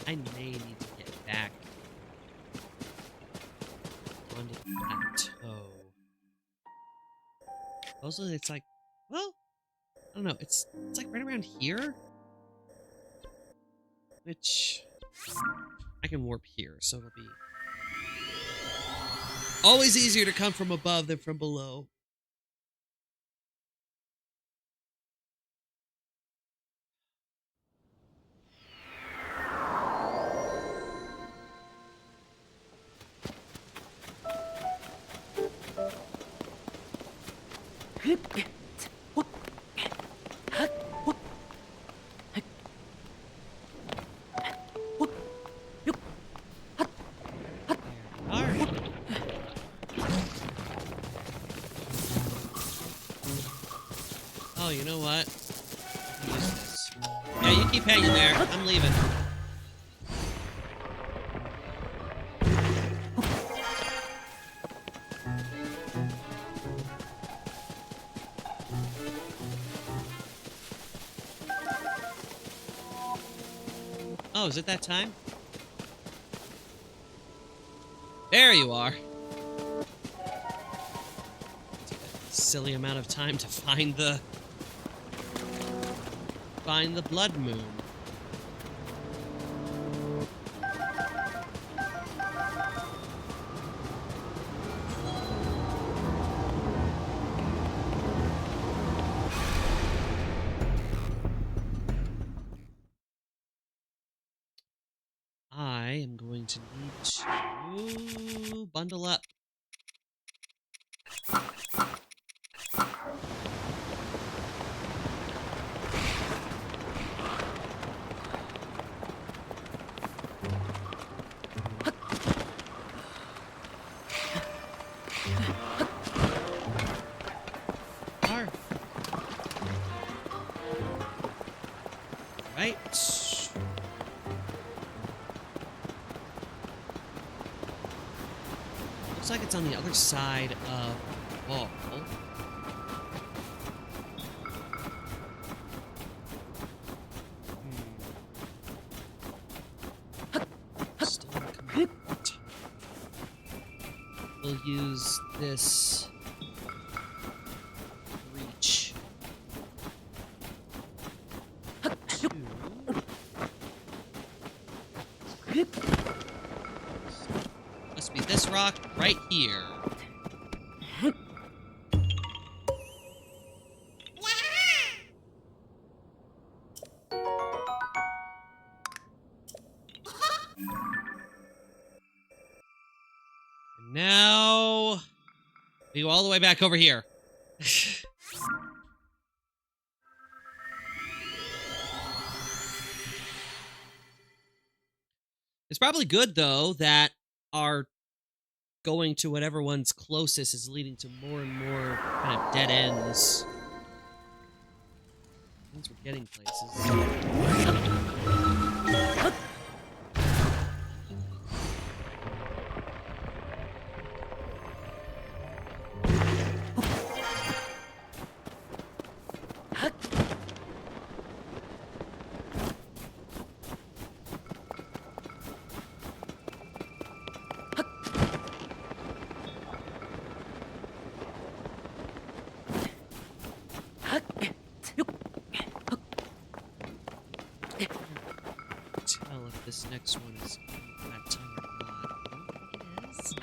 I may need to get back onto the plateau. Supposedly it's like, well, I don't know, it's like right around here? Which... I can warp here, so it'll be always easier to come from above than from below. Oh, you know what? Use this. Yeah, you keep hanging there. I'm leaving. Oh, is it that time? There you are. Took a silly amount of time to find the blood moon. I am going to need to bundle up. Right. Looks like it's on the other side of the wall. we'll use this reach to... Must be this rock right here. And now we go all the way back over here. It's probably good, though, that our going to whatever one's closest is leading to more and more kind of dead ends. Means we're getting places. Tell if this next one is in that time or not. It is.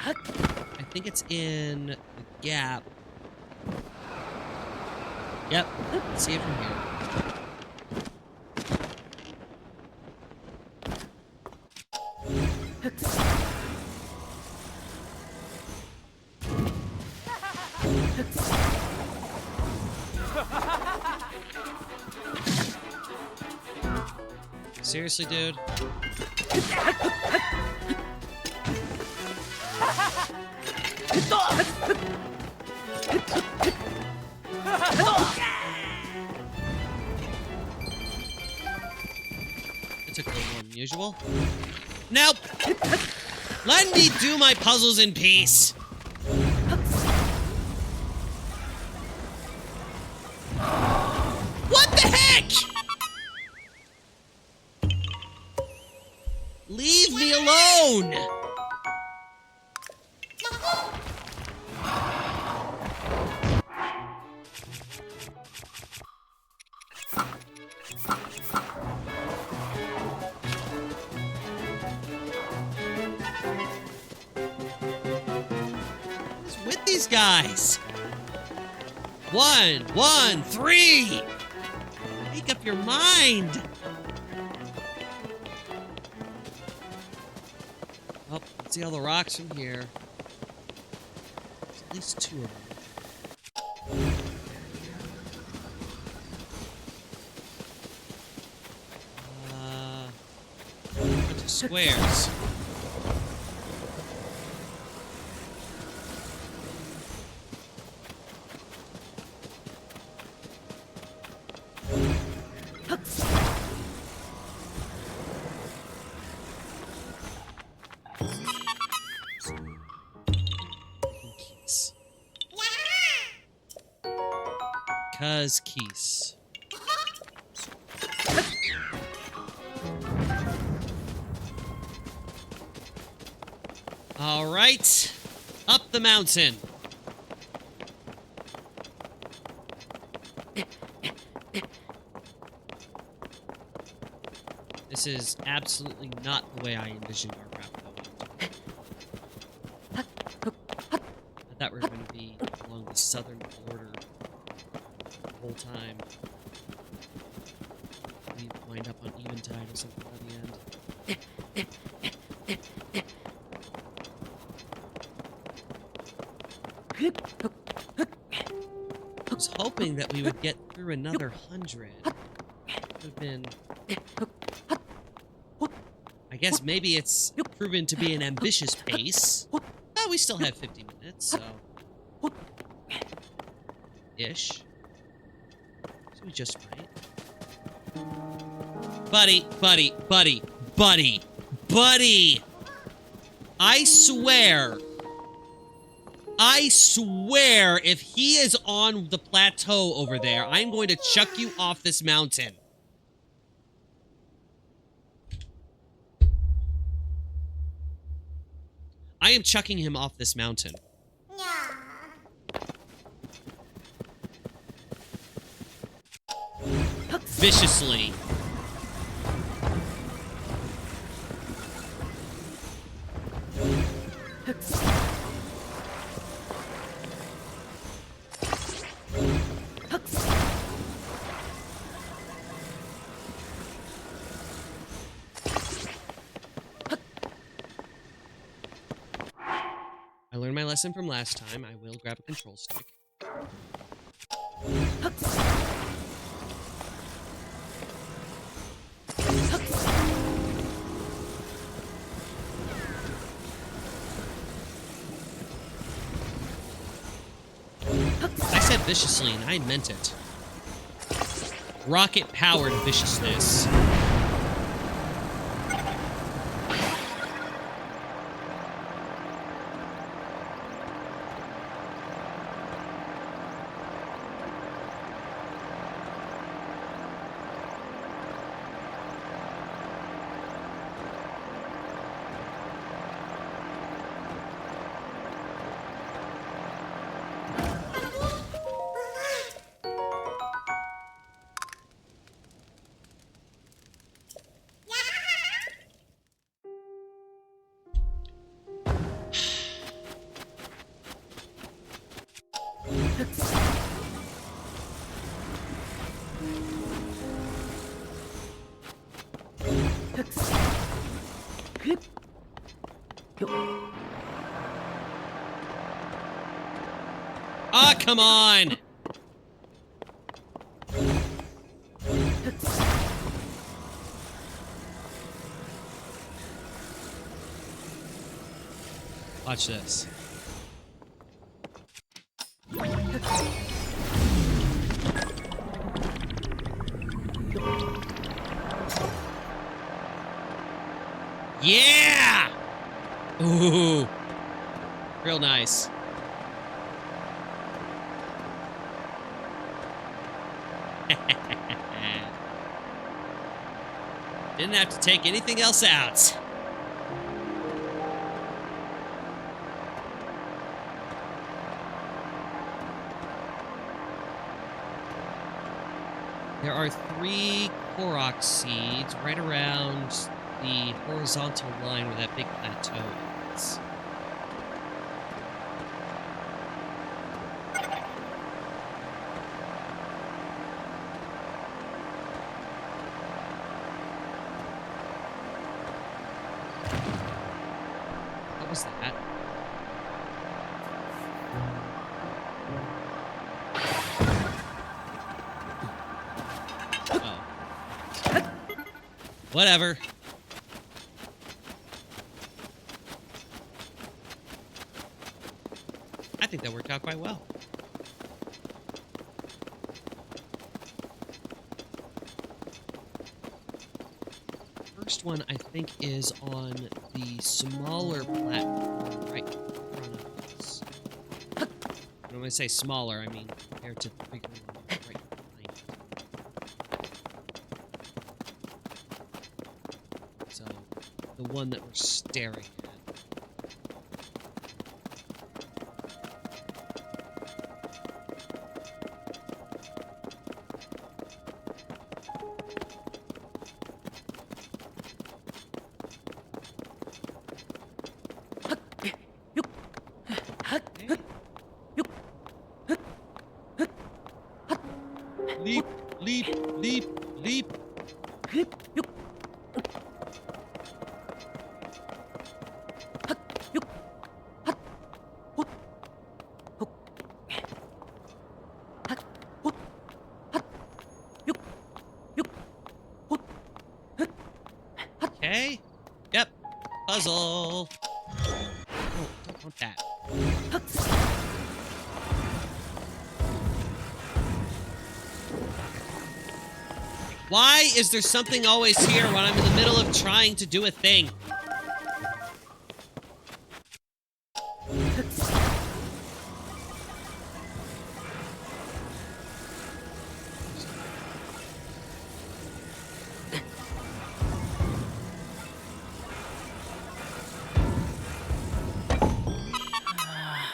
I think it's in the gap. Yep. Let's see it from here. Seriously, dude? It took a little more than usual. Nope! Let me do my puzzles in peace! What the heck?! Leave me alone! What's with these guys? 1, 1, 3! Make up your mind! Oh, let's see all the rocks from here. There's at least 2 of them. A bunch of squares. Keys. All right, up the mountain. This is absolutely not the way I envisioned our route going. I thought we were going to be along the southern border the whole time. We wind up on Eventide or something by the end. I was hoping that we would get through another 100. Would have been... I guess maybe it's proven to be an ambitious pace. But we still have 50 minutes, so... Ish. So we just might. Buddy, buddy, buddy, buddy, buddy! I swear, if he is on the plateau over there, I'm going to chuck you off this mountain. I am chucking him off this mountain. viciously. I learned my lesson from last time. I will grab a control stick. I said viciously, and I meant it. Rocket-powered viciousness. Ah, come on! Watch this. Yeah! Ooh. Real nice. Didn't have to take anything else out. There are 3 Korok seeds right around the horizontal line where that big plateau is. What was that? Whatever. I think that worked out quite well. First one, I think, is on the smaller platform right in front of us. And when I say smaller, I mean compared to the bigger one right behind it. So, the one that we're staring at. Leap, leap, leap, leap. Okay. Yep. Puzzle. Oh, don't want that. Why is there something always here when I'm in the middle of trying to do a thing?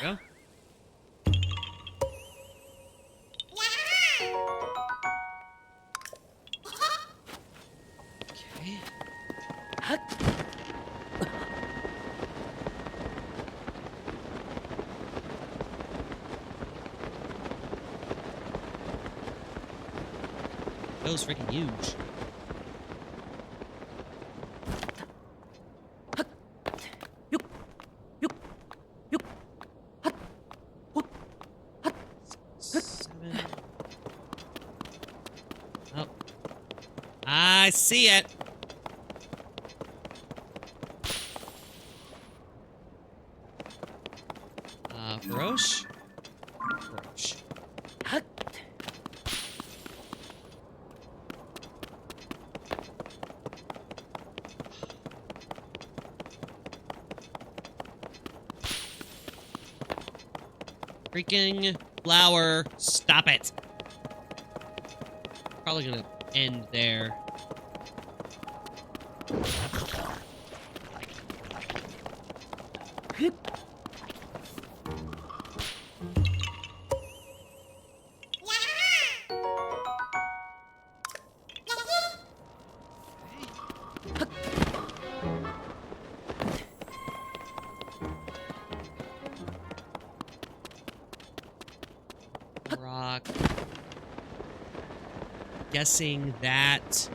There we go. show's freaking huge. Seven. Oh. I see it. Ferosh? Ferosh. Freaking flower. Stop it. Probably gonna end there. Rock. Guessing that.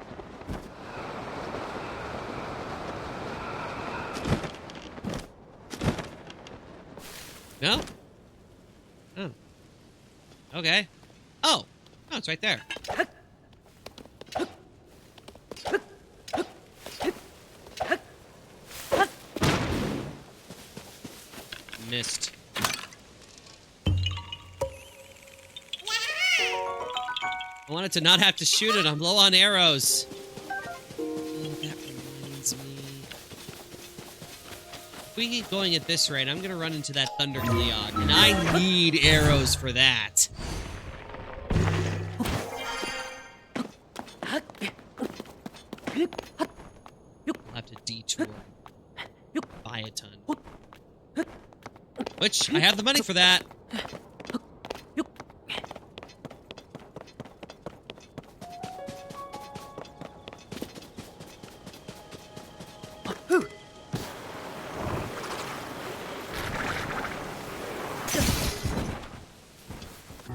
No? Oh. Okay. Oh! Oh, it's right there. Missed. I wanted to not have to shoot it. I'm low on arrows. Oh, that reminds me. If we keep going at this rate, I'm gonna run into that Thunder Cleog, and I need arrows for that. I'll have to detour. Buy a ton. Which, I have the money for that.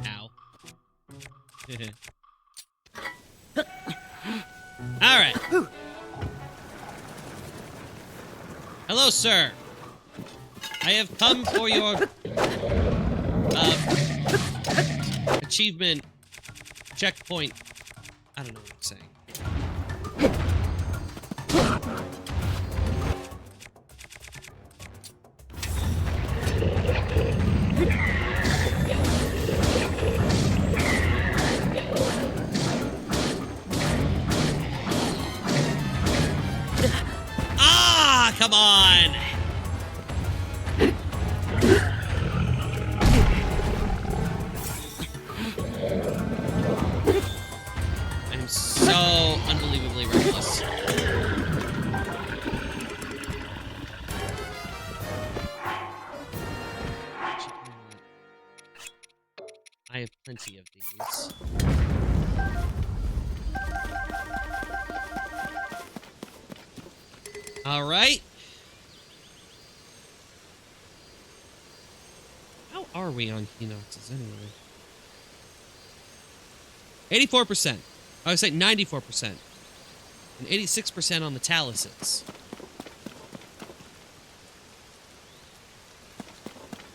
Ow. Alright. Hello, sir. I have come for your achievement checkpoint. I don't know what I'm saying. Ah, come on. I'm so unbelievably reckless. I have plenty of these. All right. How are we on Kenoxes anyway? 84%. I would say 94%. And 86% on the Taluses.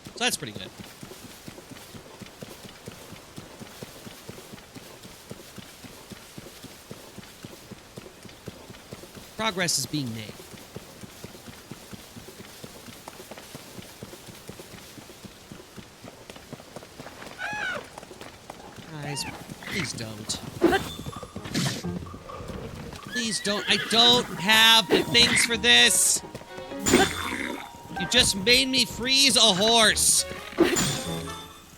So that's pretty good. Progress is being made. Guys, please don't. Please don't. I don't have the things for this. You just made me freeze a horse.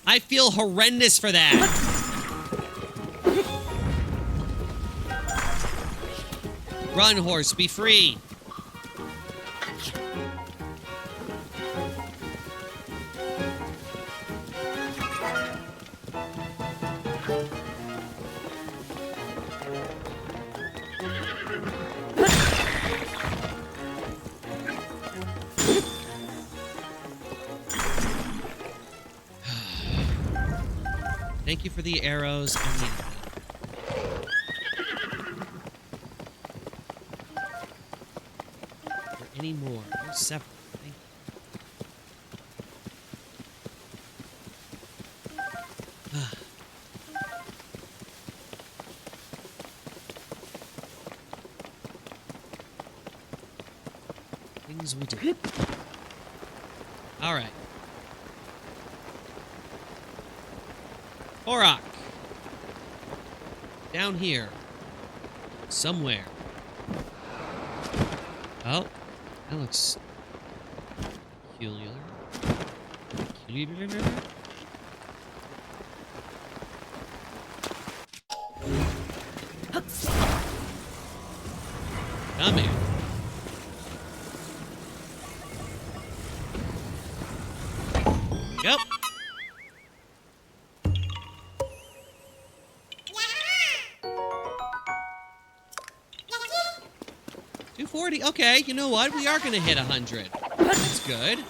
I feel horrendous for that. Run, horse, be free. Thank you for the arrows. I needed them. any more? There's several. Thank you. Things we do. All right. Korok. Down here. Somewhere. Oh, that looks peculiar. Peculiar. Come here. Yep. $240. Okay, you know what? We are gonna hit 100. That's good.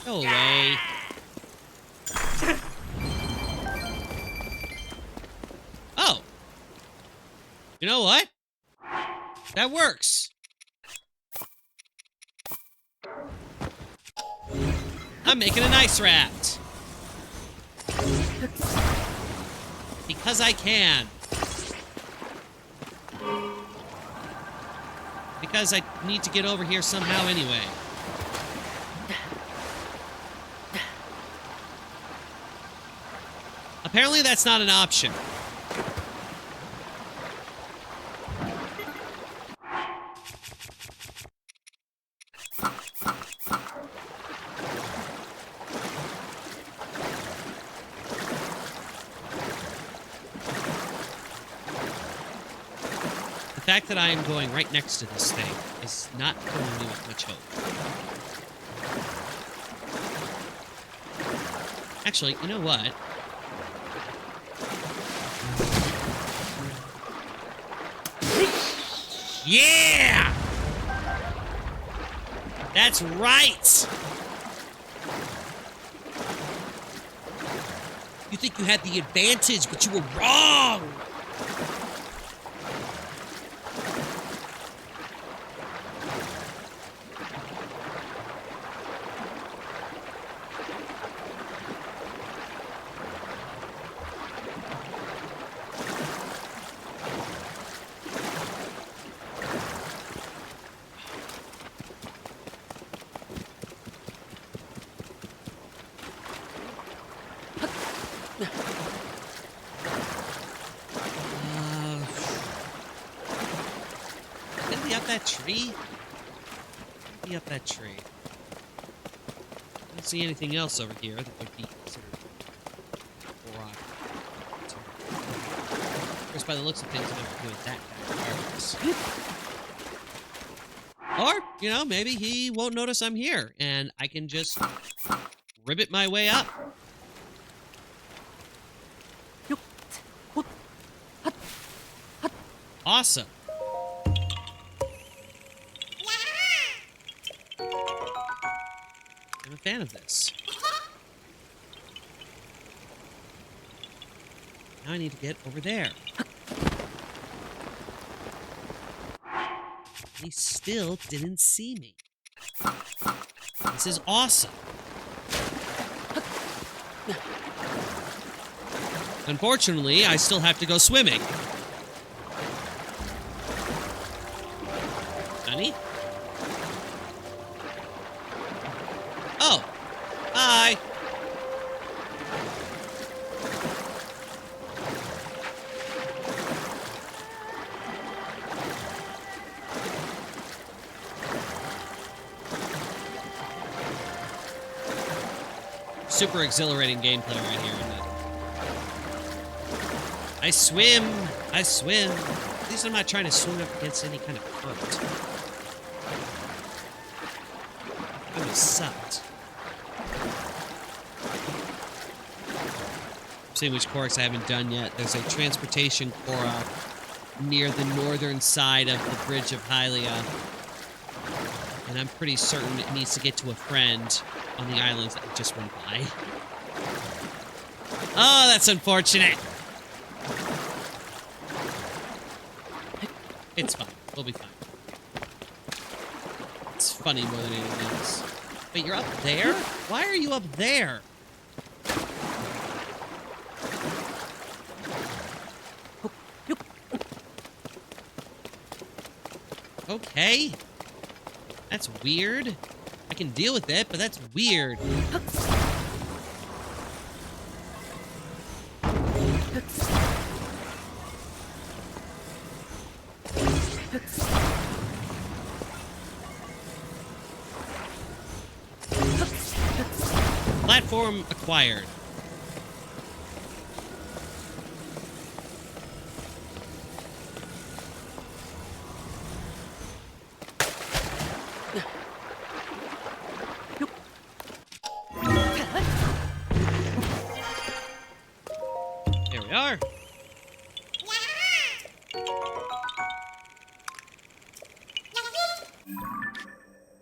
Go away. Oh. You know what? That works. I'm making an ice raft. Because I can. Because I need to get over here somehow anyway. Apparently that's not an option. The fact that I am going right next to this thing is not filling me with much hope. Actually, you know what? Yeah! That's right! You think you had the advantage, but you were wrong! Can we up that tree? Can we up that tree? I don't see anything else over here that would be considered rock. Of course, by the looks of things, I don't have to do with that guy regardless. Or, you know, maybe he won't notice I'm here, and I can just ribbit my way up. Awesome. I'm a fan of this. Now I need to get over there. He still didn't see me. This is awesome. Unfortunately, I still have to go swimming. Honey? Oh. Hi. Super exhilarating gameplay right here, isn't it? I swim. I swim. At least I'm not trying to swim up against any kind of current. That would have sucked. I'm seeing which Koroks I haven't done yet. There's a transportation Korok near the northern side of the Bridge of Hylia. And I'm pretty certain it needs to get to a friend on the islands that just went by. Oh, that's unfortunate. It's fine. We'll be fine. It's funny more than anything else. Wait, you're up there? Why are you up there? Okay. That's weird. I can deal with it, but that's weird. Platform acquired. There we are.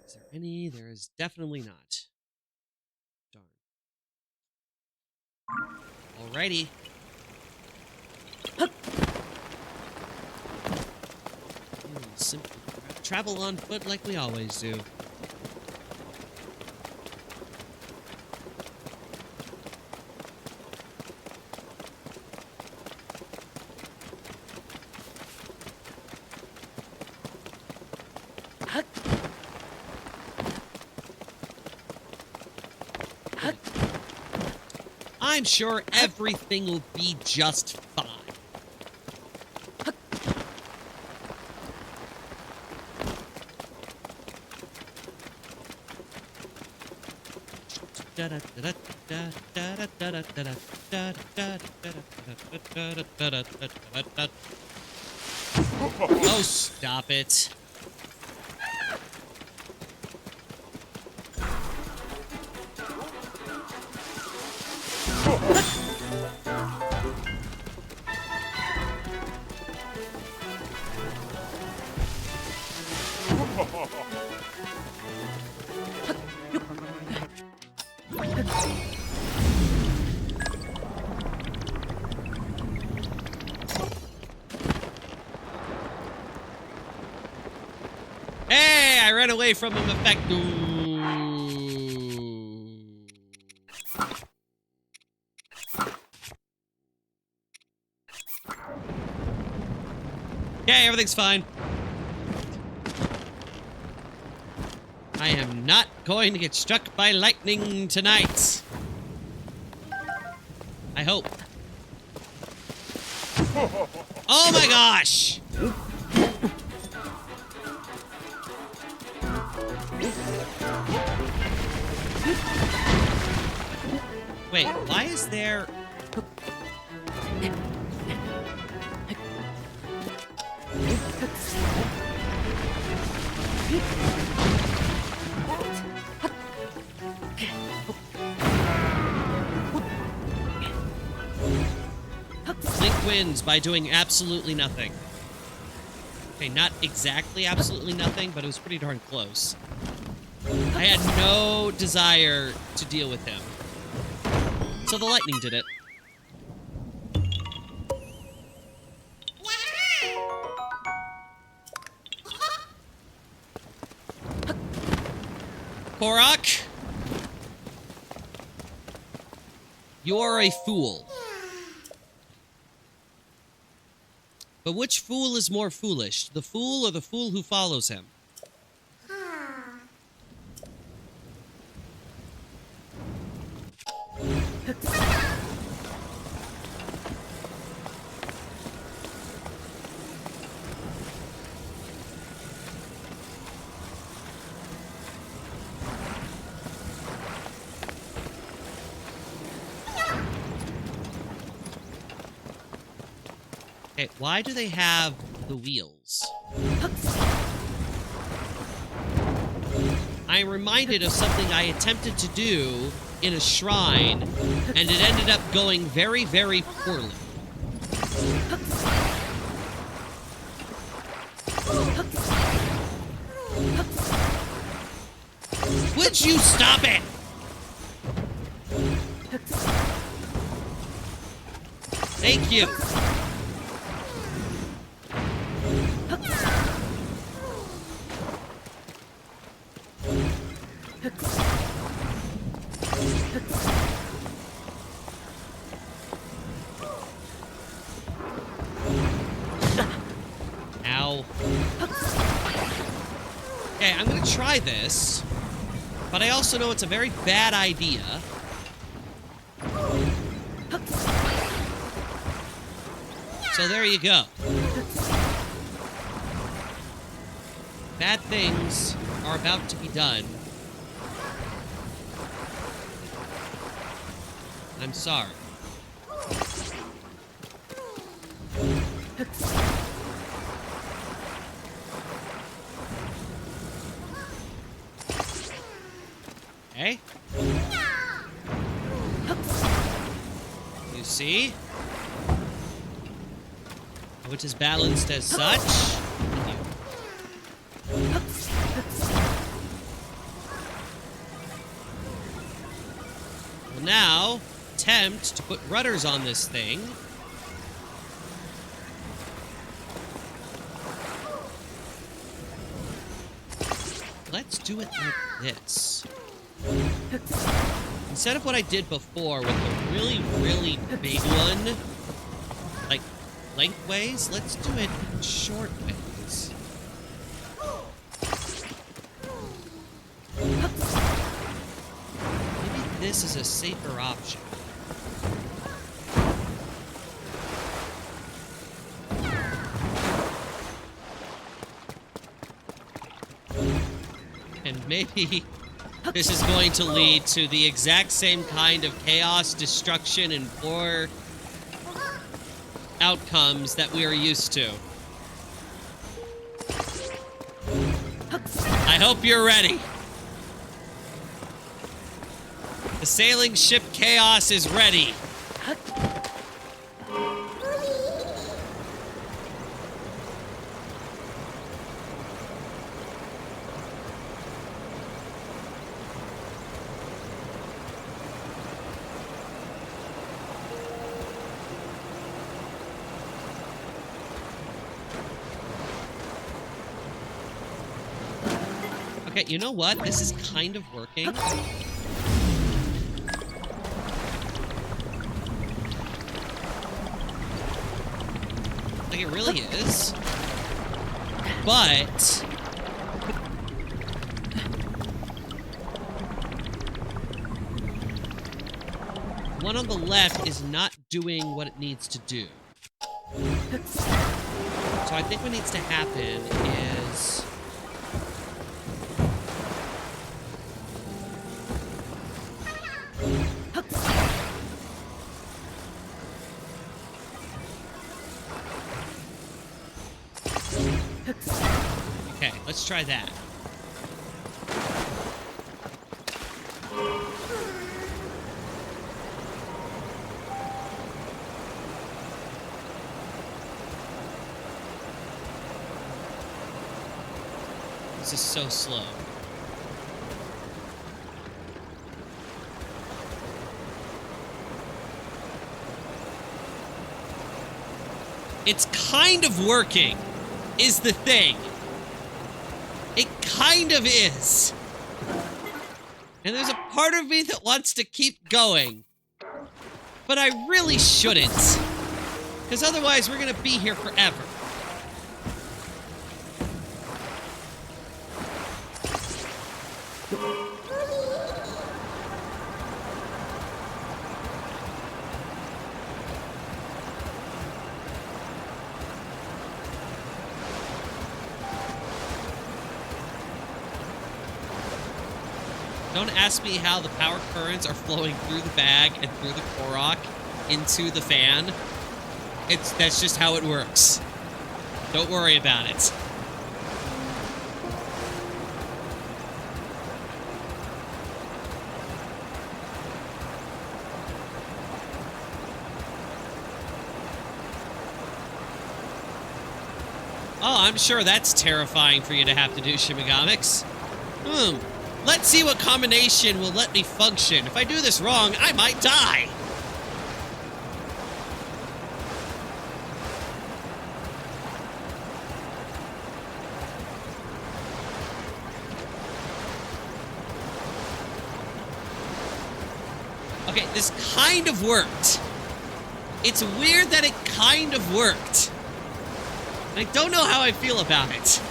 Is there any? There is definitely not. Darn. Alrighty. Simply travel on foot like we always do. I'm sure everything will be just fine. Oh, stop it. Hey, I ran away from him effectively. Okay, everything's fine. I am not going to get struck by lightning tonight. I hope. Oh my gosh! Wait, why is there... Link wins by doing absolutely nothing. Okay, not exactly absolutely nothing, but it was pretty darn close. I had no desire to deal with him. So the lightning did it. Korok, you are a fool. But which fool is more foolish, the fool or the fool who follows him? Okay, why do they have the wheels? I am reminded of something I attempted to do in a shrine, and it ended up going very, very poorly. Would you stop it? Thank you. Okay, I'm gonna try this, but I also know it's a very bad idea. So there you go. Bad things are about to be done. I'm sorry. Okay. You see? Which is balanced as such. Well, now, attempt to put rudders on this thing. Let's do it like this. Instead of what I did before with the really, really big one, like lengthways, let's do it short ways. Maybe this is a safer option. And maybe this is going to lead to the exact same kind of chaos, destruction, and poor outcomes that we are used to. I hope you're ready. The sailing ship Chaos is ready. Okay, you know what? This is kind of working. Like, it really is. But one on the left is not doing what it needs to do. So I think what needs to happen is... Okay, let's try that. This is so slow. It's kind of working, is the thing. It kind of is. And there's a part of me that wants to keep going. But I really shouldn't. Because otherwise we're going to be here forever. Don't ask me how the power currents are flowing through the bag and through the Korok into the fan. That's just how it works. Don't worry about it. Oh, I'm sure that's terrifying for you to have to do, Shimigamics. Let's see what combination will let me function. If I do this wrong, I might die. Okay, this kind of worked. It's weird that it kind of worked. I don't know how I feel about it.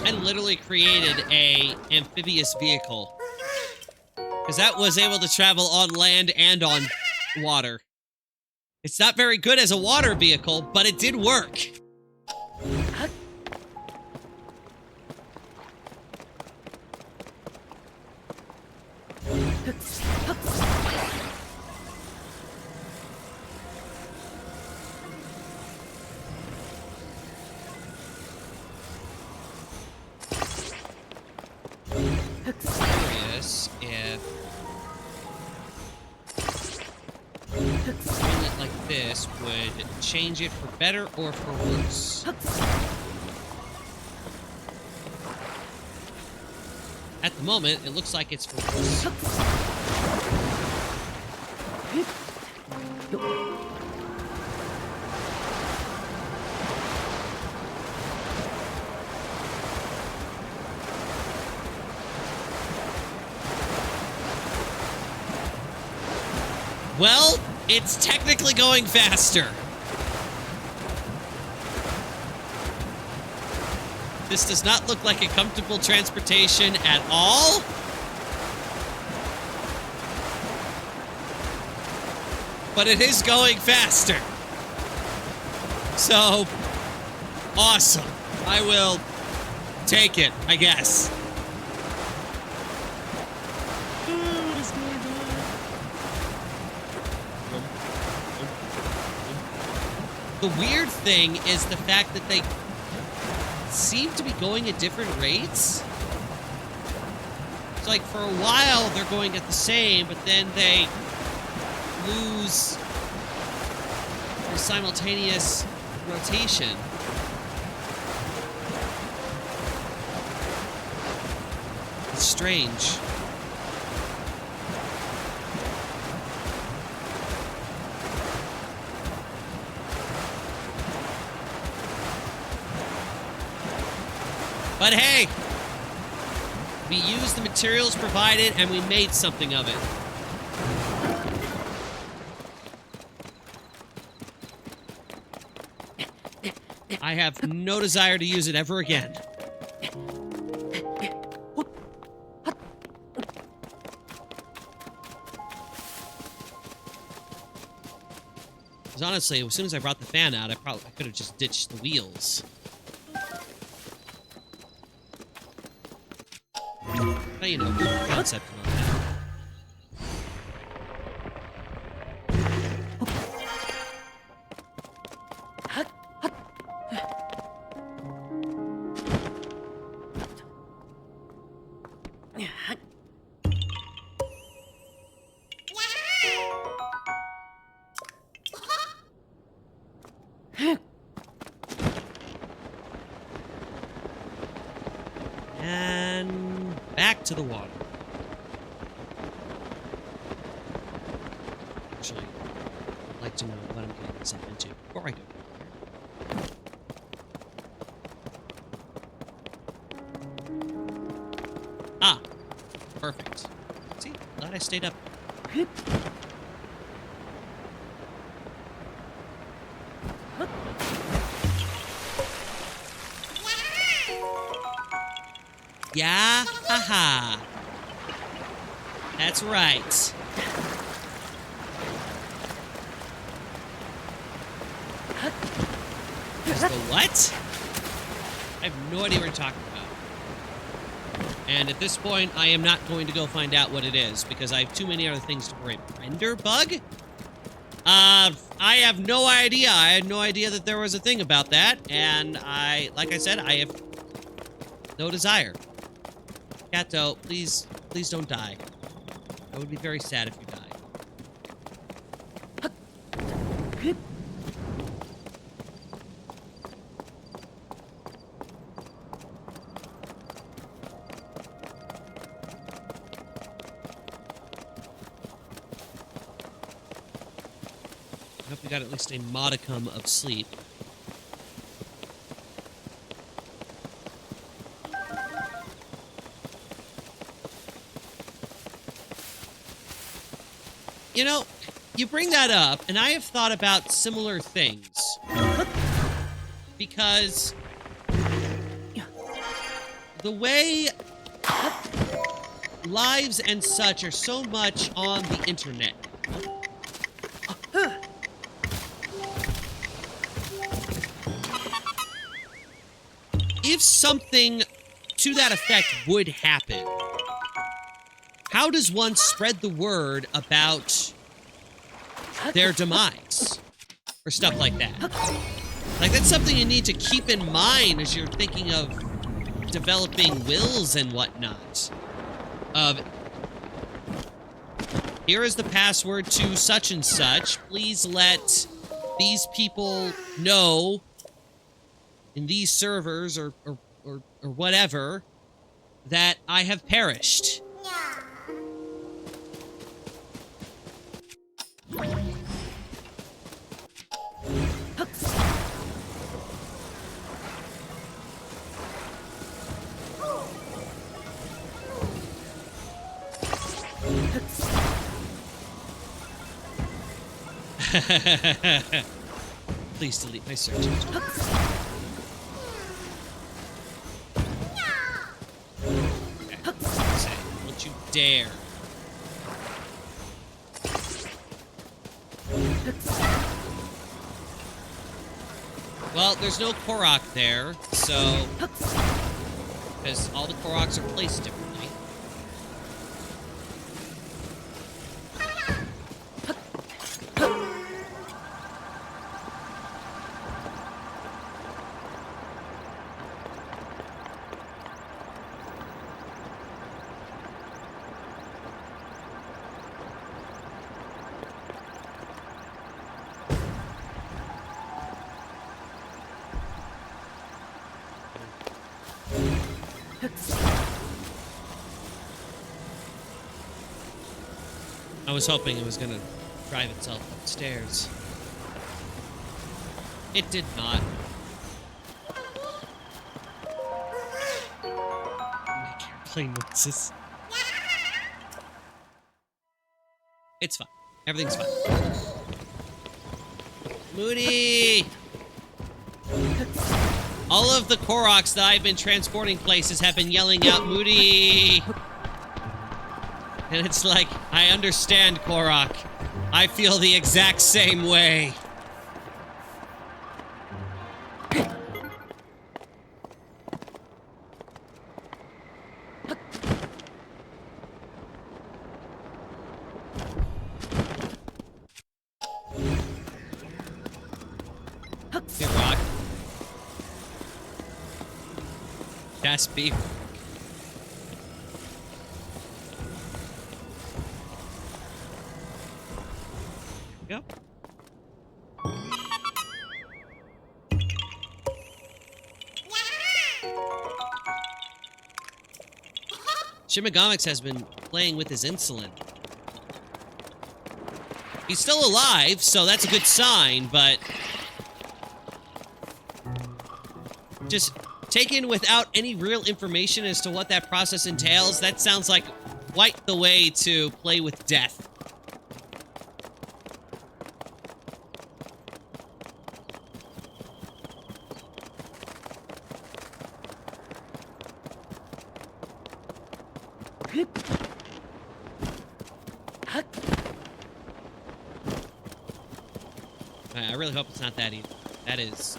I literally created a amphibious vehicle. Because that was able to travel on land and on water. It's not very good as a water vehicle, but it did work. Curious if doing it like this would change it for better or for worse. At the moment, it looks like it's for worse. Well, it's technically going faster. This does not look like a comfortable transportation at all. But it is going faster. So, awesome. I will take it, I guess. The weird thing is the fact that they seem to be going at different rates. It's like for a while they're going at the same, but then they lose their simultaneous rotation. It's strange. But hey, we used the materials provided and we made something of it. I have no desire to use it ever again. Because honestly, as soon as I brought the fan out, I could have just ditched the wheels. But, you know, good concept and all that. And back to the water. Actually, I'd like to know what I'm getting myself into before I go down here. Ah, perfect. See, glad I stayed up. Yeah, haha. That's right. The what? I have no idea what you're talking about. And at this point, I am not going to go find out what it is, because I have too many other things to worry about. Render bug? I have no idea. I had no idea that there was a thing about that, and like I said, I have no desire. Kato, please don't die. I would be very sad if you died. I hope we got at least a modicum of sleep. You know, you bring that up, and I have thought about similar things. Because the way lives and such are so much on the internet. If something to that effect would happen, how does one spread the word about their demise? Or stuff like that. Like, that's something you need to keep in mind as you're thinking of developing wills and whatnot. Here is the password to such and such. Please let these people know in these servers or whatever that I have perished. Please delete my search history. Okay. Don't you dare. Well, there's no Korok there, so... because all the Koroks are placed differently. I was hoping it was gonna drive itself upstairs. It did not. Make airplane noises. It's fine. Everything's fine. Moody! All of the Koroks that I've been transporting places have been yelling out, Moody! And it's like, I understand, Korok. I feel the exact same way. Hey, Rock. That's beef. Yep. Shimigamics has been playing with his insulin. He's still alive, so that's a good sign, but... just taken without any real information as to what that process entails, that sounds like quite the way to play with death. I really hope it's not that either. That is...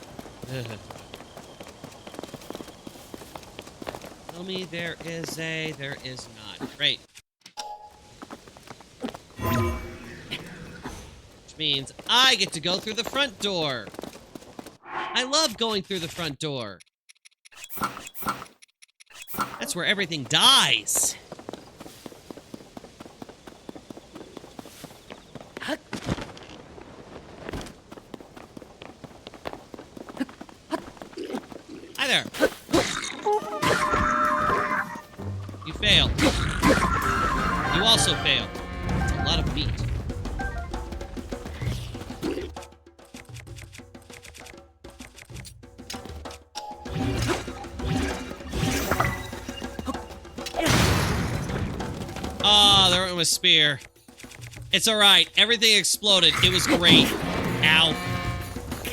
Tell me there is a... There is not. Great. Which means I get to go through the front door. I love going through the front door. That's where everything dies. Hi there. You failed. You also failed. It's a lot of meat. Oh, there went my spear. It's alright. Everything exploded. It was great. Ow.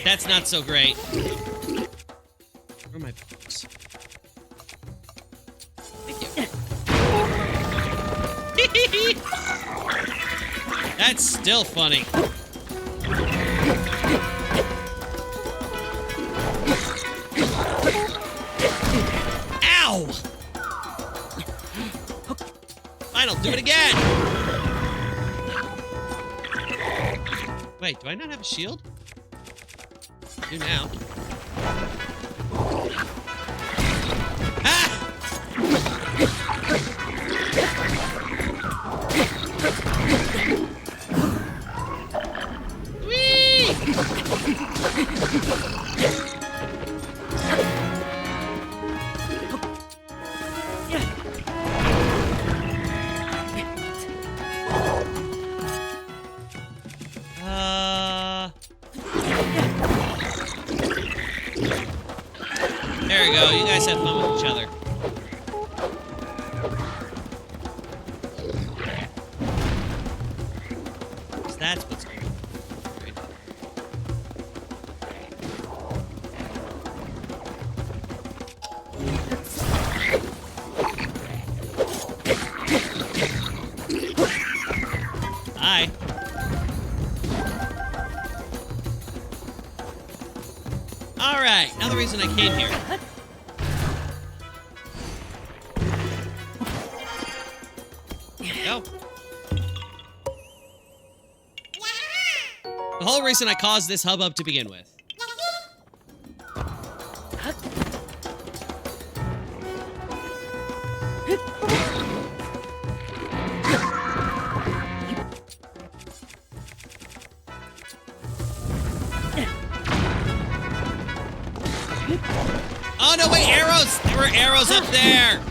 That's not so great. Where are my books? That's still funny. Ow! Fine, I'll do it again. Wait, do I not have a shield? I do now. Ah! Whee! There we go. You guys have fun with each other. That's what's going on. Great. Hi. All right. Now the reason I came here. Go. The whole reason I caused this hubbub to begin with. Oh no, wait, arrows! There were arrows up there!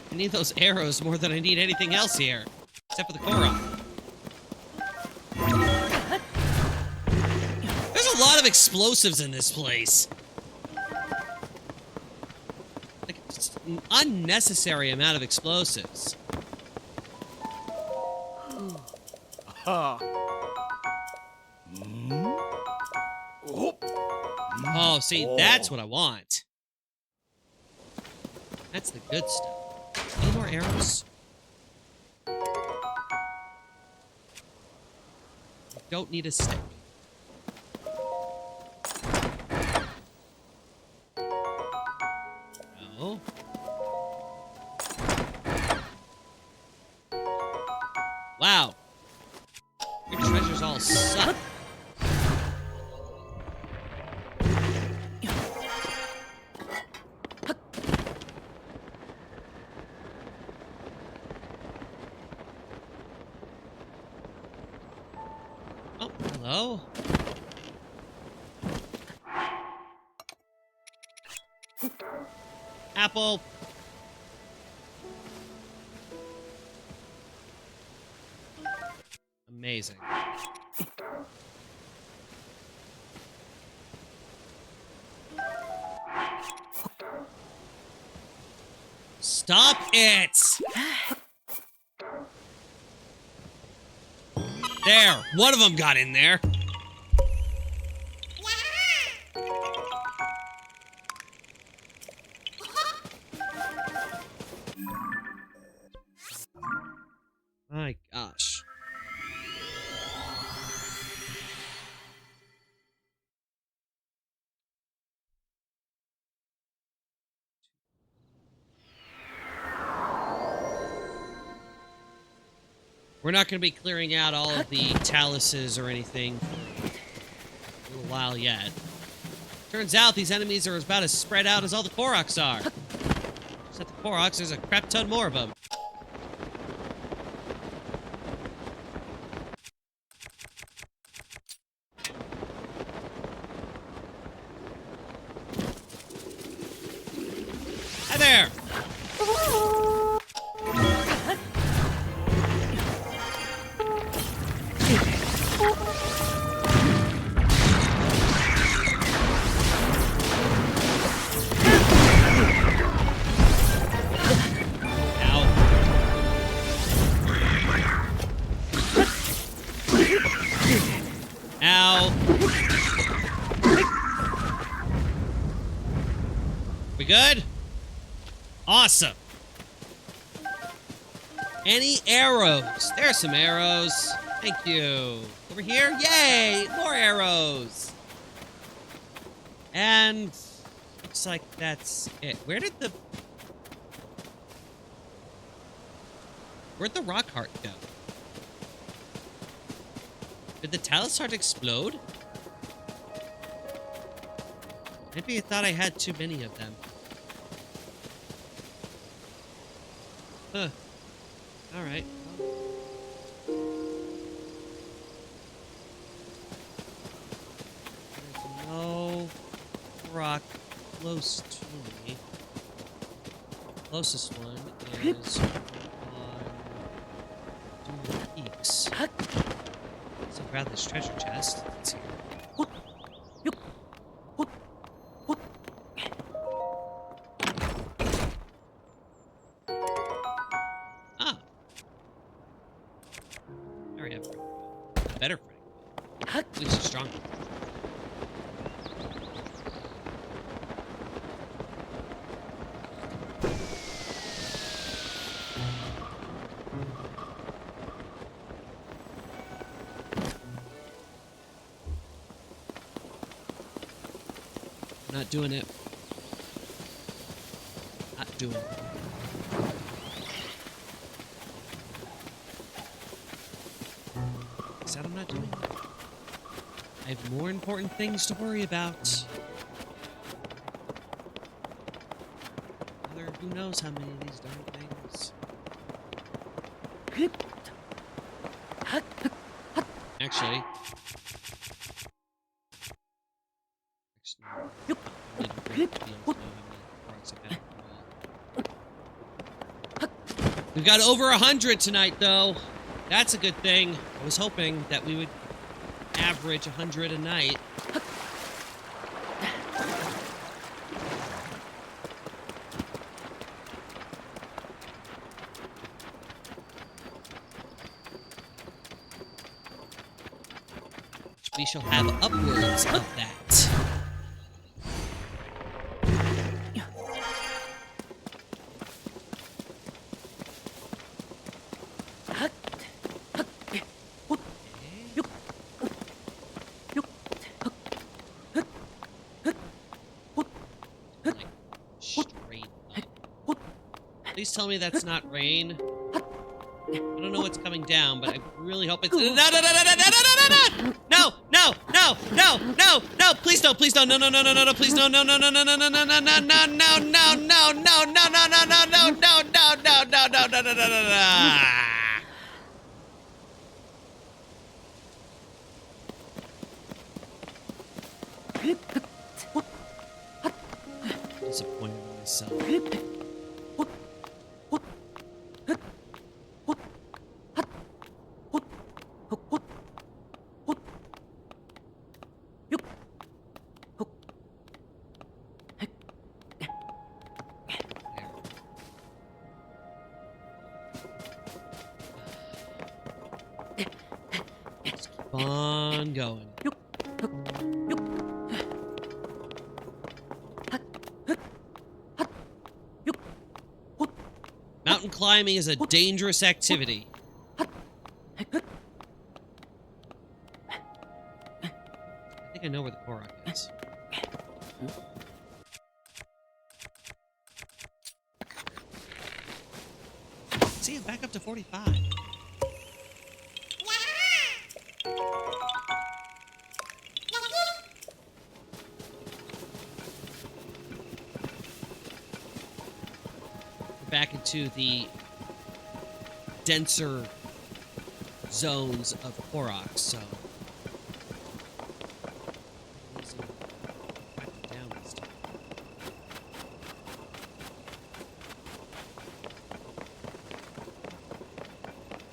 I need those arrows more than I need anything else here. Except for the Korok. There's a lot of explosives in this place. Like, just an unnecessary amount of explosives. Oh, see, that's what I want. That's the good stuff. Any more arrows? I don't need a stick. No. Wow. Your treasures all suck. Oh, hello. Apple. Amazing. Stop it! There, one of them got in there. My gosh. We're not going to be clearing out all of the taluses or anything for a little while yet. Turns out these enemies are about as spread out as all the Koroks are. Except the Koroks, there's a crap ton more of them. Hi there! Ow. We good? Awesome. Any arrows? There's some arrows. Thank you. Over here? Yay! More arrows. And looks like that's it. Where'd the rock heart go? Did the talus heart explode? Maybe I thought I had too many of them. Huh. Alright. There's no rock close to me. Closest one is on Dune Peaks. So grab this treasure chest. Let's see. Ah. I already have a better friend. At least a stronger. Not doing it. Not doing it. Said I'm not doing it. I have more important things to worry about. Another who knows how many of these darn things. Actually. We've got over 100 tonight, though. That's a good thing. I was hoping that we would average 100 a night. We shall have upwards of that. Please tell me that's not rain. I don't know what's coming down, but I really hope it's... No! Please don't, please don't. No, please no, disappointed in myself. On going. Mountain climbing is a dangerous activity. I think I know where the Korok is. See, I'm back up to 45. Back into the denser zones of Korok, so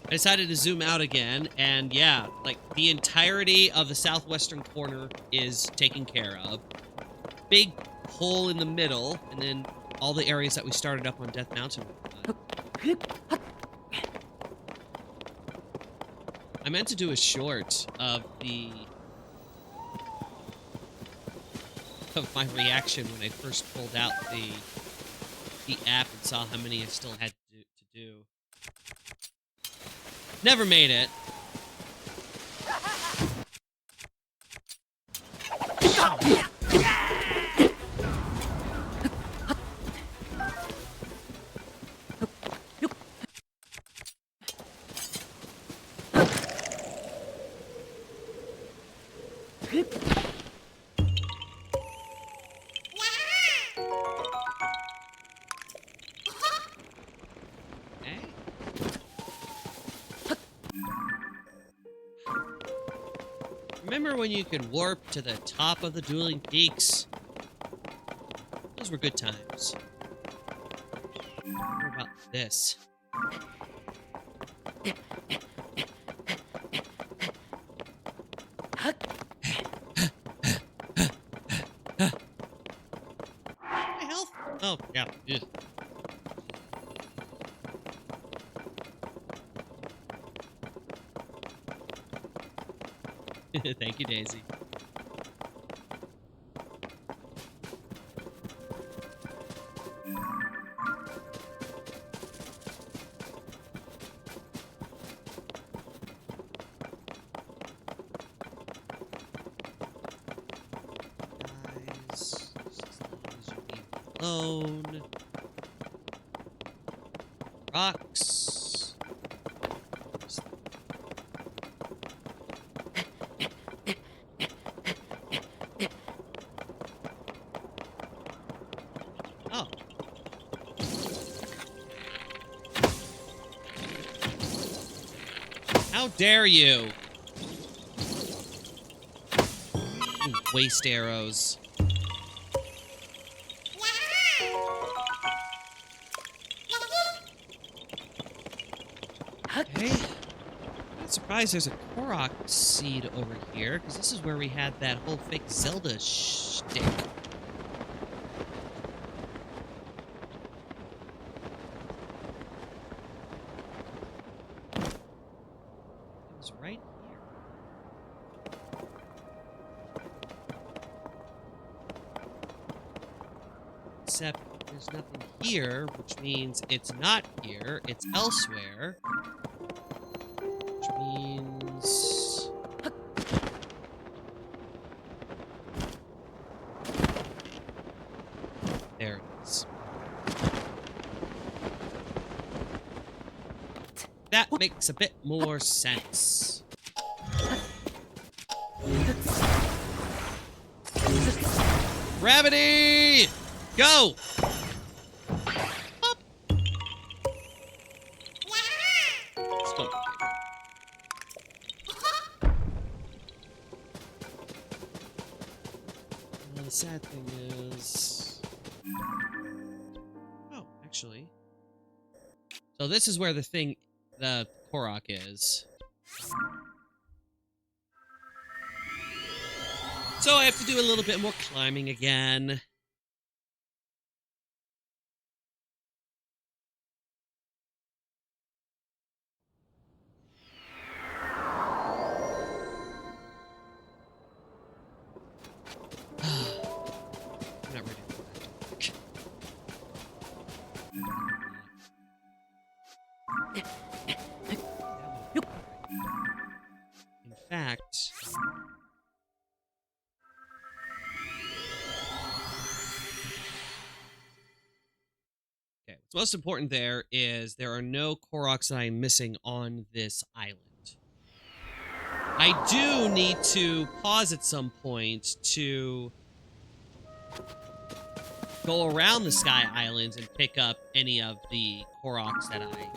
I decided to zoom out again, and yeah, like the entirety of the southwestern corner is taken care of. Big hole in the middle, and then all the areas that we started up on Death Mountain. I meant to do a short of the of my reaction when I first pulled out the app and saw how many I still had to do. Never made it. Remember when you could warp to the top of the dueling peaks? Those were good times. What about this? My health? Oh, yeah. Ugh. Thank you, Daisy. Guys, as long as you leave me alone. Rocks. Oh. How dare you? You waste arrows. Okay. I'm not surprised there's a Korok seed over here, because this is where we had that whole fake Zelda shtick. It was right here. Except there's nothing here, which means it's not here, it's elsewhere. Which means... There it is. That makes a bit more sense. Gravity! Go! Up. Stop. The sad thing is... Oh, actually... So this is where the Korok is. So I have to do a little bit more climbing again. I'm not ready for that. In fact... Okay, what's most important there is there are no Koroks that I'm missing on this island. I do need to pause at some point to go around the Sky Islands and pick up any of the Koroks that I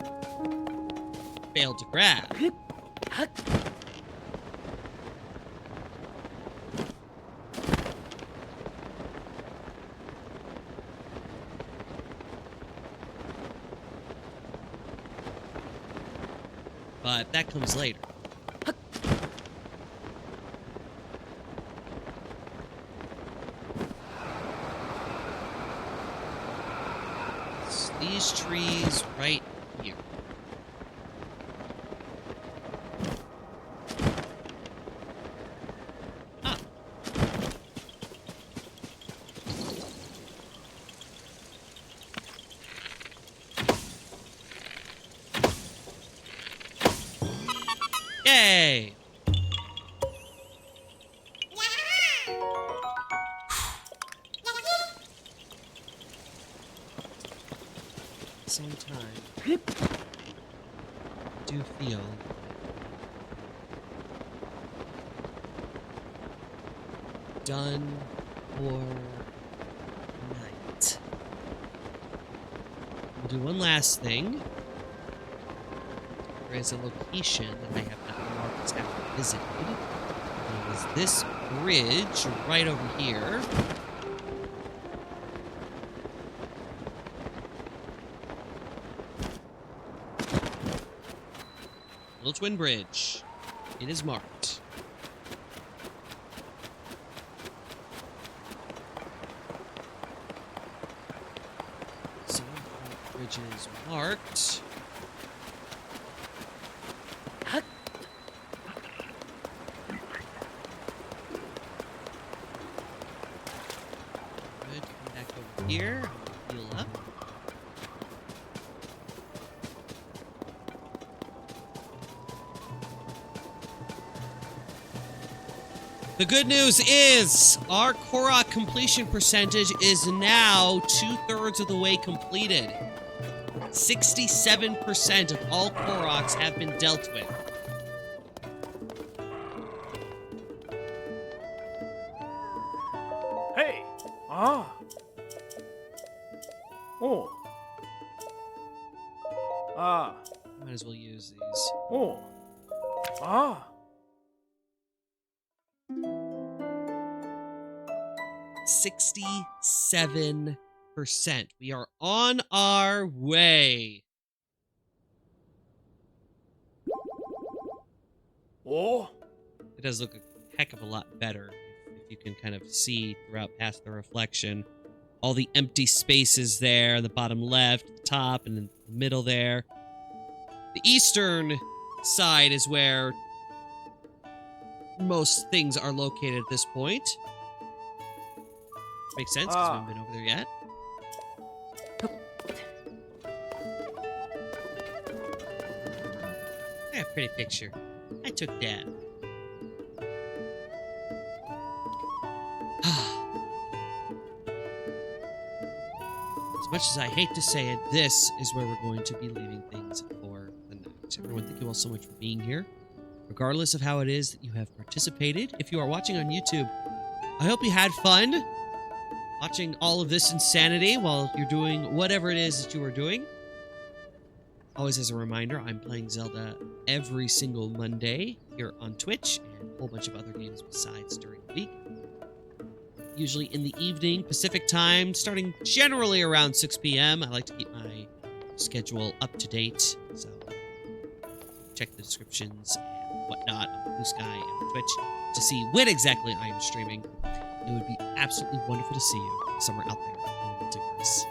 failed to grab. But that comes later. It's these trees right here. Ah. Yay! At the same time, I do feel done for night. We'll do one last thing. There is a location that I have not marked after visited. It is this bridge right over here. Little Twin Bridge. It is marked. So, the bridge is marked. Good, come back over here. Heal up. The good news is our Korok completion percentage is now 2/3 of the way completed. 67% of all Koroks have been dealt with. Hey. Ah. Oh. Ah. Might as well use these. Oh. Ah. 67%. We are on our way. Oh. It does look a heck of a lot better if you can kind of see throughout past the reflection. All the empty spaces there, the bottom left, the top, and in the middle there. The eastern side is where most things are located at this point. Makes sense, because we haven't been over there yet. Yeah, pretty picture. I took that. As much as I hate to say it, this is where we're going to be leaving things for the night. Everyone, thank you all so much for being here. Regardless of how it is that you have participated, if you are watching on YouTube, I hope you had fun watching all of this insanity while you're doing whatever it is that you are doing. Always as a reminder, I'm playing Zelda every single Monday here on Twitch and a whole bunch of other games besides during the week. Usually in the evening, Pacific time, starting generally around 6 p.m. I like to keep my schedule up to date, so check the descriptions and whatnot on Blue Sky and on Twitch to see when exactly I am streaming. It would be absolutely wonderful to see you somewhere out there in the multiverse.